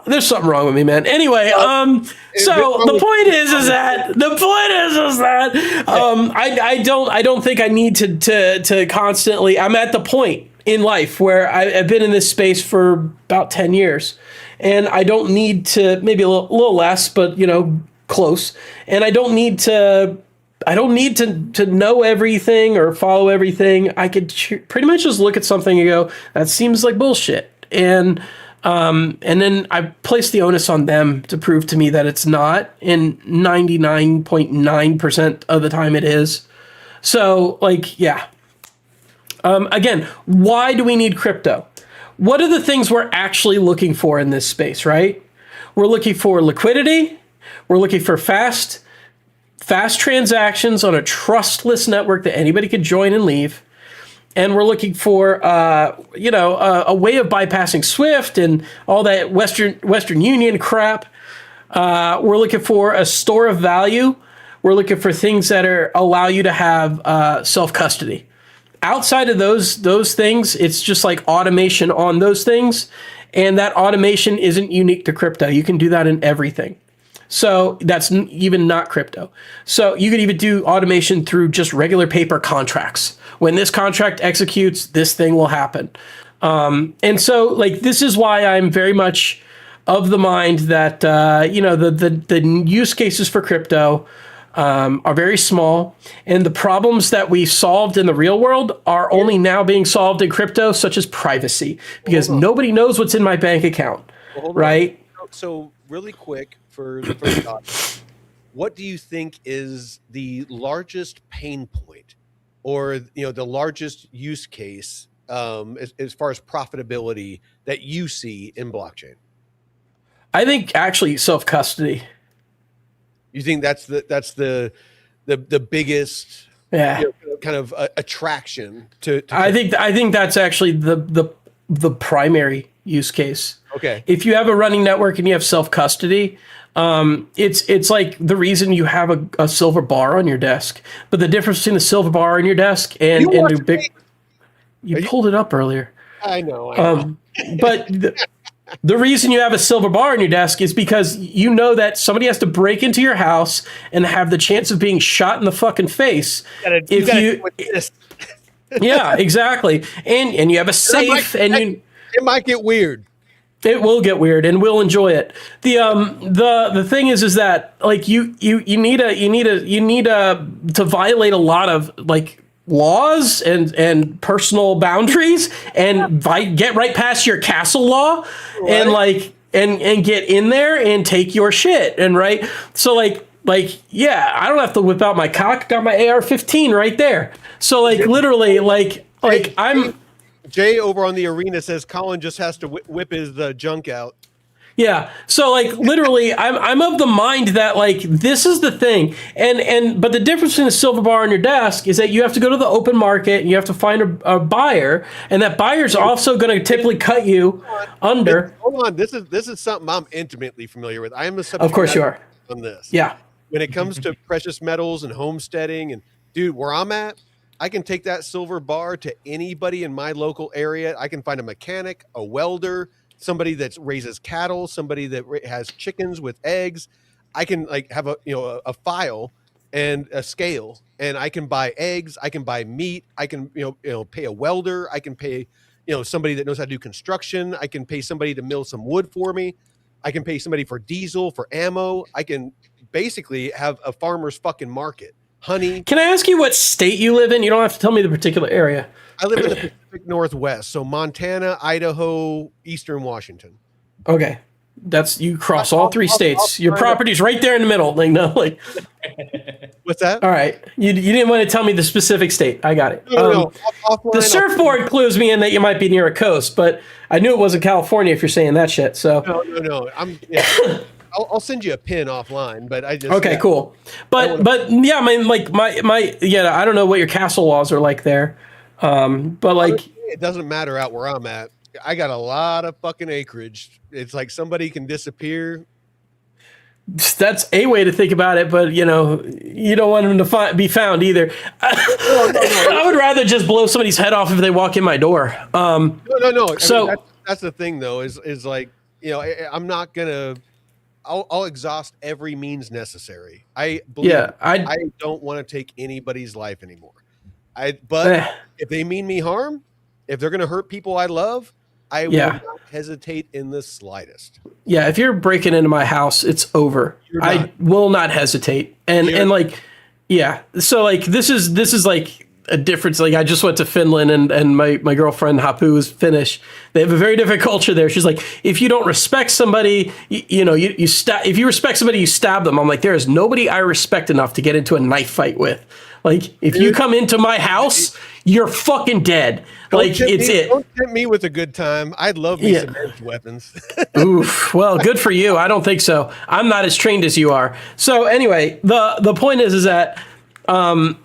There's something wrong with me, man. Anyway, so the point is that I don't think I need to constantly. I'm at the point in life where I've been in this space for about 10 years, and I don't need to, maybe a little less, but you know, close. And I don't need to know everything or follow everything. I could pretty much just look at something and go, that seems like bullshit. And then I place the onus on them to prove to me that it's not, and 99.9% of the time it is. So like, yeah. Again, why do we need crypto? What are the things we're actually looking for in this space, right? We're looking for liquidity. We're looking for fast transactions on a trustless network that anybody could join and leave. And we're looking for, a way of bypassing SWIFT and all that Western Union crap. We're looking for a store of value. We're looking for things that allow you to have self-custody. Outside of those things, it's just like automation on those things. And that automation isn't unique to crypto. You can do that in everything. So that's even not crypto. So you could even do automation through just regular paper contracts. When this contract executes, this thing will happen. And so like, this is why I'm very much of the mind that, the use cases for crypto are very small. And the problems that we solved in the real world are only now being solved in crypto, such as privacy, because nobody knows what's in my bank account, right? So really quick, for the first audience, what do you think is the largest pain point, or the largest use case as far as profitability that you see in blockchain? I think actually self-custody. You think that's the biggest? kind of attraction to I think that's actually the primary use case. Okay. If you have a running network and you have self-custody, it's like the reason you have a silver bar on your desk. But the difference between the silver bar on your desk and you pulled it up earlier. I know. But the reason you have a silver bar on your desk is because you know that somebody has to break into your house and have the chance of being shot in the fucking face. Yeah, exactly. And you have a safe, it might get weird. It will get weird, and we'll enjoy it. The thing is that like you need to violate a lot of like laws and personal boundaries and get right past your castle law and like and get in there and take your shit and right. So like yeah, I don't have to whip out my cock. Got my AR-15 right there. So like literally like I'm. Jay over on the arena says Colin just has to whip his junk out. Yeah. So like literally I'm of the mind that like this is the thing. But the difference between the silver bar on your desk is that you have to go to the open market and you have to find a buyer, and that buyer's also going to typically cut you under. Hold on. This is something I'm intimately familiar with. I am a subject Of course you are. On this. Yeah. When it comes to precious metals and homesteading and dude, where I'm at, I can take that silver bar to anybody in my local area. I can find a mechanic, a welder, somebody that raises cattle, somebody that has chickens with eggs. I can like have a file and a scale, and I can buy eggs. I can buy meat. I can pay a welder. I can pay somebody that knows how to do construction. I can pay somebody to mill some wood for me. I can pay somebody for diesel, for ammo. I can basically have a farmer's fucking market. Honey. Can I ask you what state you live in? You don't have to tell me the particular area. I live in the Pacific Northwest, so Montana, Idaho, Eastern Washington. Okay. You cross all three states. Your property's right there in the middle. Like no, like what's that? All right. You didn't want to tell me the specific state. I got it. No. The surfboard clues me in that you might be near a coast, but I knew it wasn't California if you're saying that shit. So No. I'll send you a pin offline, but I just okay, cool. But yeah, I mean, like my I don't know what your castle laws are like there, but like it doesn't matter out where I'm at. I got a lot of fucking acreage. It's like somebody can disappear. That's a way to think about it, but you don't want them to be found either. I would rather just blow somebody's head off if they walk in my door. No. So that's the thing, though, is like I'm not gonna. I'll exhaust every means necessary. I believe I don't want to take anybody's life anymore. But if they mean me harm, if they're going to hurt people I love, I will not hesitate in the slightest. Yeah, if you're breaking into my house, it's over. I will not hesitate. And like, yeah. So like, this is like a difference. Like I just went to Finland and my girlfriend Hapu is Finnish. They have a very different culture there. She's like, if you don't respect somebody, you stab. If you respect somebody, you stab them. I'm like, there is nobody I respect enough to get into a knife fight with. Like if you come into my house, you're fucking dead. Don't tempt me with a good time. I'd love me some edged weapons. Oof. Well, good for you. I don't think so. I'm not as trained as you are. So anyway, the point is that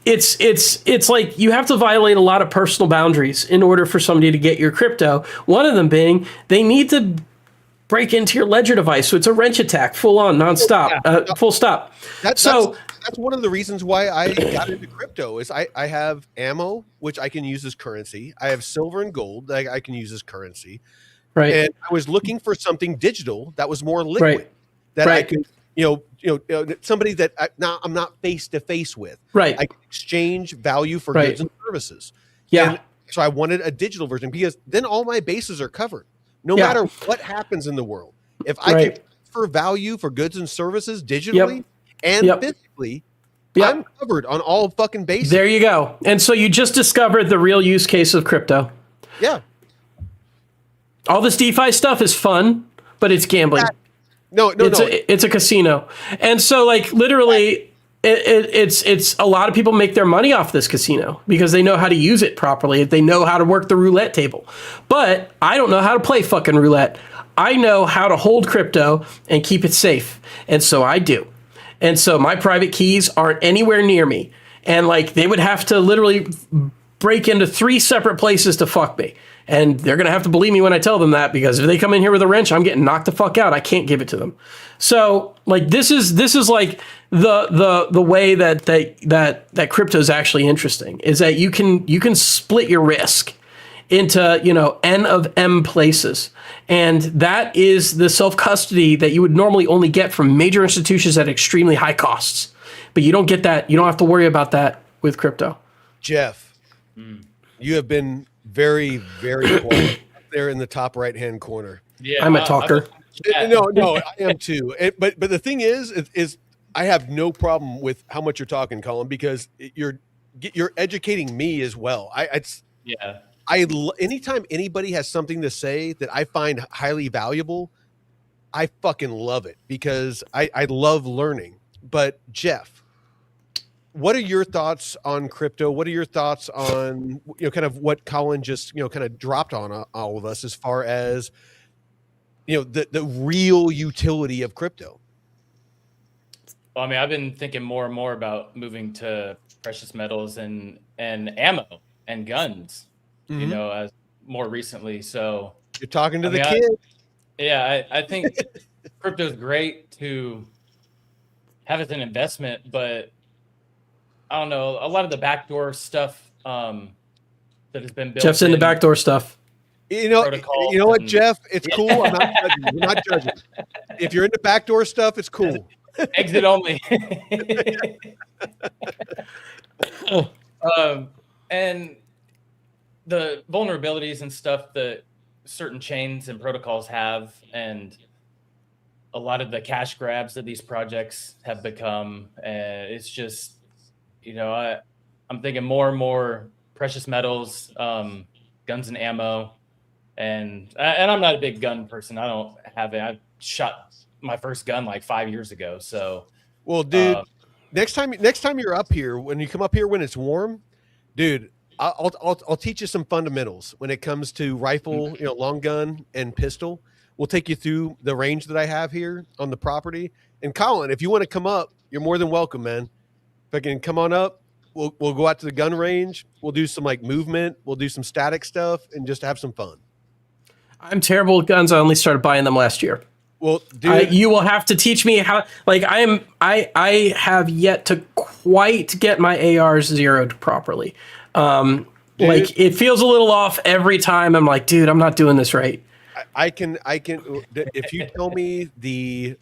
it's like you have to violate a lot of personal boundaries in order for somebody to get your crypto. One of them being they need to break into your ledger device. So it's a wrench attack, full on, nonstop, full stop. That's one of the reasons why I got into crypto is I have ammo, which I can use as currency. I have silver and gold that I can use as currency. Right. And I was looking for something digital that was more liquid that I could, somebody that I'm not face to face with. Right. I can exchange value for goods and services. Yeah. And so I wanted a digital version because then all my bases are covered. No matter what happens in the world. If I can transfer value for goods and services digitally and physically, I'm covered on all fucking bases. There you go. And so you just discovered the real use case of crypto. Yeah. All this DeFi stuff is fun, but it's gambling. It's a casino. And so like literally it's a lot of people make their money off this casino because they know how to use it properly. They know how to work the roulette table. But I don't know how to play fucking roulette. I know how to hold crypto and keep it safe. And so I do. And so my private keys aren't anywhere near me. and like they would have to literally break into 3 separate places to fuck me. And they're going to have to believe me when I tell them that, because if they come in here with a wrench, I'm getting knocked the fuck out. I can't give it to them. So like this is like the way that crypto is actually interesting, is that you can split your risk into, you know, N of M places. And that is the self-custody that you would normally only get from major institutions at extremely high costs. But you don't get that. You don't have to worry about that with crypto. Jeff, you have been very, very quiet there in the top right-hand corner. Yeah, I'm a talker. No, I am too. But the thing is I have no problem with how much you're talking, Colin, because you're educating me as well. Anytime anybody has something to say that I find highly valuable, I fucking love it, because I love learning. But Jeff, what are your thoughts on crypto? What are your thoughts on, you know, kind of what Colin just, you know, kind of dropped on all of us as far as, you know, the real utility of crypto? Well, I mean, I've been thinking more and more about moving to precious metals and ammo and guns, you know, as more recently. So you're talking to the kid. Yeah, I think crypto is great to have as an investment, but I don't know, a lot of the backdoor stuff that has been built. Jeff's in the backdoor stuff. You know what, Jeff? It's cool. I'm not judging. We're not judging. If you're into backdoor stuff, it's cool. Exit only. And the vulnerabilities and stuff that certain chains and protocols have, and a lot of the cash grabs that these projects have become, it's just, you know, I'm thinking more and more precious metals, guns and ammo, and I'm not a big gun person. I don't have it. I shot my first gun like 5 years ago. So, well, dude, next time you're up here, when you come up here when it's warm, dude, I'll teach you some fundamentals when it comes to rifle, you know, long gun and pistol. We'll take you through the range that I have here on the property. And Colin, if you want to come up, you're more than welcome, man. If I can come on up, we'll go out to the gun range. We'll do some like movement. We'll do some static stuff and just have some fun. I'm terrible with guns. I only started buying them last year. Well, dude, you will have to teach me how. Like I have yet to quite get my ARs zeroed properly. Like it feels a little off every time. I'm like, dude, I'm not doing this right. I can. If you tell me the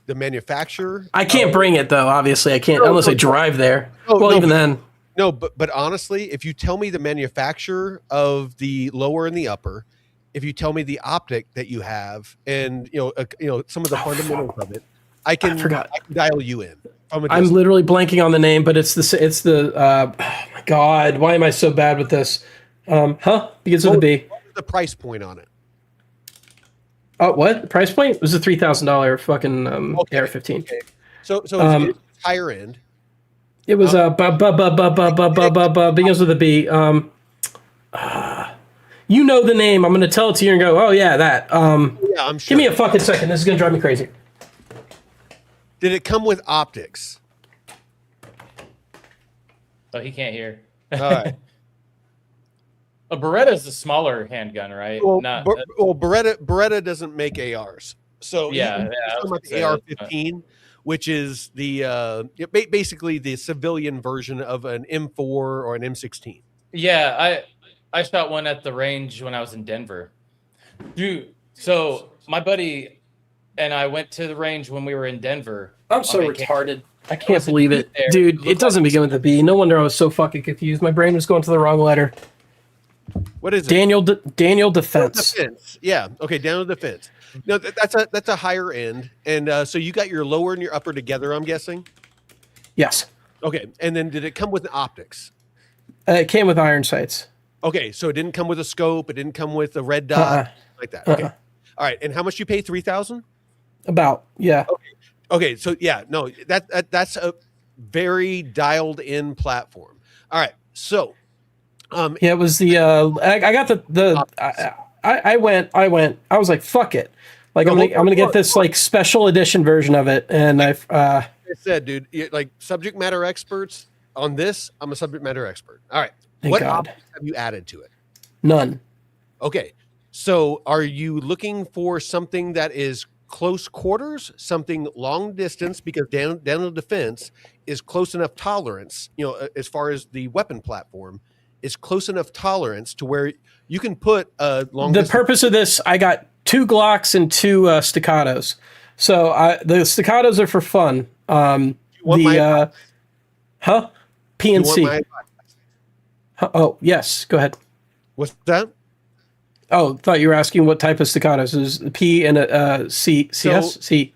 manufacturer, I can't bring it though. Obviously, I can't unless I drive there. Even then. No, but honestly, if you tell me the manufacturer of the lower and the upper, if you tell me the optic that you have, and you know some of the fundamentals of it, I can dial you in. I'm literally blanking on the name, but it's the oh my God, why am I so bad with this? Begins with a B. What was the price point on it? Oh, what? The price point? It was a $3,000 fucking AR-15. Okay. So it's higher end. It was begins with a B. You know the name. I'm going to tell it to you and go, oh yeah, that. Yeah, I'm sure. Give me a fucking second. This is going to drive me crazy. Did it come with optics? Oh, he can't hear. All right. A Beretta is a smaller handgun, right? Well, Beretta doesn't make ARs. So yeah, the AR-15, which is the basically the civilian version of an M4 or an M16. Yeah, I shot one at the range when I was in Denver. Dude, so my buddy and I went to the range when we were in Denver. I'm so retarded. I can't believe it. Dude, it doesn't begin with a B. No wonder I was so fucking confused. My brain was going to the wrong letter. What is it? Daniel Defense. Yeah. Okay, Daniel Defense. No, that's a higher end. And so you got your lower and your upper together, I'm guessing? Yes. Okay. And then did it come with optics? It came with iron sights. Okay, so it didn't come with a scope. It didn't come with a red dot like that. Okay. All right. And how much you pay? $3,000? About, yeah. Okay. So yeah, no, that's a very dialed in platform. All right. So, yeah, it was the I got I went. I was like, fuck it. Like I'm gonna get this like special edition version of it, and I said, dude, like subject matter experts on this, I'm a subject matter expert. All right. Thank What God. options have you added to it? None. Okay. So are you looking for something that is close quarters, something long distance, because Daniel Defense is close enough tolerance, as far as the weapon platform is close enough tolerance to where you can put a long The distance. purpose of this, I got 2 Glocks and 2 staccatos. So the staccatos are for fun. PNC. Oh, yes. Go ahead. What's that? Oh, thought you were asking what type of staccatos. Is the P and a C? CS? So C.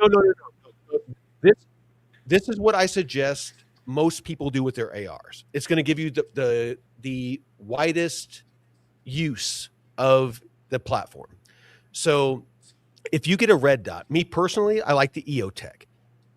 No. This is what I suggest most people do with their ARs. It's going to give you the widest use of the platform. So if you get a red dot, me personally, I like the EOTech.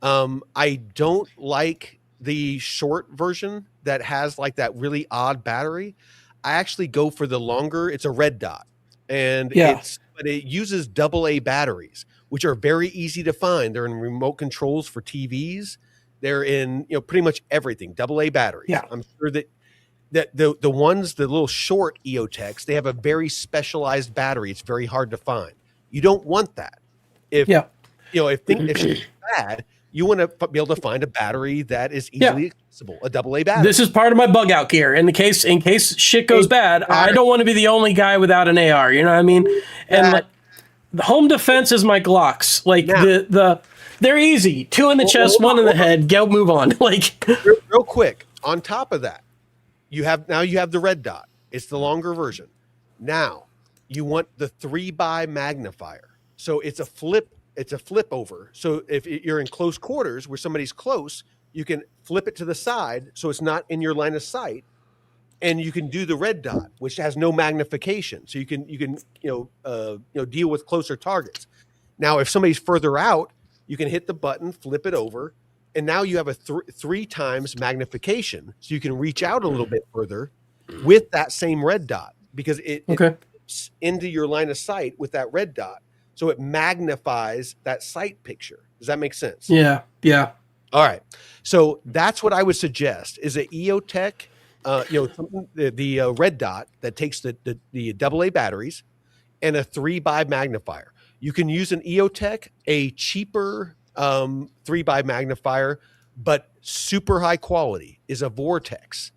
I don't like the short version that has like that really odd battery. I actually go for the longer. It's a red dot, and but it uses AA batteries, which are very easy to find. They're in remote controls for TVs. They're in pretty much everything. AA batteries. Yeah. I'm sure that the ones, the little short EOTechs, they have a very specialized battery. It's very hard to find. You don't want that. If it's bad, you want to be able to find a battery that is easily accessible, a AA battery. This is part of my bug out gear. In case shit goes bad, I don't want to be the only guy without an AR. You know what I mean? And the home defense is my Glocks. Like they're easy. 2 in the chest, 1 in the head. Go move on. Like real quick. On top of that, you have the red dot. It's the longer version. Now you want the 3x magnifier. So it's a flip over. So if you're in close quarters where somebody's close, you can flip it to the side so it's not in your line of sight, and you can do the red dot, which has no magnification. So you can deal with closer targets. Now, if somebody's further out, you can hit the button, flip it over, and now you have a 3 times magnification, so you can reach out a little bit further with that same red dot, because it flips into your line of sight with that red dot. So it magnifies that sight picture. Does that make sense? Yeah. All right. So that's what I would suggest is a EOTech, the red dot that takes the AA batteries, and a 3x magnifier. You can use an EOTech, a cheaper 3x magnifier, but super high quality, is a Vortex.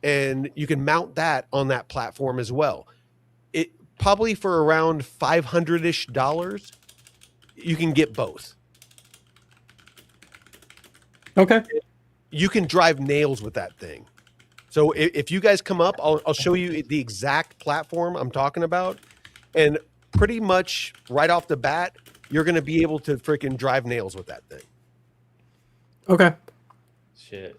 And you can mount that on that platform as well. Probably for around $500-ish, you can get both. Okay. You can drive nails with that thing. So if you guys come up, I'll show you the exact platform I'm talking about. And pretty much right off the bat, you're going to be able to freaking drive nails with that thing. Okay. Shit.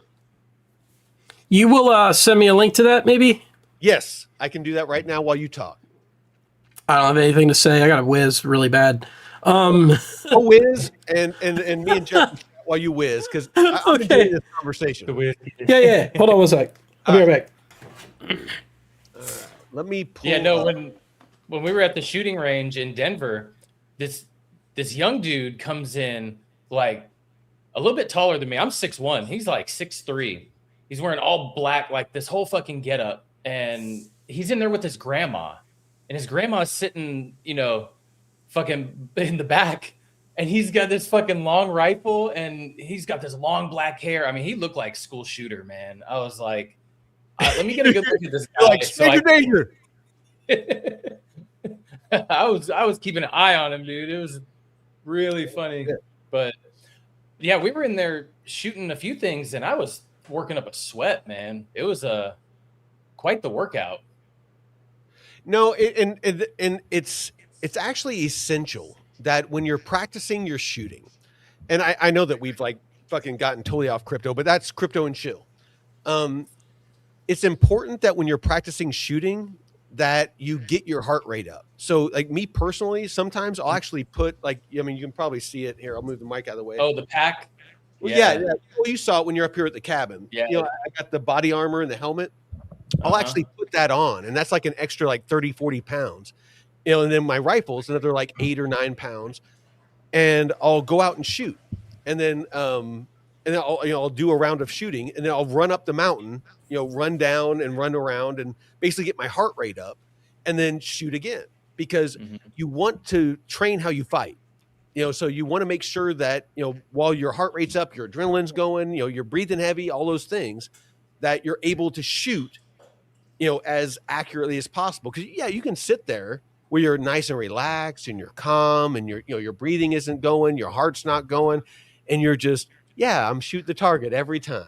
You will send me a link to that, maybe? Yes, I can do that right now while you talk. I don't have anything to say. I got to whiz really bad. Whiz and me and Jeff while you whiz, because I'm enjoying this conversation. Yeah. Hold on one sec. I'll be right back. Let me pull. Yeah, no. When we were at the shooting range in Denver, this young dude comes in like a little bit taller than me. I'm 6'1". He's like 6'3". He's wearing all black, like this whole fucking getup, and he's in there with his grandma. And his grandma's sitting, fucking in the back. And he's got this fucking long rifle, and he's got this long black hair. I mean, he looked like school shooter, man. I was like, let me get a good look at this guy. Like, stranger danger. I was keeping an eye on him, dude. It was really funny. But yeah, we were in there shooting a few things, and I was working up a sweat, man. It was quite the workout. No, and it's actually essential that when you're practicing your shooting, and I know that we've like fucking gotten totally off crypto, but that's crypto and chill. It's important that when you're practicing shooting that you get your heart rate up. So like me personally, sometimes I'll actually put you can probably see it here. I'll move the mic out of the way. Oh, the pack. Well, yeah. Well, you saw it when you're up here at the cabin. Yeah. I got the body armor and the helmet. I'll actually put that on, and that's like an extra like 30, 40 pounds. And then my rifle's another like 8 or 9 pounds, and I'll go out and shoot. And then and then I'll do a round of shooting, and then I'll run up the mountain, run down and run around and basically get my heart rate up, and then shoot again, because you want to train how you fight. So you want to make sure that, while your heart rate's up, your adrenaline's going, you're breathing heavy, all those things, that you're able to shoot, as accurately as possible. Because you can sit there where you're nice and relaxed and you're calm and your breathing isn't going, your heart's not going, and you're just, I'm shooting the target every time.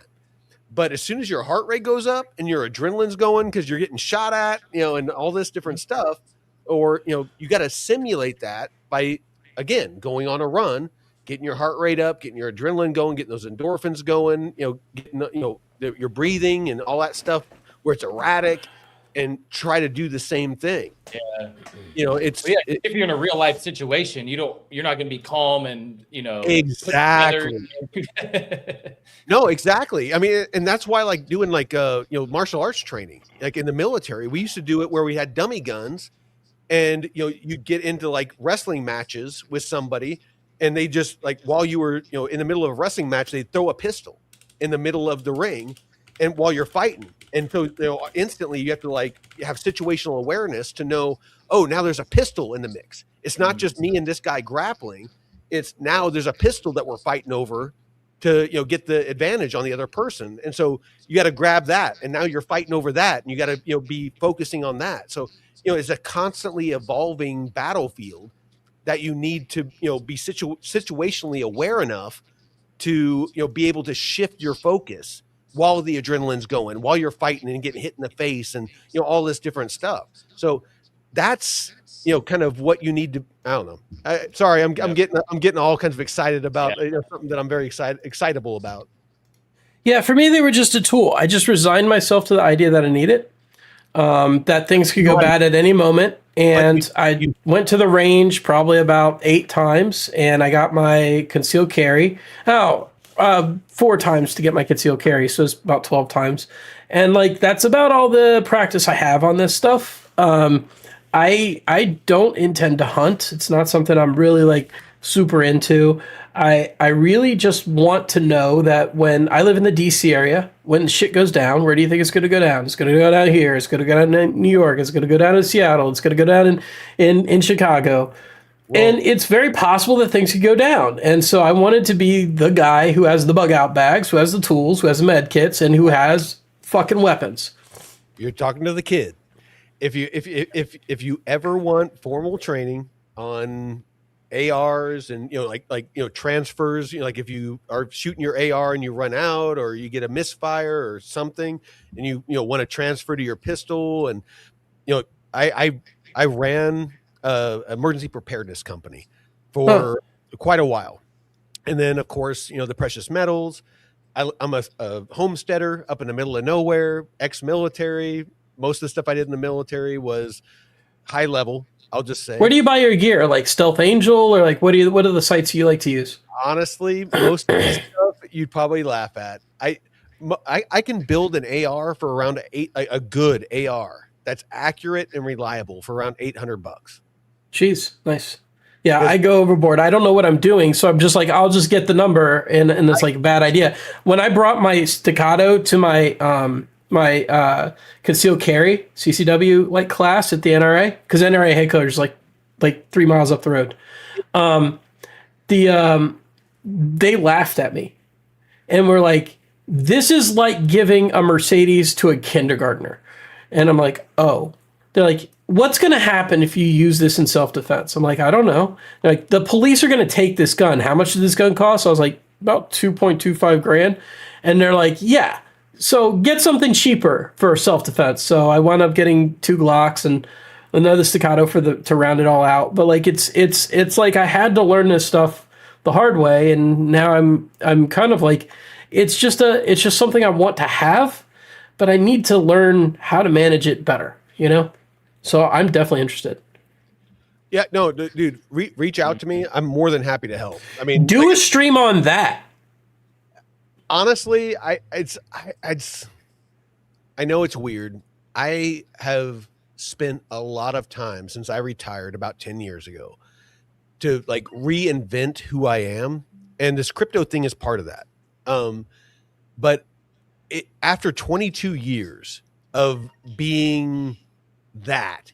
But as soon as your heart rate goes up and your adrenaline's going because you're getting shot at, and all this different stuff, or, you got to simulate that by, again, going on a run, getting your heart rate up, getting your adrenaline going, getting those endorphins going, getting, your breathing and all that stuff where it's erratic, and try to do the same thing. If you're in a real life situation, you're not going to be calm and, exactly. No, exactly. I mean, and that's why, like, doing martial arts training, like in the military, we used to do it where we had dummy guns, and, you'd get into like wrestling matches with somebody, and they just, like, while you were, in the middle of a wrestling match, they'd throw a pistol in the middle of the ring, and while you're fighting. And so, instantly you have to have situational awareness to know, oh, now there's a pistol in the mix. It's not just me and this guy grappling. It's now there's a pistol that we're fighting over to, get the advantage on the other person. And so you got to grab that. And now you're fighting over that, and you got to, be focusing on that. So, it's a constantly evolving battlefield that you need to, be situationally aware enough to, be able to shift your focus while the adrenaline's going, while you're fighting and getting hit in the face, and, all this different stuff. So that's, kind of what you need to, I don't know. Sorry, I'm getting all kinds of excited about something that I'm very excitable about. Yeah, for me, they were just a tool. I just resigned myself to the idea that I need it, that things could go bad at any moment. And I went to the range probably about 8 times, and I got my concealed carry. 4 times to get my concealed carry, so it's about 12 times. And that's about all the practice I have on this stuff. I don't intend to hunt. It's not something I'm really super into. I really just want to know that when I live in the DC area, when shit goes down, where do you think it's going to go down? It's going to go down here. It's going to go down in New York. It's going to go down in Seattle. It's going to go down in Chicago. Well, and it's very possible that things could go down. And so I wanted to be the guy who has the bug out bags, who has the tools, who has the med kits, and who has fucking weapons. You're talking to the kid. If you ever want formal training on ARs and transfers, if you are shooting your AR and you run out, or you get a misfire or something, and you want to transfer to your pistol, and I ran emergency preparedness company for quite a while, and then of course the precious metals. I'm a homesteader up in the middle of nowhere, ex-military. Most of the stuff I did in the military was high level, I'll just say. Where do you buy your gear? Like Stealth Angel, or what are the sites you like to use? Honestly, most of the stuff you'd probably laugh at. I can build an AR for around a good AR that's accurate and reliable for around $800. Jeez, nice. Yeah, I go overboard. I don't know what I'm doing, so I'm just I'll just get the number, and it's a bad idea. When I brought my staccato to my my concealed carry CCW class at the NRA, because NRA headquarters is like 3 miles up the road. They laughed at me and were like, "This is like giving a Mercedes to a kindergartner." And I'm like, "Oh." They're like, "What's going to happen if you use this in self-defense?" I'm like, "I don't know." They're like, "The police are going to take this gun. How much did this gun cost?" I was like, "About $2.25 grand." And they're like, "Yeah, so get something cheaper for self-defense." So I wound up getting 2 Glocks and another staccato to round it all out. But it's like I had to learn this stuff the hard way, and now I'm kind of it's just something I want to have, but I need to learn how to manage it better, So I'm definitely interested. Yeah, no, dude, reach out to me. I'm more than happy to help. I mean, do a stream on that. Honestly, I know it's weird. I have spent a lot of time since I retired about 10 years ago to reinvent who I am, and this crypto thing is part of that. But after 22 years of being that,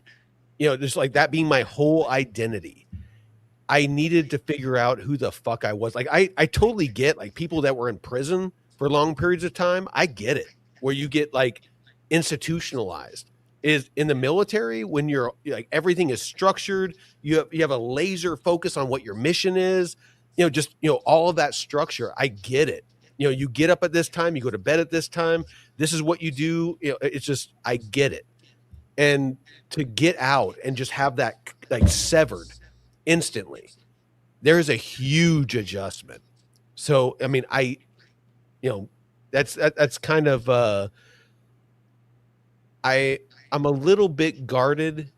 just like that being my whole identity, I needed to figure out who the fuck I was. Like, I totally get like people that were in prison for long periods of time. I get it. Where you get like institutionalized is in the military when you're like everything is structured. You have a laser focus on what your mission is. All of that structure. I get it. You get up at this time, you go to bed at this time. This is what you do. It's just I get it. And to get out and just have that like severed instantly, there is a huge adjustment. So I mean, that's kind of I'm a little bit guarded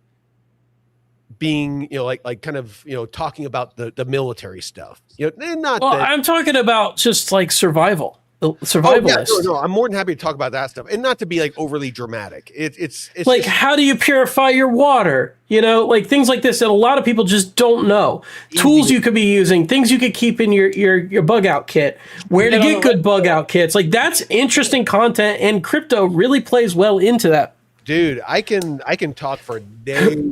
being like kind of talking about the military stuff. I'm talking about just like survivalist. No, I'm more than happy to talk about that stuff, and not to be like overly dramatic. It's like, how do you purify your water? Like things like this that a lot of people just don't know. Tools you could be using, things you could keep in your bug out kit, where to get good bug out kits. Like, that's interesting content, and crypto really plays well into that. Dude, I can talk for days.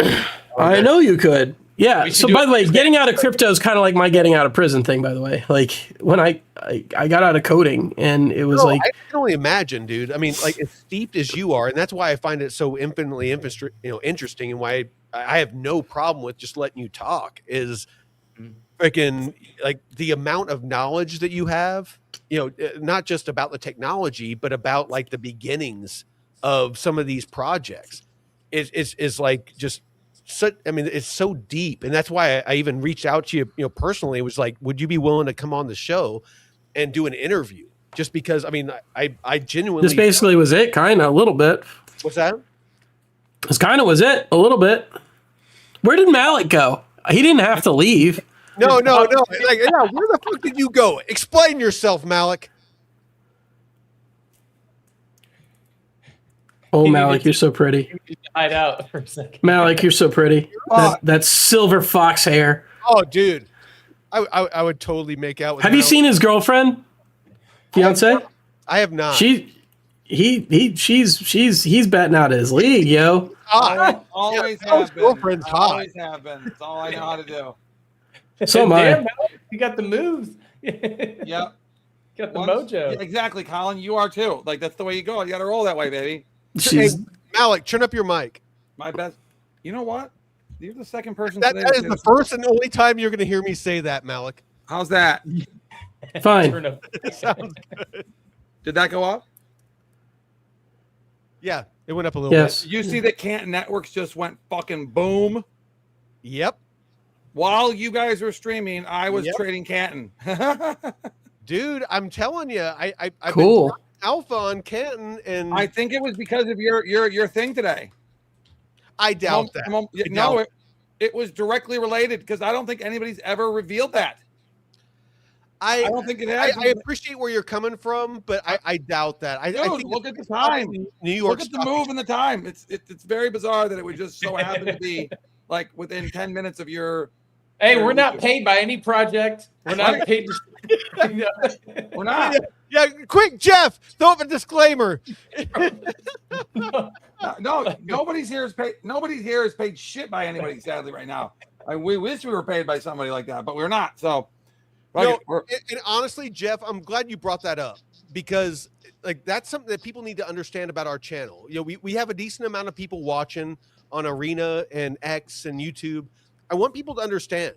I know you could. Yeah. So by the way, getting out of crypto is kind of like my getting out of prison thing, by the way. Like when I got out of coding, and it was like, I can only imagine, dude. I mean, like as steeped as you are, and that's why I find it so infinitely interesting, and why I have no problem with just letting you talk is freaking like the amount of knowledge that you have, not just about the technology, but about like the beginnings of some of these projects is like just such, I mean, it's so deep. And that's why I even reached out to you, personally. It was like, would you be willing to come on the show and do an interview? Just because, I mean, I genuinely. This basically was it, kind of, a little bit. What's that? This kind of was it, a little bit. Where did Malik go? He didn't have to leave. No. Like, where the fuck did you go? Explain yourself, Malik. Oh, Malik, you're so pretty. Hide out for a second. Malik, you're so pretty. That silver fox hair. Oh, dude, I would totally make out with. Have you seen his girlfriend, fiance? I have not. He's batting out his league, yo. Always have been. Girlfriend's hot. Always have been. That's all I know how to do. So am I. Damn, you got the moves. Yep. Got the mojo. Yeah, exactly, Colin. You are too. Like, that's the way you go. You got to roll that way, baby. Hey, Malik, turn up your mic. My best. You know what? You're the second person. That is the first and only time you're going to hear me say that, Malik. How's that? Fine. Sounds good. Did that go up? Yeah, it went up a little bit. You see that Canton Networks just went fucking boom? Yep. While you guys were streaming, I was trading Canton. Dude, I'm telling you, I've cool. been alpha on Canton, and I think it was because of your thing today. I doubt that. It was directly related, because I don't think anybody's ever revealed that. I don't think it has. I appreciate where you're coming from, but I doubt that. I think look at the time. New York. Look at the move and the time. It's very bizarre that it would just so happen to be like within 10 minutes of your. Hey, we're not paid by any project. We're not paid. We're not. Yeah, quick, Jeff, throw up a disclaimer. No, nobody's here is paid. Nobody here is paid shit by anybody. Sadly, right now, we wish we were paid by somebody like that, but we're not. So, and honestly, Jeff, I'm glad you brought that up, because like that's something that people need to understand about our channel. We have a decent amount of people watching on Arena and X and YouTube. I want people to understand,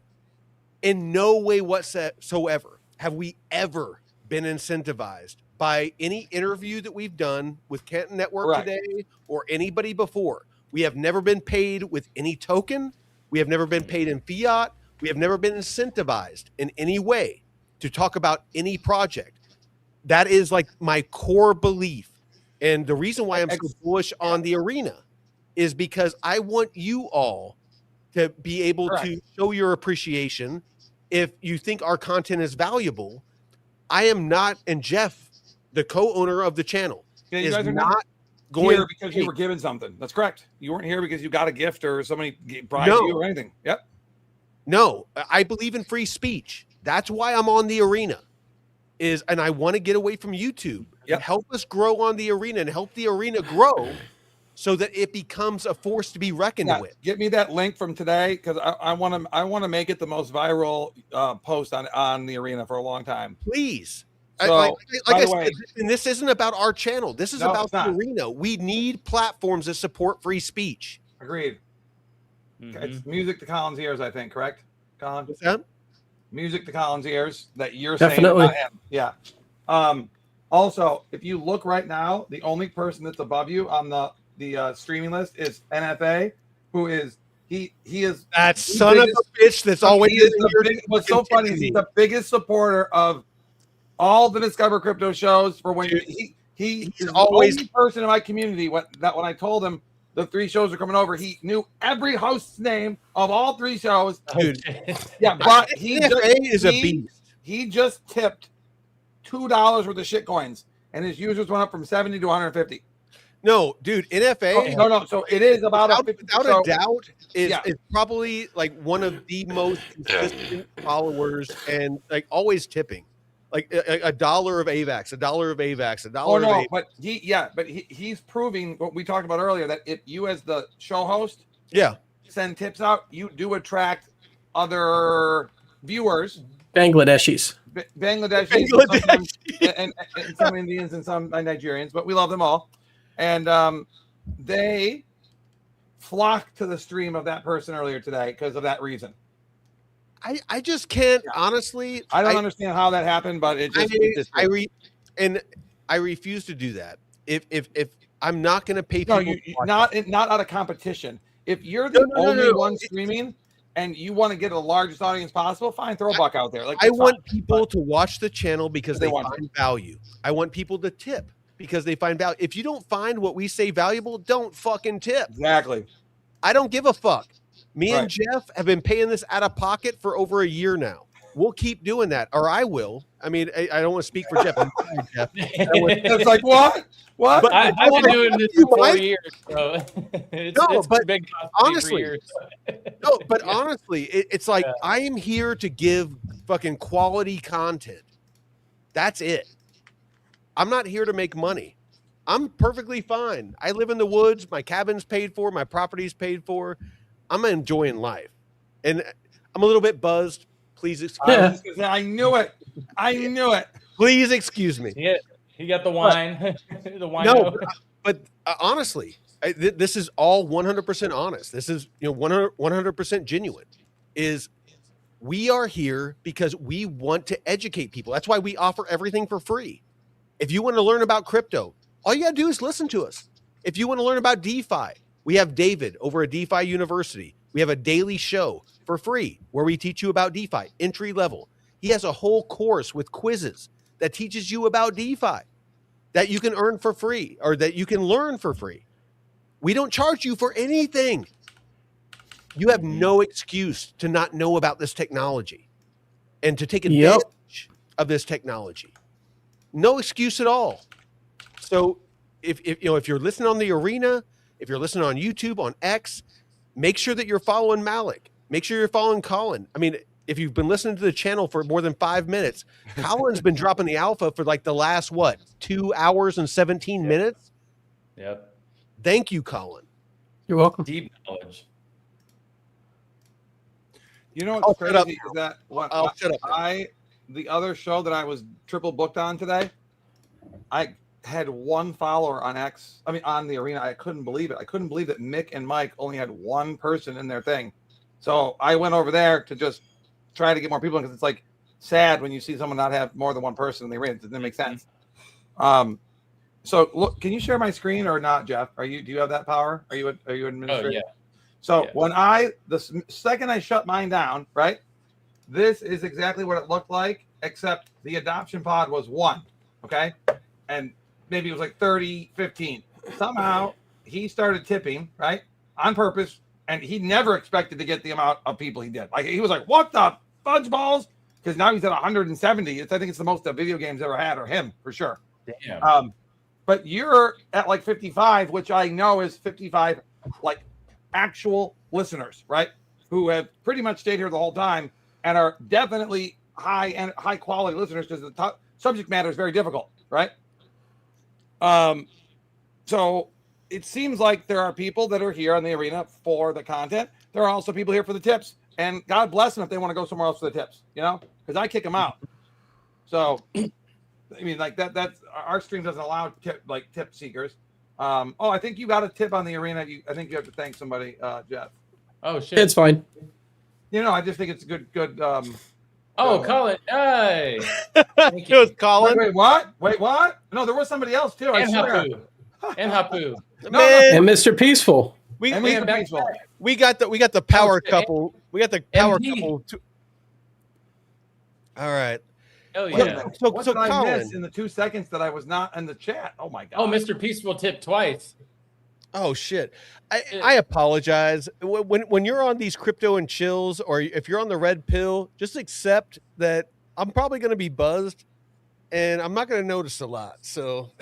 in no way whatsoever have we ever been incentivized by any interview that we've done with Canton Network today or anybody before. We have never been paid with any token. We have never been paid in fiat. We have never been incentivized in any way to talk about any project. That is like my core belief. And the reason why I'm so bullish on the Arena is because I want you all to be able to show your appreciation. If you think our content is valuable, I am not, and Jeff, the co-owner of the channel, is not going here because you were given something. That's correct. You weren't here because you got a gift or somebody bribed you or anything. Yep. No, I believe in free speech. That's why I'm on the Arena. is, and I want to get away from YouTube. Yep. Help us grow on the arena and help the arena grow so that it becomes a force to be reckoned with. Get me that link from today, because I want to make it the most viral post on the arena for a long time. Please. So, like I the way, said, and this isn't about our channel. This is about the not. arena. We need platforms that support free speech. Agreed. It's music to Colin's ears, I think, correct, Colin? What's that? Music to Colin's ears that you're Definitely. saying about him. Yeah. Also, if you look right now, the only person that's above you on the streaming list is NFA, who is he is that son of a bitch that's always what's so funny is he's the biggest supporter of all the Discover Crypto shows for when he's always the only person in my community when I told him the 3 shows are coming over, he knew every host's name of all 3 shows. Dude. Yeah, but he is a beast. He just tipped $2 worth of shitcoins, and his users went up from 70 to 150. No, dude, NFA. No. So it is about without a doubt is probably like one of the most consistent followers, and like always tipping, like $1 of AVAX, $1 of AVAX, $1 of AVAX. But he's proving what we talked about earlier, that if you as the show host, send tips out, you do attract other viewers. Bangladeshis. Bangladeshis. And some Indians and some Nigerians, but we love them all. And they flocked to the stream of that person earlier today because of that reason. I just can't honestly. I don't understand how that happened, but it just. I refuse to do that. If I'm not going to pay people, not out of competition. If you're the only one streaming and you want to get the largest audience possible, fine, throw a buck out there. Like I want people to watch the channel because they find value. I want people to tip because they find value. If you don't find what we say valuable, don't fucking tip. Exactly. I don't give a fuck. Me and Jeff have been paying this out of pocket for over a year now. We'll keep doing that, or I will. I mean, I don't want to speak for Jeff. I'm sorry, Jeff. It's like, what? But I've been doing this for 4 years, so it's big honestly, years. honestly, it's like I am here to give fucking quality content. That's it. I'm not here to make money. I'm perfectly fine. I live in the woods. My cabin's paid for. My property's paid for. I'm enjoying life. And I'm a little bit buzzed. Please excuse me. I knew it. Please excuse me. Yeah, he got the wine. The wine. No, but honestly, this is all 100% honest. This is 100% genuine. We are here because we want to educate people. That's why we offer everything for free. If you want to learn about crypto, all you got to do is listen to us. If you want to learn about DeFi, we have David over at DeFi University. We have a daily show for free where we teach you about DeFi, entry level. He has a whole course with quizzes that teaches you about DeFi that you can earn for free or that you can learn for free. We don't charge you for anything. You have no excuse to not know about this technology and to take advantage of this technology. No excuse at all. So if you're listening on the arena, if you're listening on YouTube, on X, make sure that you're following Malik. Make sure you're following Colin. I mean, if you've been listening to the channel for more than 5 minutes, Colin's been dropping the alpha for like the last 2 hours and 17 minutes. Yep. Thank you, Colin. You're welcome. Deep knowledge. You know what's crazy is that the other show that I was triple booked on today, I had 1 follower on X. I mean, on the arena. I couldn't believe it. I couldn't believe that Mick and Mike only had 1 person in their thing. So I went over there to just try to get more people in because it's like sad when you see someone not have more than 1 person in the arena. It doesn't make sense. So look, can you share my screen or not, Jeff? Do you have that power? Are you administrator? Oh, yeah. So when the second I shut mine down, right? This is exactly what it looked like, except the adoption pod was 1. Okay. And maybe it was like 30, 15. Somehow he started tipping, right? On purpose. And he never expected to get the amount of people he did. Like he was like, what the fudge balls? Because now he's at 170. I think it's the most that video games ever had, or him for sure. Damn. But you're at like 55, which I know is 55 like actual listeners, right? Who have pretty much stayed here the whole time and are definitely high quality listeners, because the subject matter is very difficult, right? So it seems like there are people that are here on the arena for the content. There are also people here for the tips, and God bless them if they want to go somewhere else for the tips, because I kick them out. So, I mean, like that's our stream doesn't allow tip seekers. I think you got a tip on the arena. I think you have to thank somebody, Jeff. Oh shit, it's fine. I just think it's a good. Colin, hey, It was Colin. Wait, what? No, there was somebody else too. I and swear. Hapu. Man, And Mr. Peaceful. we Mr. got the power shit. couple. We got the power MD. couple. All right. Oh yeah. What did I miss in the 2 seconds that I was not in the chat? Oh my god. Oh, Mr. Peaceful tipped twice. Oh shit! I apologize. When you're on these crypto and chills, or if you're on the red pill, just accept that I'm probably going to be buzzed, and I'm not going to notice a lot. So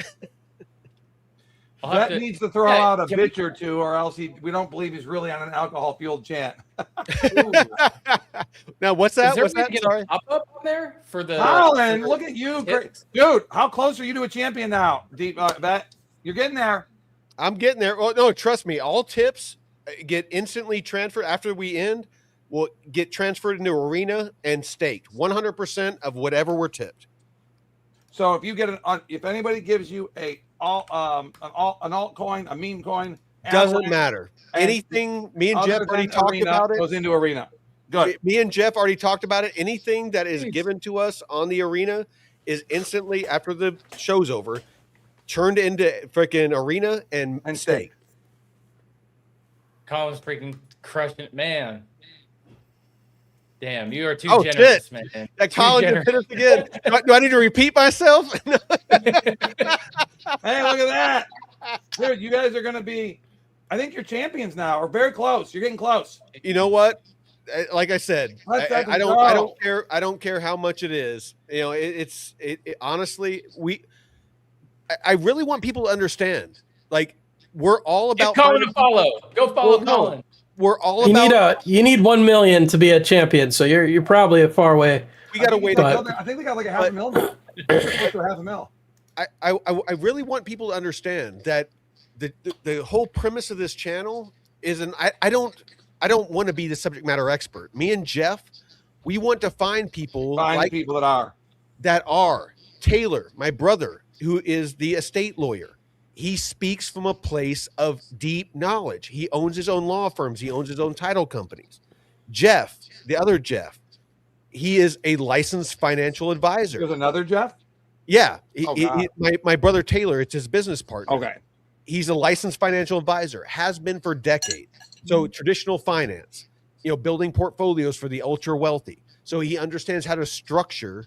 that needs to throw out a bitch or two, or else we don't believe he's really on an alcohol-fueled chant. Now, what's that? Is What's there that? Sorry. Pop up on there for the Colin, look at you, dude! How close are you to a champion now? Deep bet you're getting there. I'm getting there. Oh no, trust me. All tips get instantly transferred after we end. Will get transferred into arena and staked 100% of whatever we're tipped. So if you get if anybody gives you an altcoin, a meme coin, doesn't matter. Anything. Me and Jeff already talked about it. Goes into arena. Good. Me and Jeff already talked about it. Anything that is given to us on the arena is instantly after the show's over turned into freaking arena and stake. Colin's freaking crushing it, man. Damn, you are too Shit. generous, man. That Colin just hit us again. Do I need to repeat myself? Hey, look at that. Dude, you guys are going to be, I think you're champions now, or very close. You're getting close. You know what? Like I said, I don't care how much it is. Honestly, I really want people to understand. Like, we're all about Colin to follow. Go follow Colin. We're all about. You need 1 million to be a champion, so you're probably a far way. We got to wait. I think they got like a $500,000 now. I really want people to understand that the whole premise of this channel is I don't want to be the subject matter expert. Me and Jeff, we want to find people that are Taylor, my brother, who is the estate lawyer. He speaks from a place of deep knowledge. He owns his own law firms. He owns his own title companies. Jeff, the other Jeff, he is a licensed financial advisor. There's another Jeff? Yeah. My brother Taylor, it's his business partner. Okay. He's a licensed financial advisor, has been for decades. So traditional finance, building portfolios for the ultra wealthy. So he understands how to structure.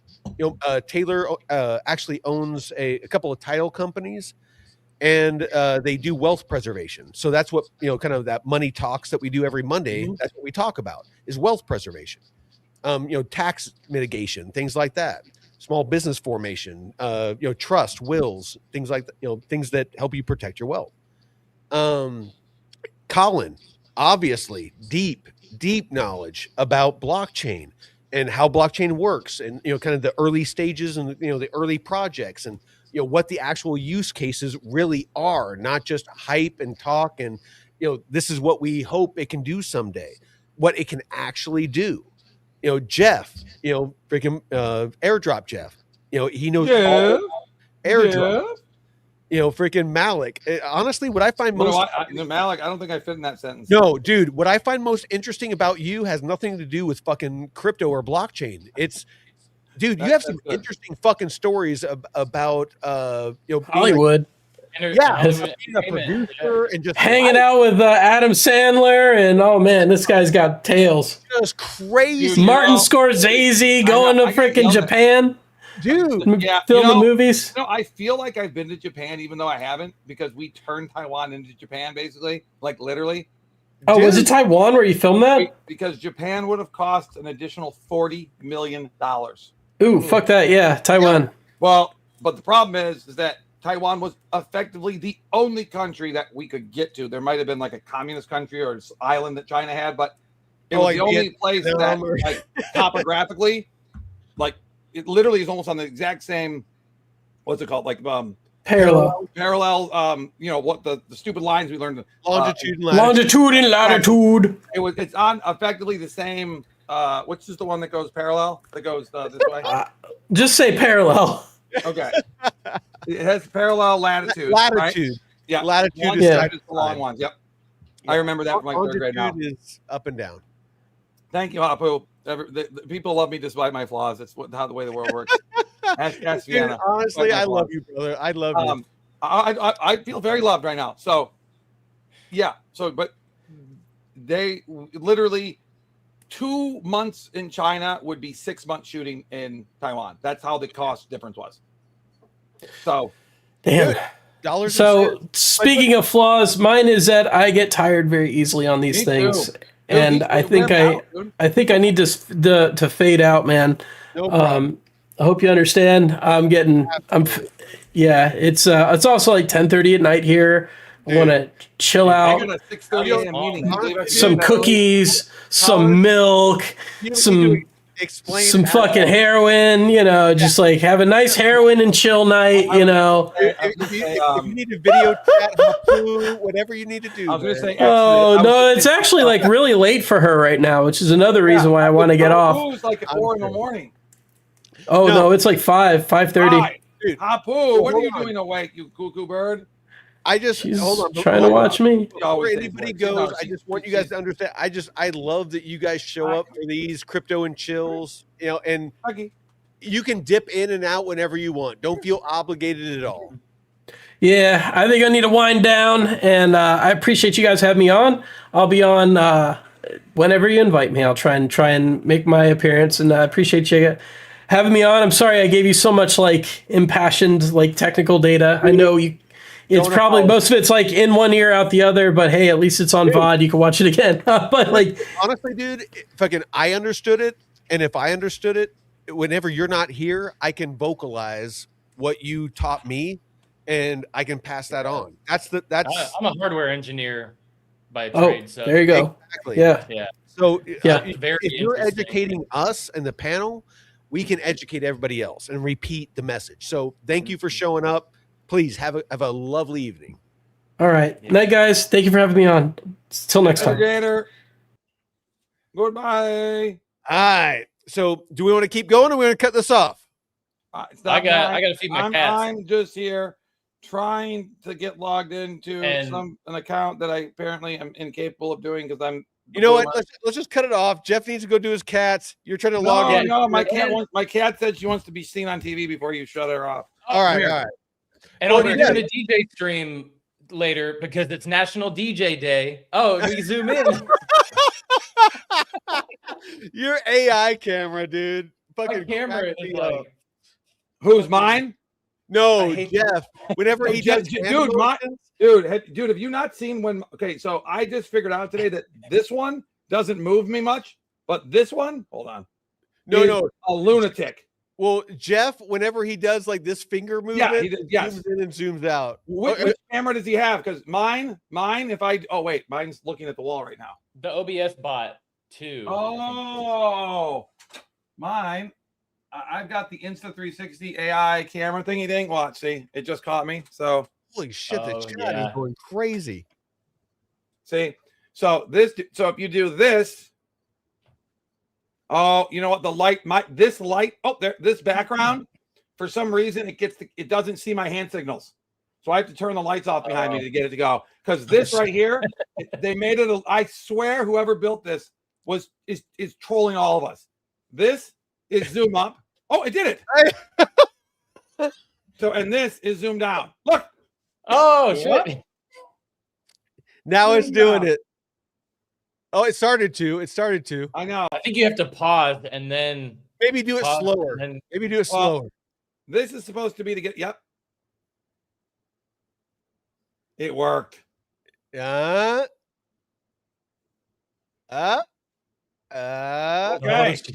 Taylor actually owns a couple of title companies, and they do wealth preservation. So that's what, kind of that money talks that we do every Monday. Mm-hmm. That's what we talk about is wealth preservation, tax mitigation, things like that, small business formation, trust, wills, things like that, things that help you protect your wealth. Colin, obviously deep knowledge about blockchain and how blockchain works, and kind of the early stages and the early projects, and what the actual use cases really are, not just hype and talk and this is what we hope it can do someday, what it can actually do. Jeff, freaking airdrop Jeff, he knows all airdrop. Freaking Malik. Honestly, what I find most Malik, I don't think I fit in that sentence. No, dude, what I find most interesting about you has nothing to do with fucking crypto or blockchain. It's, dude, you have some interesting fucking stories about Hollywood. Being a producer and just hanging out with Adam Sandler, and oh man, this guy's got tales. Just crazy. Dude, Martin Scorsese going to freaking Japan. Dude, film the movies. I feel like I've been to Japan, even though I haven't, because we turned Taiwan into Japan, basically, like literally. Oh, was it Taiwan where you filmed that? Because Japan would have cost an additional $40 million. Ooh, fuck that. Yeah, Taiwan. Yeah. Well, but the problem is that Taiwan was effectively the only country that we could get to. There might have been like a communist country or island that China had, but it was the only place that, like, topographically, like, it literally is almost on the exact same, what's it called? Like Parallel. You know what the stupid lines we learned. Longitude and Longitude and latitude. It's on effectively the same. Which is the one that goes parallel? That goes this way. Just say parallel. Okay. It has parallel latitude. Latitude. Right? Yeah. Latitude is side the long ones. Yep. I remember that from like third grade now. Longitude is up and down. Thank you, Apu. The people love me despite my flaws. It's how the way the world works. Ask Vienna. Honestly, I love you, brother. I love you. I feel very loved right now. So, yeah. So, but they literally 2 months in China would be 6 months shooting in Taiwan. That's how the cost difference was. So, damn. Dollars. So, speaking of flaws, mine is that I get tired very easily on these things. Too. And I think I need to fade out, man. No problem. I hope you understand. It's also like 10:30 at night here. I want to chill out. I got a 6:30 a.m. meeting. Some cookies, some milk, some fucking heroin, just like have a nice heroin and chill night, If you need a video chat, whatever you need to do. I was going to say, no, it's actually like really late for her right now, which is another reason why I want to get off. It's like at 4 in the morning. Oh, no, it's like 5:30. Hapu, what are you doing awake, you cuckoo bird? She's hold on, trying to watch me. Before anybody goes, I just want you guys to understand. I love that you guys show up for these crypto and chills, and you can dip in and out whenever you want. Don't feel obligated at all. Yeah, I think I need to wind down, and I appreciate you guys having me on. I'll be on whenever you invite me. I'll try and make my appearance, and I appreciate you having me on. I'm sorry I gave you so much like impassioned like technical data. I know you. It's probably most of it's like in one ear out the other, but hey, at least it's on VOD. You can watch it again. But like, honestly, dude, I understood it, and if I understood it, whenever you're not here, I can vocalize what you taught me, and I can pass that on. I'm a hardware engineer by trade. So there you go. Exactly. Yeah. So very if you're educating us and the panel, we can educate everybody else and repeat the message. So thank you for showing up. Please have a lovely evening. All right. Yeah. Night, guys. Thank you for having me on. Till next time. Goodbye. All right. So do we want to keep going or we want to cut this off? I got to feed my cats. I'm just here trying to get logged into an account that I apparently am incapable of doing because I'm. You know what? Let's just cut it off. Jeff needs to go do his cats. You're trying to log in. No, my cat said she wants to be seen on TV before you shut her off. All right. And I'll be doing a DJ stream later because it's National DJ Day. Oh, we zoom in. Your AI camera, dude. Fucking camera is like. Who's mine? No, Jeff. Whenever he does, dude, have you not seen when? Okay, so I just figured out today that this one doesn't move me much, but this one, hold on, no, a lunatic. Well, Jeff, whenever he does like this finger movement, zooms in and zooms out. Which camera does he have? Because mine, mine's looking at the wall right now. The OBS bot too. Oh, mine. I've got the Insta360 AI camera thingy thing. Watch, see, it just caught me. So holy shit, the chat is going crazy. See, so if you do this. Oh, you know what? This light. Oh, this background. For some reason, it doesn't see my hand signals, so I have to turn the lights off behind me to get it to go. Because this right here, they made it. I swear, whoever built this is trolling all of us. This is zoom up. Oh, it did it. So, and this is zoom down. Look. Oh shit! Now it's doing it. Oh, it started to. I know. I think you have to pause and then maybe do it slower. Maybe do it slower. This is supposed to be to get. Yep. It worked. Okay.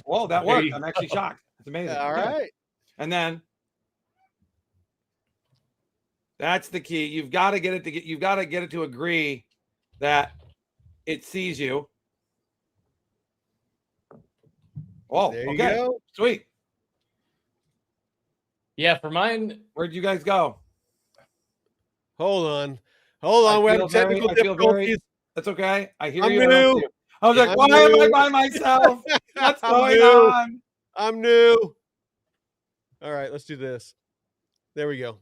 Whoa, that worked. I'm actually shocked. It's amazing. All right. And then that's the key. You've got to get it to agree that it sees you. Oh, there you okay. go. Sweet. Yeah, for mine. Where'd you guys go? Hold on. We're having technical difficulties. That's okay. I hear I'm you. new. I was like, why am I by myself? What's going on? I'm new. All right, let's do this. There we go.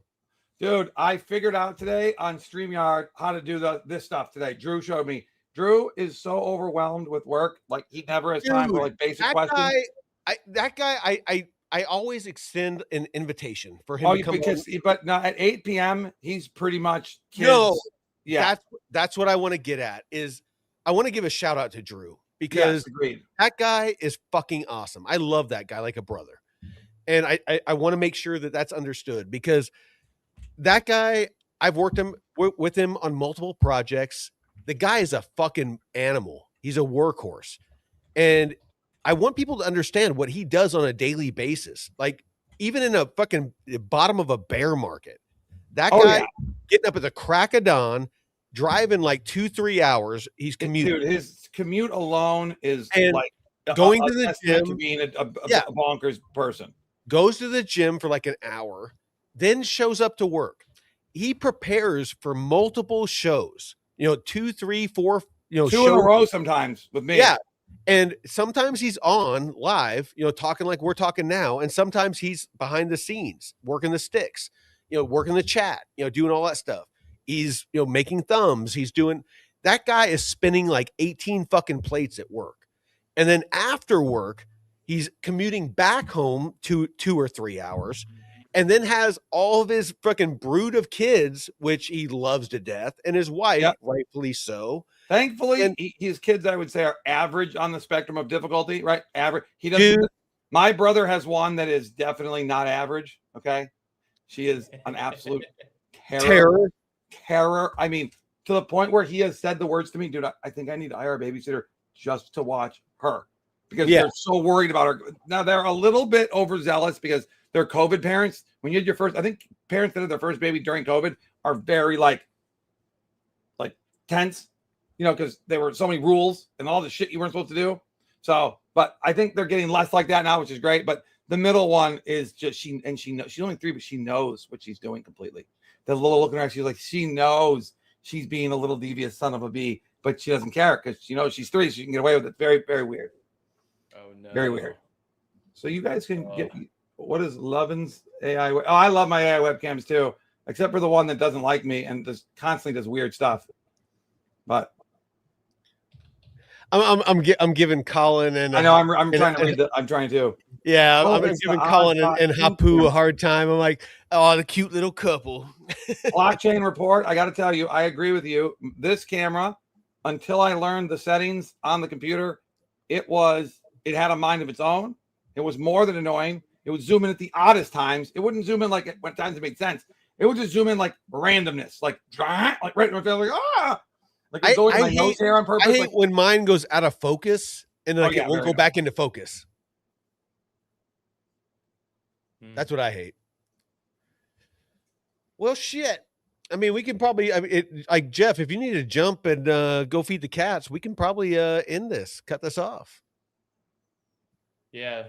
Dude, I figured out today on StreamYard how to do this stuff today. Drew showed me. Drew is so overwhelmed with work. Like, he never has time for like basic questions. I always extend an invitation for him to come but now at 8 p.m. he's pretty much kids. No, yeah. That's what I want to get at. Is I want to give a shout out to Drew because that guy is fucking awesome. I love that guy like a brother, and I want to make sure that that's understood because that guy, I've worked with him on multiple projects. The guy is a fucking animal. He's a workhorse, and I want people to understand what he does on a daily basis. Like, even in a fucking bottom of a bear market, that guy getting up at the crack of dawn, driving like 2-3 hours. He's commuting. Dude, his commute alone is like going to the gym, to being a bonkers person. Goes to the gym for like an hour, then shows up to work. He prepares for multiple shows, 2, 3, 4, 2 in a row sometimes with me. Yeah. And sometimes he's on live, talking like we're talking now. And sometimes he's behind the scenes, working the sticks, working the chat, doing all that stuff. He's, making thumbs. He's doing, that guy is spinning like 18 fucking plates at work. And then after work, he's commuting back home 2 or 3 hours, and then has all of his fucking brood of kids, which he loves to death, and his wife, rightfully so. Thankfully, his kids, I would say, are average on the spectrum of difficulty, right? Average. He doesn't. My brother has one that is definitely not average. Okay, she is an absolute terror. I mean, to the point where he has said the words to me, dude. I think I need to hire a babysitter just to watch her because they're so worried about her. Now they're a little bit overzealous because they're COVID parents. When you had your first, I think parents that had their first baby during COVID are very like tense. Because there were so many rules and all the shit you weren't supposed to do. So, but I think they're getting less like that now, which is great. But the middle one is just she knows she's only 3, but she knows what she's doing completely. The little look at her, she's like, she knows she's being a little devious son of a bee, but she doesn't care because she knows she's 3, so she can get away with it. Very, very weird. Oh no. Very weird. So you guys can get what is Lovin's AI? Oh, I love my AI webcams too, except for the one that doesn't like me and just constantly does weird stuff. But I'm giving Colin and I know I'm trying to read that. I'm trying to. Yeah, I'm giving Colin and Hapu a hard time. I'm like, oh, the cute little couple. Blockchain report. I got to tell you, I agree with you. This camera, until I learned the settings on the computer, it had a mind of its own. It was more than annoying. It would zoom in at the oddest times. It wouldn't zoom in like when times it made sense. It would just zoom in like randomness, like right in my face, like Like I my nose hair on purpose. I hate when mine goes out of focus and then it won't go back into focus. That's what I hate. Well, shit. I mean, we can probably, like Jeff, if you need to jump and go feed the cats, we can probably end this, cut this off. Yeah.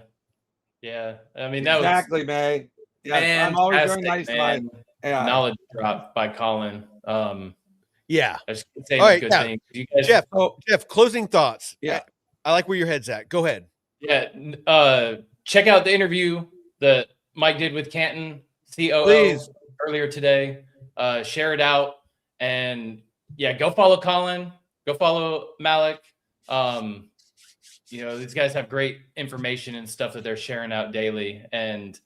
Yeah. I mean, that exactly, May. Yeah, I'm always very nice to my knowledge drop by Colin. Yeah. I just say good things. You guys, Jeff, closing thoughts. Yeah. I like where your head's at. Go ahead. Yeah. Check out the interview that Mike did with Canton, COO, earlier today. Share it out. And go follow Colin. Go follow Malik. These guys have great information and stuff that they're sharing out daily, and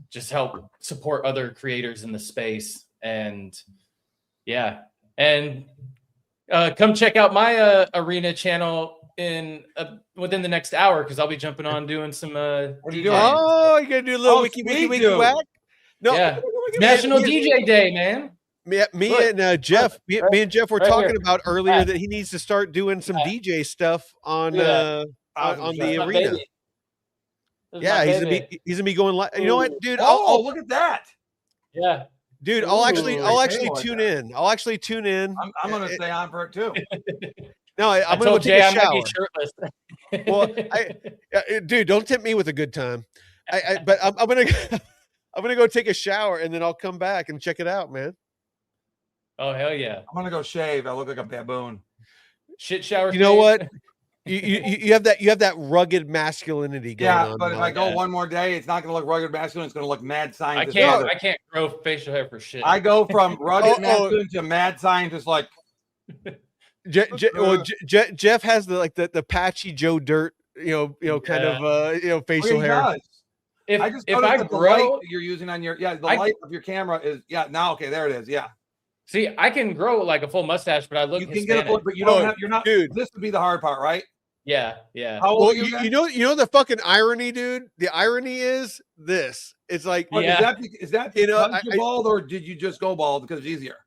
just help support other creators in the space. And come check out my arena channel within the next hour, because I'll be jumping on doing some what are you doing? Oh, you're gonna do a little wiki whack? No, National DJ Day, man. Me and Jeff were talking about earlier that he needs to start doing some DJ stuff on the arena. He's gonna be going live. You know what, dude? I'll look at that. Yeah. Dude, I'll actually tune in. I'll actually tune in. I'm going to stay on for it too. No, I'm going to take a shower. Shirtless. Well, dude, don't tempt me with a good time. But I'm going to I'm gonna go take a shower and then I'll come back and check it out, man. Oh hell yeah! I'm gonna go shave. I look like a baboon. Shit shower. You know shave. what? You have that rugged masculinity going on. But if now. I go one more day, it's not gonna look rugged masculine. It's gonna look mad scientist. I can't grow facial hair for shit. I go from rugged masculine to mad scientist. Like Jeff has the patchy Joe Dirt, kind of facial hair. If I grow, the light that you're using on your light of your camera is now okay. There it is. Yeah. See, I can grow like a full mustache, but I look. You can Hispanic. get a full, but you don't have. You're not. Dude. This would be the hard part, right? Yeah, yeah. How old are you? You know the fucking irony, dude. The irony is this. It's like, is that because you're bald, or did you just go bald because it's easier?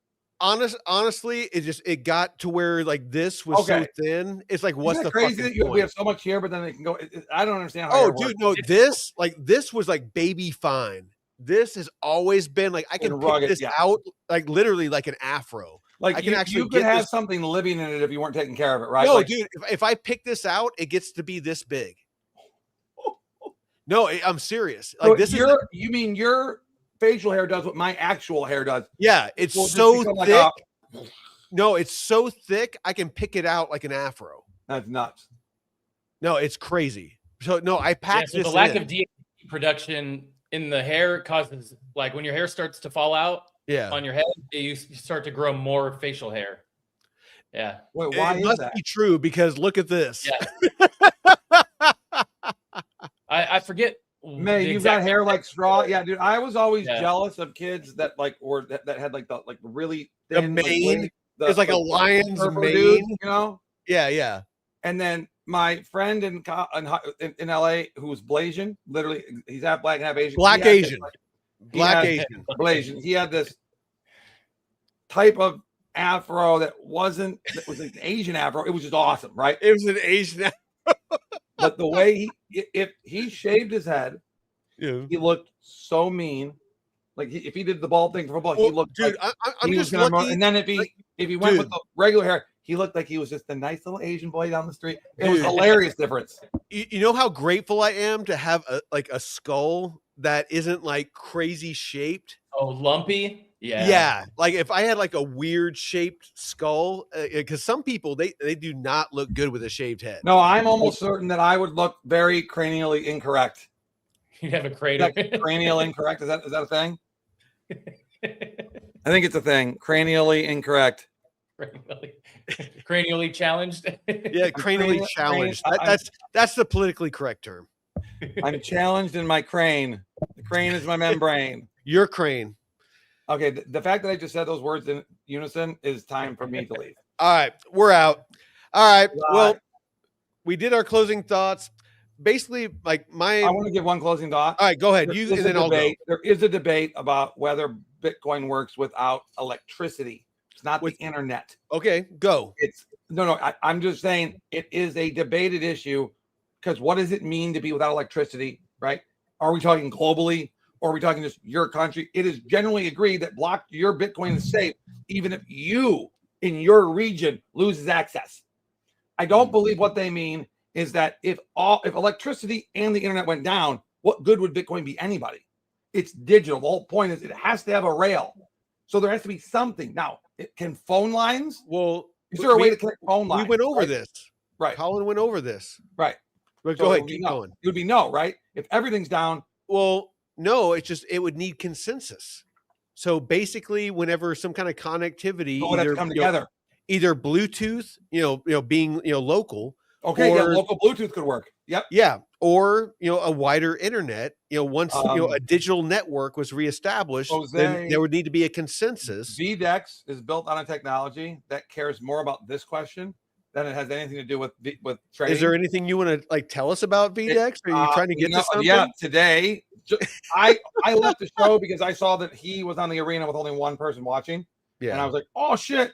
Honestly, it got to where like this was so thin. It's like, what's the crazy fucking that point? we have so much hair, but then they can go. I don't understand. How dude, no, this was like baby fine. This has always been like I can pick this out like literally like an afro. Like I can you could have something living in it if you weren't taking care of it, right? No, dude, if I pick this out, it gets to be this big. No, I'm serious. Like this is you mean your facial hair does what my actual hair does? Yeah, it's so thick. No, it's so thick I can pick it out like an afro. That's nuts. No, it's crazy. So no, I packed this. The lack of DNA production in the hair causes like when your hair starts to fall out. Yeah, on your head, you start to grow more facial hair. Yeah. Wait, why it must be true because look at this. Yeah. I forget. Man, you've got hair like straw. Yeah, dude. I was always jealous of kids that that had like the really thin, the mane. It's like a lion's mane, dude, you know? Yeah, yeah. And then my friend in LA who was Blasian, literally, he's half black and half Asian. Black Asian. Blasian. He had this type of afro that was an Asian afro. It was just awesome, right? It was an Asian afro. But the way if he shaved his head, he looked so mean. Like if he did the bald thing for football, he looked. Dude, like I'm just lucky. And then if he went with the regular hair, he looked like he was just a nice little Asian boy down the street. It was hilarious difference. You know how grateful I am to have a skull that isn't like crazy shaped. Oh, lumpy. Yeah. Like if I had like a weird shaped skull, because some people they do not look good with a shaved head. No, I'm almost certain that I would look very cranially incorrect. You have a crater. Cranial incorrect. Is that a thing? I think it's a thing. Cranially incorrect. Cranially challenged. Yeah, cranially challenged. That's the politically correct term. I'm challenged in my crane. The crane is my membrane. Your crane. Okay, the fact that I just said those words in unison is time for me to leave. All right, we're out. All right, well, we did our closing thoughts. Basically, like I want to give one closing thought. All right, go ahead. I'll go. There is a debate about whether Bitcoin works without electricity. It's not the internet. Okay, go. I'm just saying it is a debated issue because what does it mean to be without electricity, right? Are we talking globally or are we talking just your country? It is generally agreed that your Bitcoin is safe even if you in your region loses access. I don't believe what they mean is that if electricity and the internet went down, what good would Bitcoin be anybody? It's digital. The whole point is it has to have a rail. So there has to be something. Now, can phone lines? Well, is there a way to connect phone lines? We went over this. Right. Colin went over this. Right. But go ahead, keep going. It would be no, right? If everything's down. Well, no, it would need consensus. So basically, whenever some kind of connectivity would have to come together. Either Bluetooth, being local. Okay, local Bluetooth could work. Yep. Yeah, or a wider internet. Once a digital network was reestablished, then there would need to be a consensus. VDEX is built on a technology that cares more about this question than it has anything to do with trading. Is there anything you want to tell us about VDEX? Are you trying to get to something? Yeah, today I left the show because I saw that he was on the arena with only one person watching. Yeah, and I was like, oh shit,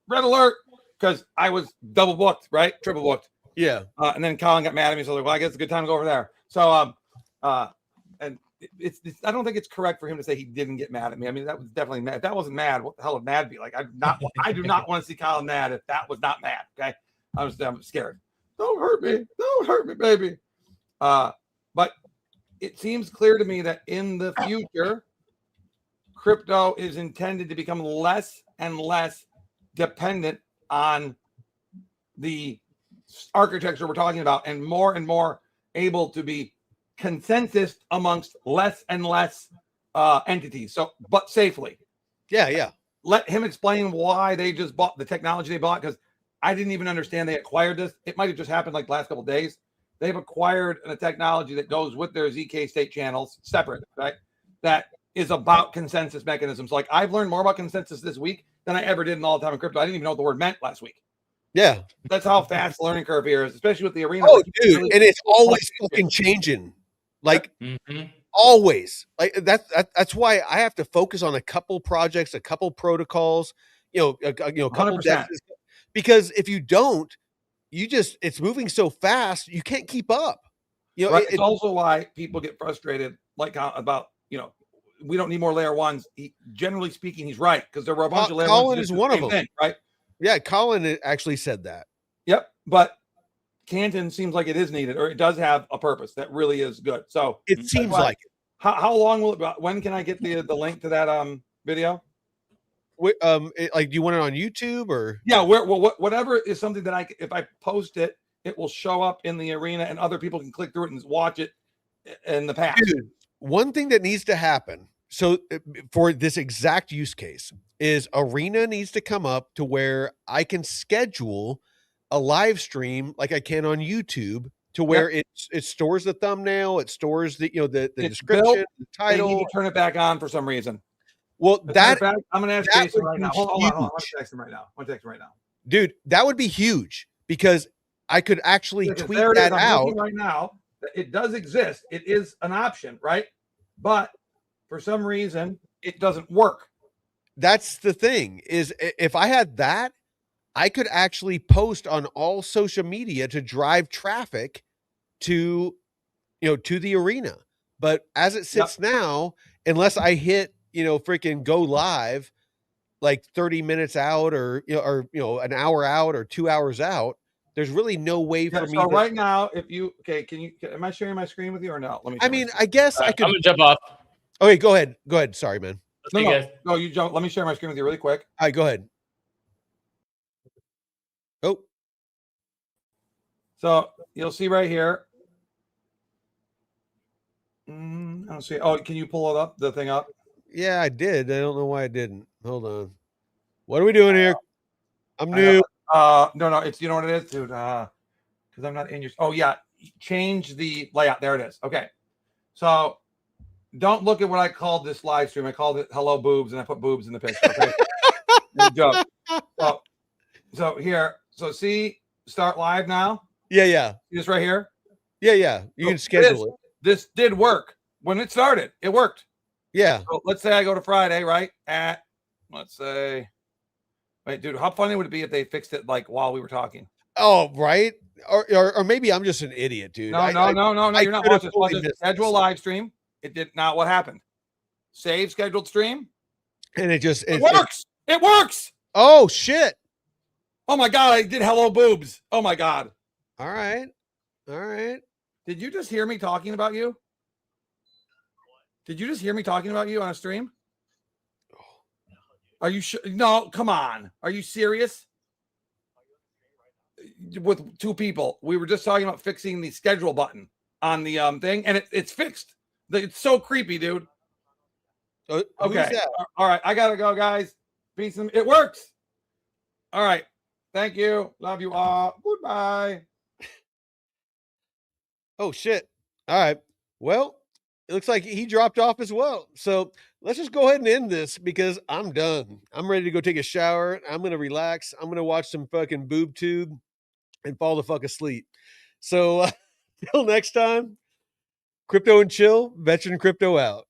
red alert, because I was double booked, right, triple booked. Yeah. And then Colin got mad at me. So I was like, well, I guess it's a good time to go over there. So, and it's I don't think it's correct for him to say he didn't get mad at me. I mean, that was definitely mad. If that wasn't mad, what the hell would mad be? Like, I do not want to see Colin mad if that was not mad. Okay. I'm scared. Don't hurt me, baby. But it seems clear to me that in the future, crypto is intended to become less and less dependent on the architecture we're talking about, and more able to be consensus amongst less and less entities. So, but safely. Yeah. Let him explain why they just bought the technology they bought, because I didn't even understand they acquired this. It might have just happened like the last couple of days. They've acquired a technology that goes with their ZK state channels separate, right? That is about consensus mechanisms. Like, I've learned more about consensus this week than I ever did in all the time in crypto. I didn't even know what the word meant last week. Yeah. That's how fast the learning curve here is, especially with the arena. Oh, Like, dude, really, and it's always fucking changing. Like, always. Like that's why I have to focus on a couple projects, a couple protocols, a couple 100%. dexes, because if you don't, it's moving so fast, you can't keep up. Right. It's also why people get frustrated, like about, we don't need more layer ones. Generally speaking, he's right, because there were a bunch of layer ones. Colin is one of them, thing, right? Yeah, Colin actually said that. Yep, but Canton seems like it is needed, or it does have a purpose that really is good. So it seems like it. How long will it? When can I get the link to that video? Like, do you want it on YouTube or? Yeah, whatever is something that if I post it, it will show up in the arena, and other people can click through it and watch it in the past. Dude, one thing that needs to happen, so for this exact use case, is arena needs to come up to where I can schedule a live stream like I can on YouTube, to where it stores the thumbnail, it stores the the description, the title. They need to turn it back on for some reason. Well, I'm going to ask Jason right now. Hold on. I'm going to text him right now. Dude, that would be huge, because I could actually tweet that out right now. It does exist. It is an option, right? But for some reason, it doesn't work. That's the thing, is if I had that, I could actually post on all social media to drive traffic to the arena. But as it sits now, unless I hit freaking go live like 30 minutes out, or an hour out or 2 hours out, there's really no way for me. So right now, am I sharing my screen with you or no? Let me. I mean, I guess I could. I'm gonna jump off. Okay, go ahead. Sorry, man. No, you jump. Let me share my screen with you really quick. All right, go ahead. Oh. So you'll see right here. I don't see. Oh, can you pull it up? The thing up? Yeah, I did. I don't know why I didn't. Hold on. What are we doing here? I'm new. No, it's, you know what it is, dude? Because I'm not in your. Oh yeah, change the layout. There it is. Okay, so don't look at what I called this live stream. I called it "Hello Boobs," and I put boobs in the picture. Okay, good job. So here, see, start live now. Yeah. See this right here. Yeah. You can schedule it. This did work when it started. It worked. Yeah. So let's say I go to Friday, right? Let's say. Wait, dude, how funny would it be if they fixed it like while we were talking? Oh, right. Or maybe I'm just an idiot, dude. No. You're not watching this. Schedule live stream. It did not. What happened? Save scheduled stream. And it works. It works. Oh shit. Oh my God. I did hello boobs. Oh my God. All right. Did you just hear me talking about you? Did you just hear me talking about you on a stream? Are you sure? No, come on. Are you serious? With two people, we were just talking about fixing the schedule button on the thing, and it's fixed. It's so creepy, dude. Okay. All right. I gotta go, guys. Peace. It works. All right. Thank you. Love you all. Goodbye. Oh shit. All right. Well, it looks like he dropped off as well. So let's just go ahead and end this, because I'm done. I'm ready to go take a shower. I'm going to relax. I'm going to watch some fucking boob tube and fall the fuck asleep. So till next time, Crypto and Chill, Veteran Crypto out.